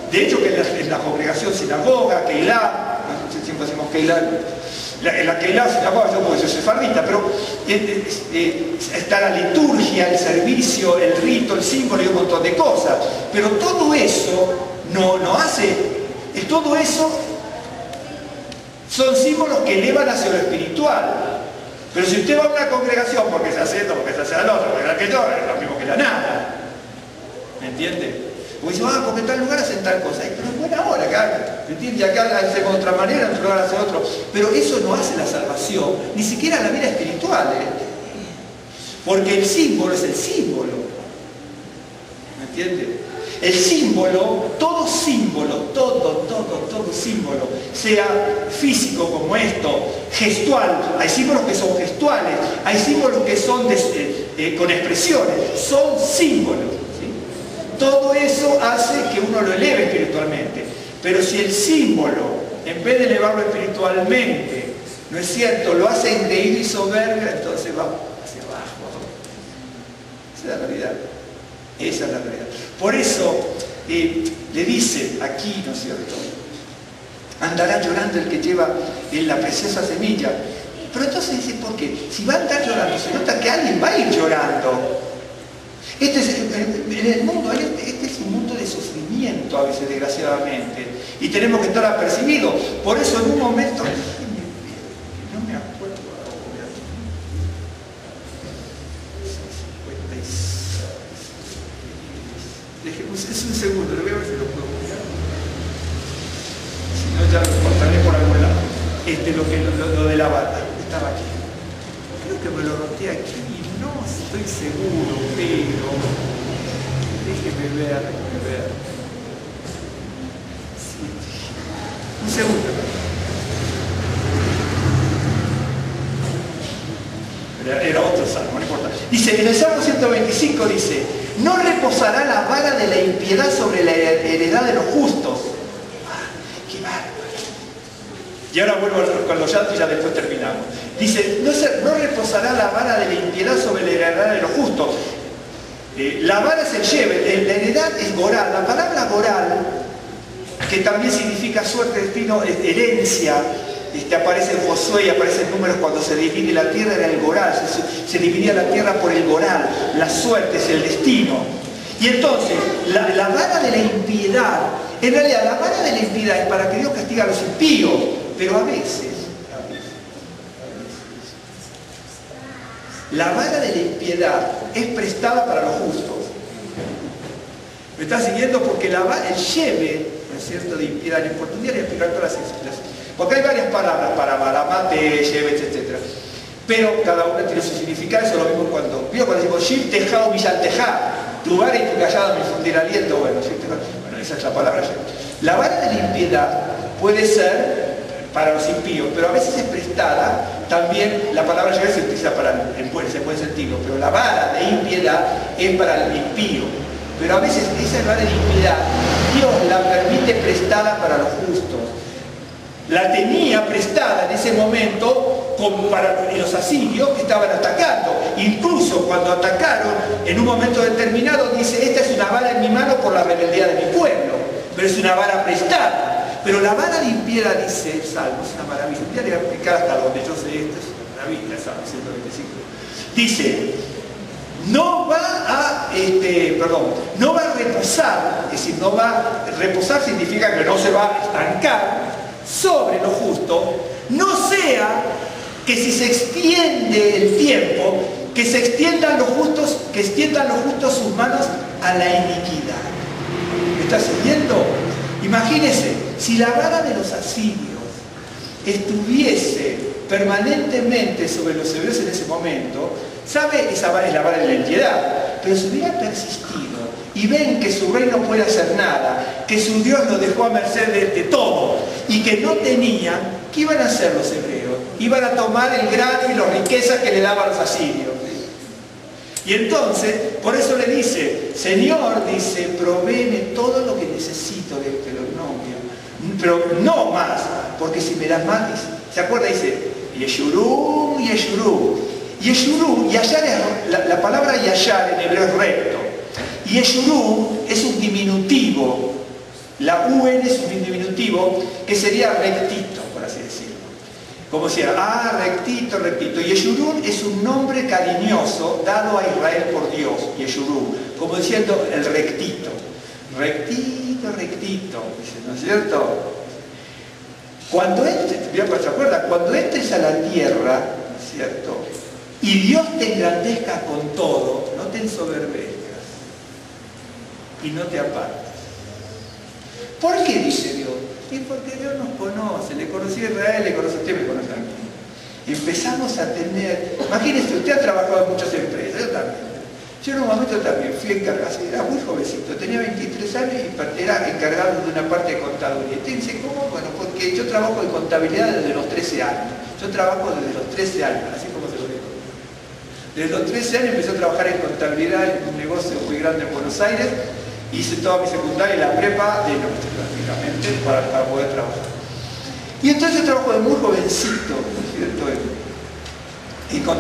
de hecho que en la congregación sinagoga, Keilah, siempre decimos Keilah, en la Keilah sinagoga, yo puedo ser sefardita, pero está la liturgia, el servicio, el rito, el símbolo y un montón de cosas. Pero todo eso no hace, todo eso son símbolos que elevan hacia lo espiritual. Pero si usted va a una congregación porque se hace esto, porque se hace al otro, porque aquello, es lo mismo que la nada. ¿Me entiende? O dice, porque en tal lugar hacen tal cosa. Pero es buena hora acá, ¿me entiende? Acá hacemos de otra manera, en otro lugar hace otro. Pero eso no hace la salvación, ni siquiera la vida espiritual. Porque el símbolo es el símbolo. ¿Me entiende? El símbolo, todo símbolo, todo símbolo, sea físico como esto, gestual, hay símbolos que son gestuales, hay símbolos que son con expresiones, son símbolos. ¿Sí? Todo eso hace que uno lo eleve espiritualmente. Pero si el símbolo, en vez de elevarlo espiritualmente, ¿no es cierto?, lo hace engreído y soberbio, entonces va hacia abajo. Esa es la realidad. Esa es la realidad. Por eso le dice aquí, ¿no es cierto? Andará llorando el que lleva la preciosa semilla. Pero entonces dice, ¿por qué? Si va a andar llorando, se nota que alguien va a ir llorando. En el mundo, este es un mundo de sufrimiento a veces, desgraciadamente. Y tenemos que estar apercibidos. Por eso en un momento... No me acuerdo ahora. 56. Es un segundo, le voy a ver si lo puedo buscar. Si no, ya lo cortaré por algún lado. Lo de la bata. Estaba aquí. Creo que me lo noté aquí y no estoy seguro, pero déjeme ver. Sí. Un segundo. Era otro salmo, no importa. Dice, en el Salmo 125 dice, no reposará la vara de la impiedad sobre la heredad de los justos. ¡Qué bárbaro! Y ahora vuelvo con los llantos y ya después terminamos. Dice, no reposará la vara de la impiedad sobre la heredad de los justos. La vara es el lleve, la heredad es goral. La palabra goral, que también significa suerte, destino, herencia, aparece en Josué y aparece en Números cuando se divide la tierra, era el goral, se dividía la tierra por el goral, la suerte es el destino. Y entonces, la vara de la impiedad, en realidad la vara de la impiedad es para que Dios castigue a los impíos, pero a veces, la vara de la impiedad es prestada para los justos. ¿Me está siguiendo? Porque el lleve, ¿no es cierto?, de impiedad, la oportunidad de explicar todas las explicaciones. Porque hay varias palabras para maramate, lleve, etc. Pero cada una tiene su significado. Eso es lo mismo cuando decimos Shir Tejá o Millal Tejá, tu vara y tu callado me infundir aliento. Bueno, esa es la palabra lleve. La vara de la impiedad puede ser para los impíos, pero a veces es prestada también. La palabra lleve se utiliza para el buen sentido, pero la vara de impiedad es para el impío. Pero a veces esa vara de impiedad Dios la permite prestada para los justos. La tenía prestada en ese momento para los asirios que estaban atacando. Incluso cuando atacaron, en un momento determinado dice, esta es una vara en mi mano por la rebeldía de mi pueblo, pero es una vara prestada. Pero la vara de impiedad, dice el Salmo, es una maravilla. Ya le voy a explicar hasta donde yo sé esto, es una maravilla, el Salmo 125. Dice, no va a reposar, es decir, reposar significa que no se va a estancar sobre lo justo, no sea que si se extiende el tiempo, que extiendan los justos sus manos a la iniquidad. ¿Me está siguiendo? Imagínense, si la vara de los asirios estuviese permanentemente sobre los hebreos en ese momento, ¿sabe? Esa vara es la vara de la impiedad, pero si hubiera persistido y ven que su rey no puede hacer nada, que su Dios lo dejó a merced de todo y que no tenían, ¿qué iban a hacer los hebreos? Iban a tomar el grano y las riquezas que le daban los asirios. Y entonces, por eso le dice, Señor, dice, provéeme todo lo que necesito de este novio, pero no más, porque si me das más, dice, ¿se acuerda? Dice, Yeshurú, Yeshurú. Yeshurú, Yashar es, la palabra Yashar en hebreo es recto. Yeshurú es un diminutivo, la UN es un diminutivo que sería rectito, por así decirlo. Como decía, rectito, rectito. Yeshurú es un nombre cariñoso dado a Israel por Dios, Yeshurú, como diciendo el rectito. Rectito, rectito, dice, ¿no es cierto? Cuando ¿se acuerda? Cuando entres a la tierra, ¿no es cierto?, y Dios te engrandezca con todo, no te ensoberbezcas y no te apartes. ¿Por qué dice Dios? Y porque Dios nos conoce, le conocí a Israel, le conoce a usted, me conoce a mí. Empezamos a tener, imagínese, usted ha trabajado en muchas empresas, yo también. Yo en un momento también fui encargado, era muy jovencito, tenía 23 años y era encargado de una parte de contaduría. Entonces dice, ¿cómo? Bueno, porque yo trabajo en contabilidad desde los 13 años. Yo trabajo desde los 13 años, así como se lo digo. Desde los 13 años empecé a trabajar en contabilidad en un negocio muy grande en Buenos Aires. Hice toda mi secundaria y la prepa de noche prácticamente para poder trabajar. Y entonces yo trabajo de muy jovencito, ¿no es cierto? En todo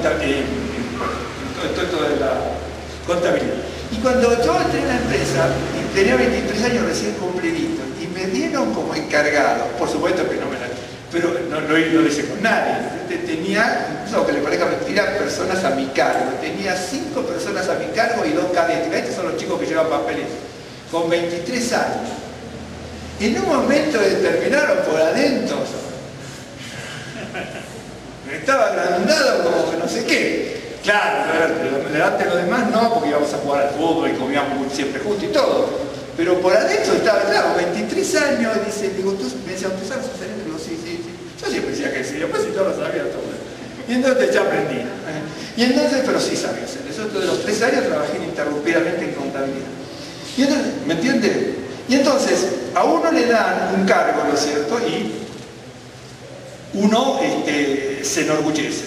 de la contabilidad. Y cuando yo entré en la empresa, tenía 23 años recién cumpliditos, y me dieron como encargado, por supuesto que no me la... pero no lo hice con nadie. Tenía, no que le parezca mentira, personas a mi cargo. Tenía 5 personas a mi cargo y 2 cadetes. Estos son los chicos que llevan papeles. Con 23 años. En un momento determinado por adentro, me estaba agrandado como que no sé qué. Claro, delante de los demás no, porque íbamos a jugar al fútbol y comíamos siempre juntos y todo. Pero por adentro estaba, claro, 23 años, digo, tú me decían, ¿tú sabes hacer esto? Sí. Yo siempre decía que sí, después si yo lo sabía todo. Y entonces ya aprendí. Y entonces, pero sí sabía hacer eso. De los 3 años trabajé ininterrumpidamente en contabilidad. Y entonces, ¿me entiendes? Y entonces, a uno le dan un cargo, ¿no es cierto? Y uno se enorgullece.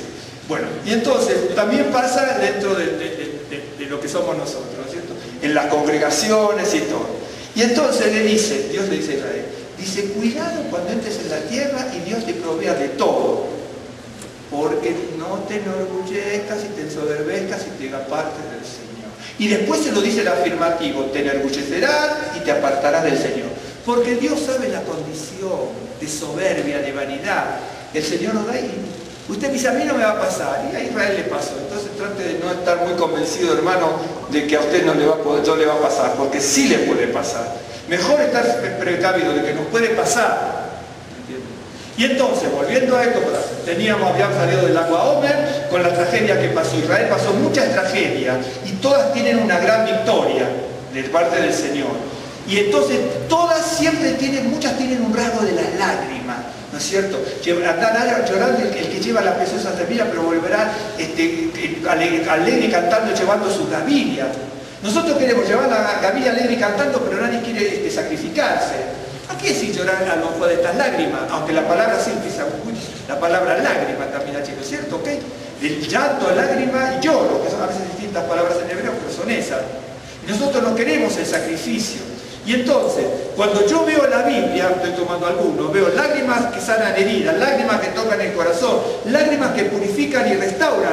Bueno, y entonces también pasa dentro de lo que somos nosotros, ¿no es cierto? En las congregaciones y todo. Y entonces Dios le dice a Israel, dice, cuidado cuando entres en la tierra y Dios te provea de todo, porque no te enorgullezcas y te ensoberbezcas y te apartes del Señor. Y después se lo dice el afirmativo, te enorgullecerás y te apartarás del Señor. Porque Dios sabe la condición de soberbia, de vanidad. El Señor nos da y usted dice, a mí no me va a pasar, y a Israel le pasó. Entonces trate de no estar muy convencido, hermano, de que a usted no le va a pasar, porque sí le puede pasar. Mejor estar precavido de que nos puede pasar. ¿Entiendes? Y entonces, volviendo a esto, habíamos salido del lago Omer con la tragedia que pasó. Israel pasó muchas tragedias y todas tienen una gran victoria de parte del Señor. Y entonces muchas tienen un rasgo de las lágrimas, ¿no es cierto? Andará llorando el que lleva la preciosa semilla, pero volverá alegre cantando, llevando sus gavillas. Nosotros queremos llevar la gavilla alegre cantando, pero nadie quiere sacrificarse. ¿A qué decir llorar a lo mejor de estas lágrimas? Aunque la palabra simple es la palabra lágrima también allí, ¿no es cierto? ¿Okay? El llanto, lágrima y lloro, que son a veces distintas palabras en hebreo, pero son esas. Y nosotros no queremos el sacrificio. Y entonces, cuando yo veo la Biblia, estoy tomando algunos, veo lágrimas que sanan heridas, lágrimas que tocan el corazón, lágrimas que purifican y restauran,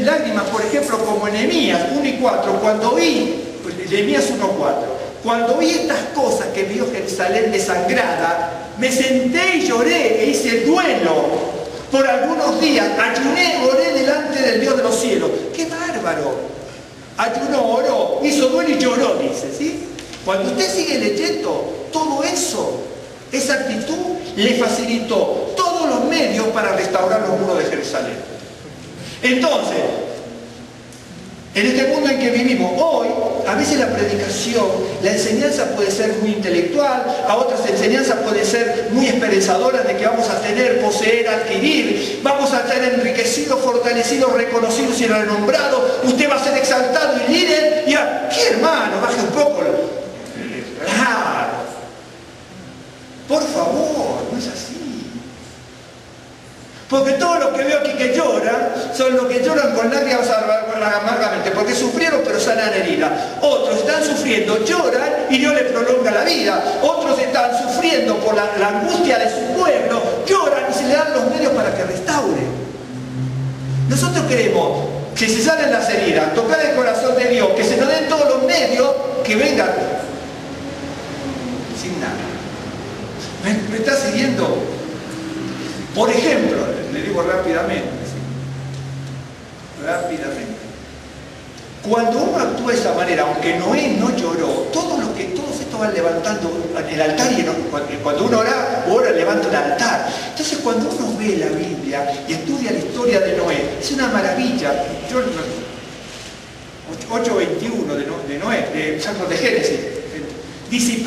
lágrimas, por ejemplo, como en Nehemías 1 y 4, cuando oí, Nehemías 1 y 4, cuando oí estas cosas que vio Jerusalén desangrada, me senté y lloré e hice duelo por algunos días, ayuné, oré delante del Dios de los cielos. ¡Qué bárbaro! Ayunó, oró, hizo duelo y lloró, dice, ¿sí? Cuando usted sigue leyendo, todo eso, esa actitud le facilitó todos los medios para restaurar los muros de Jerusalén. Entonces, en este mundo en que vivimos hoy, a veces la predicación, la enseñanza puede ser muy intelectual, a otras enseñanzas puede ser muy esperanzadoras de que vamos a tener, poseer, adquirir, vamos a estar enriquecidos, fortalecidos, reconocidos y renombrados, usted va a ser exaltado y líder, y ¿qué hermano? Baje un poco. Claro. Por favor, no es así. Porque todos los que veo aquí que lloran, son los que lloran con lágrimas amargamente, porque sufrieron pero sanan heridas. Otros están sufriendo, lloran y Dios les prolonga la vida. Otros están sufriendo por la angustia de su pueblo, lloran y se le dan los medios para que restaure. Nosotros queremos que se sanen las heridas, tocar el corazón de Dios, que se nos den todos los medios, que vengan sin nada. ¿Me está siguiendo? Por ejemplo, le digo rápidamente, cuando uno actúa de esa manera, aunque Noé no lloró, todos estos van levantando el altar, y cuando uno ora, levanta el altar. Entonces cuando uno ve la Biblia y estudia la historia de Noé, es una maravilla. 8:21 de Noé, de Génesis. Dice,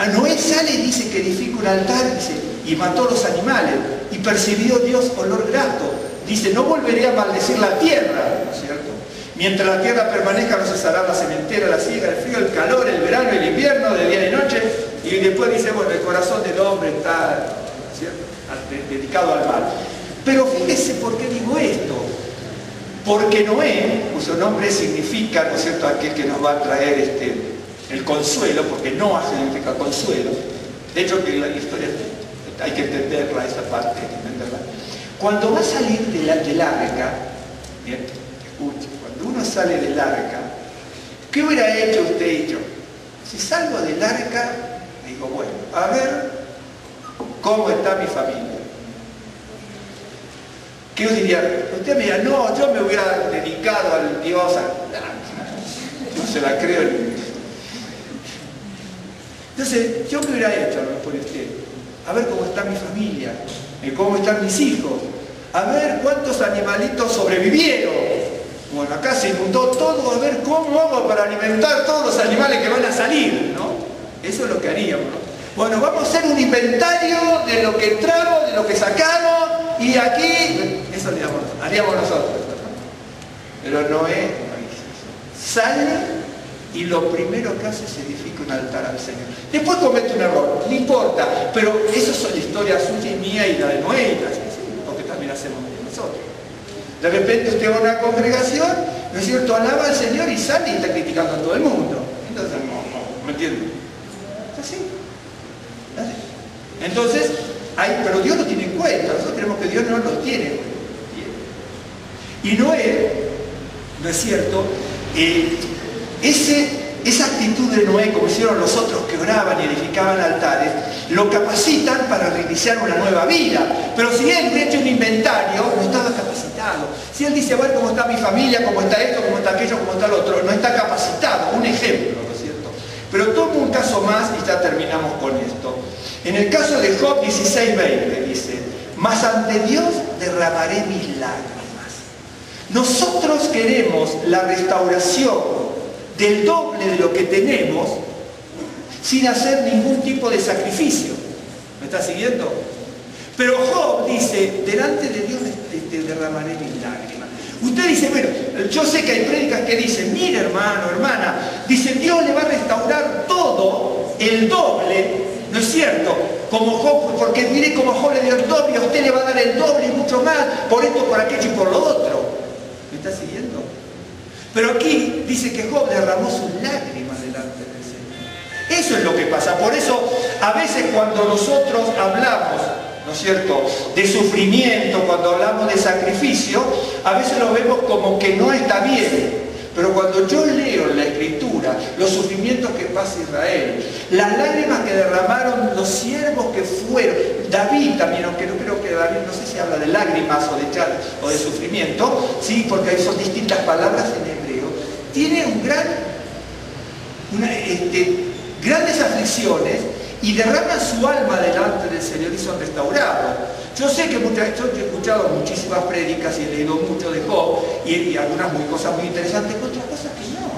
a Noé sale y dice que edifica un altar, dice, y mató los animales, y percibió Dios olor grato. Dice, no volveré a maldecir la tierra, ¿no es cierto? Mientras la tierra permanezca no cesará la sementera, la siega, el frío, el calor, el verano, el invierno, de día y noche. Y después dice, bueno, el corazón del hombre está, ¿cierto?, dedicado al mal. Pero fíjese por qué digo esto. Porque Noé, cuyo nombre significa, ¿no es cierto?, aquel que nos va a traer el consuelo, porque Noah significa consuelo. De hecho, que la historia hay que entenderla, esa parte, hay que entenderla. Cuando va a salir del arca, bien, escuche, cuando uno sale del arca, ¿Qué hubiera hecho usted y yo? Si salgo del arca, digo, bueno, a ver cómo está mi familia. ¿Qué os diría? Usted me diría, no, yo me hubiera dedicado al Dios, no se la creo. Entonces, ¿yo qué hubiera hecho por usted? A ver cómo está mi familia, cómo están mis hijos, a ver cuántos animalitos sobrevivieron. Bueno, acá se inundó todo, a ver cómo hago para alimentar todos los animales que van a salir, ¿no? Eso es lo que haríamos, ¿no? Bueno, vamos a hacer un inventario de lo que entramos, de lo que sacamos, y aquí, eso haríamos nosotros, ¿no? Pero Noé sale y lo primero que hace es edifica un altar al Señor. Después comete un error, no importa, pero eso es la historia suya y mía y la de Noé, y la de porque también hacemos nosotros. De repente usted va a una congregación, ¿no es cierto?, alaba al Señor y sale y está criticando a todo el mundo. Entonces, no, ¿me entienden? Es así. Entonces, pero Dios lo tiene en cuenta, nosotros creemos que Dios no los tiene en cuenta. Y Noé, ¿no es cierto?, esa actitud de Noé, como hicieron los otros que oraban y edificaban altares, lo capacitan para reiniciar una nueva vida. Pero si él hubiera hecho un inventario, no estaba capacitado. Si él dice, a ver cómo está mi familia, cómo está esto, cómo está aquello, cómo está lo otro, no está capacitado. Un ejemplo, ¿no es cierto? Pero tomo un caso más y ya terminamos con esto. En el caso de Job 16:20 dice, mas ante Dios derramaré mis lágrimas. Nosotros queremos la restauración del doble de lo que tenemos sin hacer ningún tipo de sacrificio. ¿Me está siguiendo? Pero Job dice, delante de Dios te derramaré mis lágrimas. Usted dice, bueno, yo sé que hay prédicas que dicen, mire hermano, hermana, dice, Dios le va a restaurar todo, el doble, ¿no es cierto? Como Job, porque mire como Job le dio el doble, a usted le va a dar el doble y mucho más, por esto, por aquello y por lo otro. ¿Me está siguiendo? Pero aquí dice que Job derramó sus lágrimas delante del Señor. Eso es lo que pasa. Por eso, a veces cuando nosotros hablamos, ¿no es cierto?, de sufrimiento, cuando hablamos de sacrificio, a veces lo vemos como que no está bien. Pero cuando yo leo en la Escritura los sufrimientos que pasa Israel, las lágrimas que derramaron los siervos que fueron, David también, aunque no creo que David, no sé si habla de lágrimas o de sufrimiento, sí, porque ahí son distintas palabras en hebreo, tiene grandes aflicciones y derraman su alma delante del Señor y son restaurados. Yo sé que yo he escuchado muchísimas prédicas y he leído mucho de Job y algunas cosas muy interesantes, pero otras cosas que no.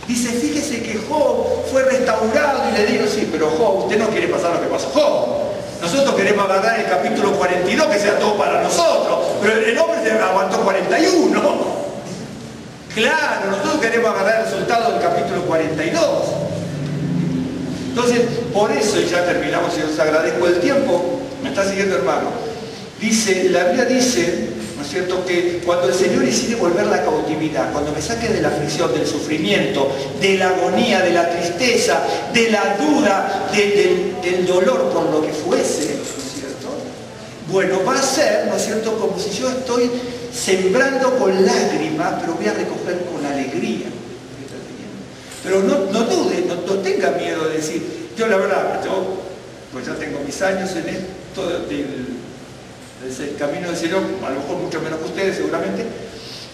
Dice, fíjese que Job fue restaurado y le digo, sí, pero Job, usted no quiere pasar lo que pasó Job. Nosotros queremos agarrar el capítulo 42, que sea todo para nosotros, pero el hombre se aguantó 41. Claro, nosotros queremos agarrar el resultado del capítulo 42. Entonces, por eso, y ya terminamos y os agradezco el tiempo, ¿me está siguiendo, hermano? Dice, la Biblia dice, ¿no es cierto?, que cuando el Señor decide volver la cautividad, cuando me saque de la aflicción, del sufrimiento, de la agonía, de la tristeza, de la duda, del dolor por lo que fuese, ¿no es cierto?, bueno, va a ser, ¿no es cierto?, como si yo estoy sembrando con lágrimas, pero voy a recoger con alegría. Pero no dude, no tenga miedo de decir, yo la verdad, pues ya tengo mis años en esto del camino del Señor, a lo mejor mucho menos que ustedes seguramente,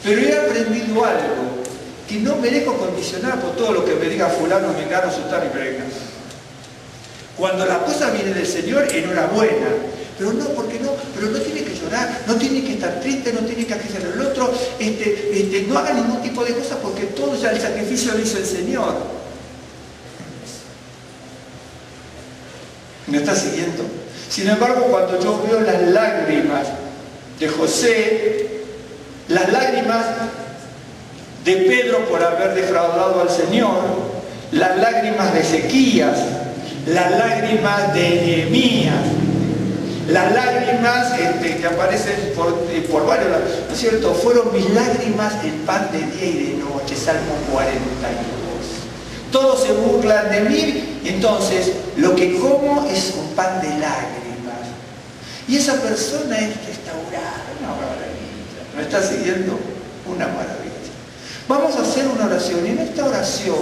pero he aprendido algo, que no me dejo condicionar por todo lo que me diga fulano, mengano, sultano y peregrino. Cuando la cosa viene del Señor, enhorabuena, pero no, porque no, pero no tiene que llorar, no tiene que estar triste, no tiene que aquejar el otro, no haga ningún tipo de cosa porque todo ya el sacrificio lo hizo el Señor. ¿Me está siguiendo? Sin embargo, cuando yo veo las lágrimas de José, las lágrimas de Pedro por haber defraudado al Señor, las lágrimas de Ezequías, las lágrimas de Nehemías, las lágrimas que aparecen por varios, ¿no es cierto?, fueron mis lágrimas el pan de día y de noche, Salmo 42. Todos se burlan de mí, entonces lo que como es un pan de lágrimas. Y esa persona es restaurada, una maravilla. ¿Me está siguiendo? Una maravilla. Vamos a hacer una oración y en esta oración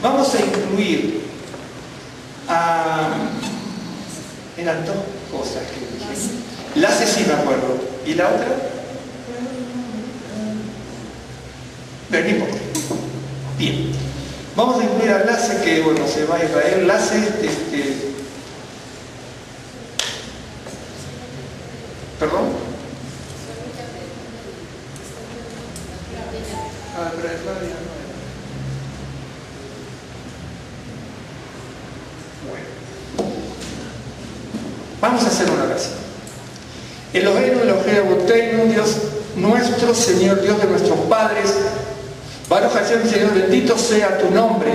vamos a incluir eran dos cosas que dije. La sí me acuerdo. ¿Y la otra? Venimos. Bien. Vamos a incluir a Lace, que bueno, se va a Israel. Lace, ¿perdón? Pero es Flavia, no. Bueno. Vamos a hacer una oración. Elohenu, Elohenu, Dios nuestro, Señor, Dios de nuestros padres, Baruch Hashem, Señor, bendito sea tu nombre.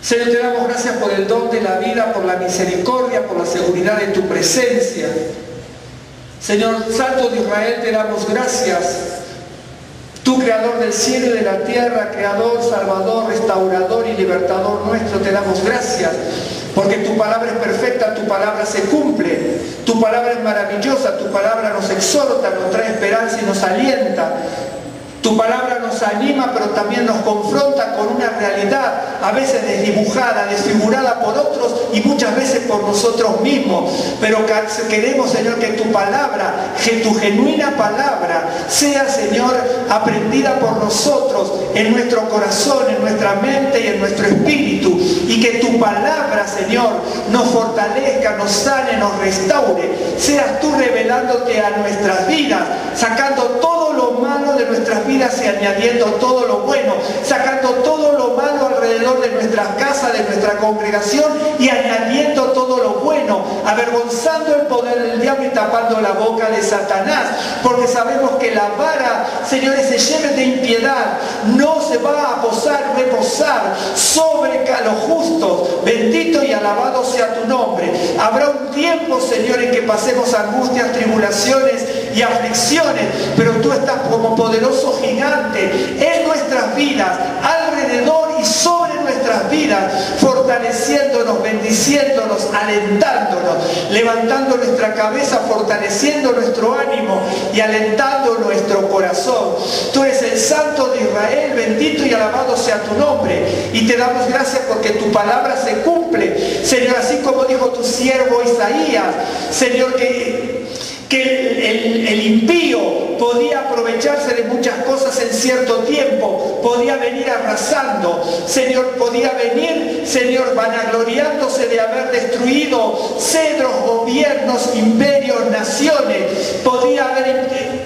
Señor, te damos gracias por el don de la vida, por la misericordia, por la seguridad de tu presencia. Señor, Santo de Israel, te damos gracias. Tú, creador del cielo y de la tierra, creador, salvador, restaurador y libertador nuestro, te damos gracias. Porque tu palabra es perfecta, tu palabra se cumple, tu palabra es maravillosa, tu palabra nos exhorta, nos trae esperanza y nos alienta. Tu palabra nos anima, pero también nos confronta con una realidad, a veces desdibujada, desfigurada por otros y muchas veces por nosotros mismos. Pero queremos, Señor, que tu palabra, que tu genuina palabra, sea, Señor, aprendida por nosotros en nuestro corazón, en nuestra mente y en nuestro espíritu. Y que tu palabra, Señor, nos fortalezca, nos sane, nos restaure. Seas tú revelándote a nuestras vidas, sacando todo lo malo de nuestras vidas y añadiendo todo lo bueno, sacando todo lo malo alrededor de nuestras casas, de nuestra congregación y añadiendo todo lo bueno, avergonzando el poder del diablo y tapando la boca de Satanás, porque sabemos que la vara, señores, se lleve de impiedad, no se va a reposar sobre los justos. Bendito y alabado sea tu nombre. Habrá un tiempo, Señor, en que pasemos angustias, tribulaciones y aflicciones, pero tú estás como poderoso gigante en nuestras vidas, alrededor y sobre nuestras vidas, fortaleciéndonos, bendiciéndonos, alentándonos, levantando nuestra cabeza, fortaleciendo nuestro ánimo y alentando nuestro corazón. Tú eres el Santo de Israel, bendito y alabado sea tu nombre, y te damos gracias porque tu palabra se cumple, Señor, así como dijo tu siervo Isaías, Señor, que el impío podía aprovecharse de muchas cosas en cierto tiempo, podía venir arrasando, Señor, podía venir, Señor, vanagloriándose de haber destruido cedros, gobiernos, imperios, naciones, podía haber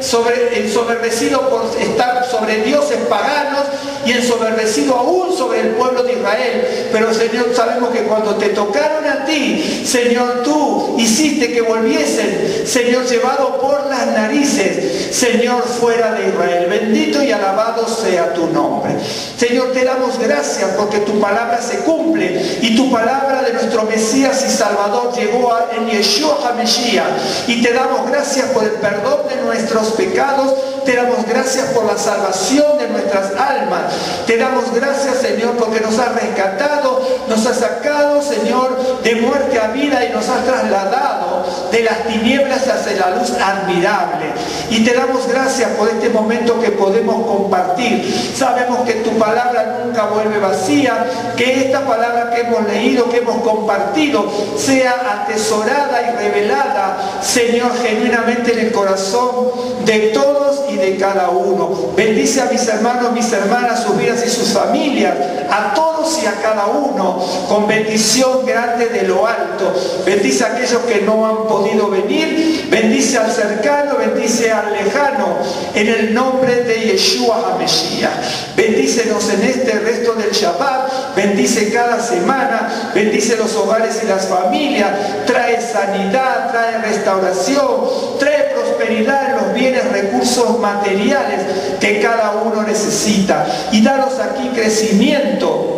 ensoberbecido por estar sobre dioses paganos y ensoberbecido aún sobre el pueblo de Israel. Pero, Señor, sabemos que cuando te tocaron a ti, Señor, tú hiciste que volviesen, Señor, llevado por las narices, Señor, fuera de Israel. Bendito y alabado sea tu nombre. Señor, te damos gracias porque tu palabra se cumple y tu palabra de nuestro Mesías y Salvador llegó en Yeshua HaMashiach, y te damos gracias por el perdón de nuestros pecados, te damos gracias por la salvación de nuestras almas, te damos gracias, Señor, porque nos has rescatado, nos has sacado, Señor, de muerte a vida y nos has trasladado de las tinieblas hacia la luz admirable. Y te damos gracias por este momento que podemos compartir. Sabemos que tu palabra nunca vuelve vacía, que esta palabra que hemos leído, que hemos compartido, sea atesorada y revelada, Señor, genuinamente en el corazón de todos y de cada uno. Bendice a mis hermanos, mis hermanas, sus vidas y sus familias, a todos y a cada uno, con bendición grande de lo alto. Bendice a aquellos que no han podido venir, bendice al cercano, bendice al lejano, en el nombre de Yeshua HaMashiach. Bendícenos en este resto del Shabbat, bendice cada semana, bendice los hogares y las familias, trae sanidad, trae restauración, trae prosperidad en los bienes, recursos materiales que cada uno necesita, y danos aquí crecimiento,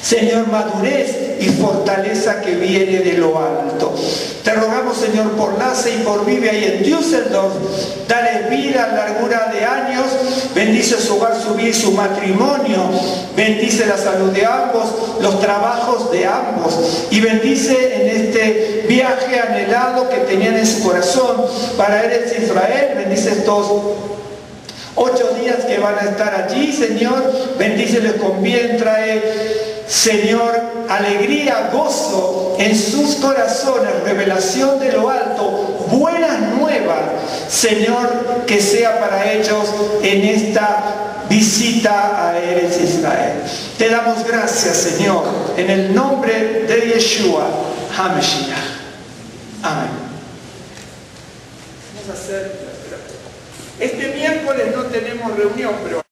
Señor, madurez y fortaleza que viene de lo alto. Te rogamos, Señor, por Lace y por Vive ahí en Düsseldorf, dale vida, largura de años, bendice su hogar, su vida y su matrimonio, bendice la salud de ambos, los trabajos de ambos, y bendice en este viaje anhelado que tenían en su corazón para Eretz Israel. Bendice estos 8 días que van a estar allí, Señor, bendíceles con bien, trae, Señor, alegría, gozo en sus corazones, revelación de lo alto, buenas nuevas, Señor, que sea para ellos en esta visita a Eretz Israel. Te damos gracias, Señor, en el nombre de Yeshua HaMashiach. Amén. Vamos a hacer, este miércoles no tenemos reunión, pero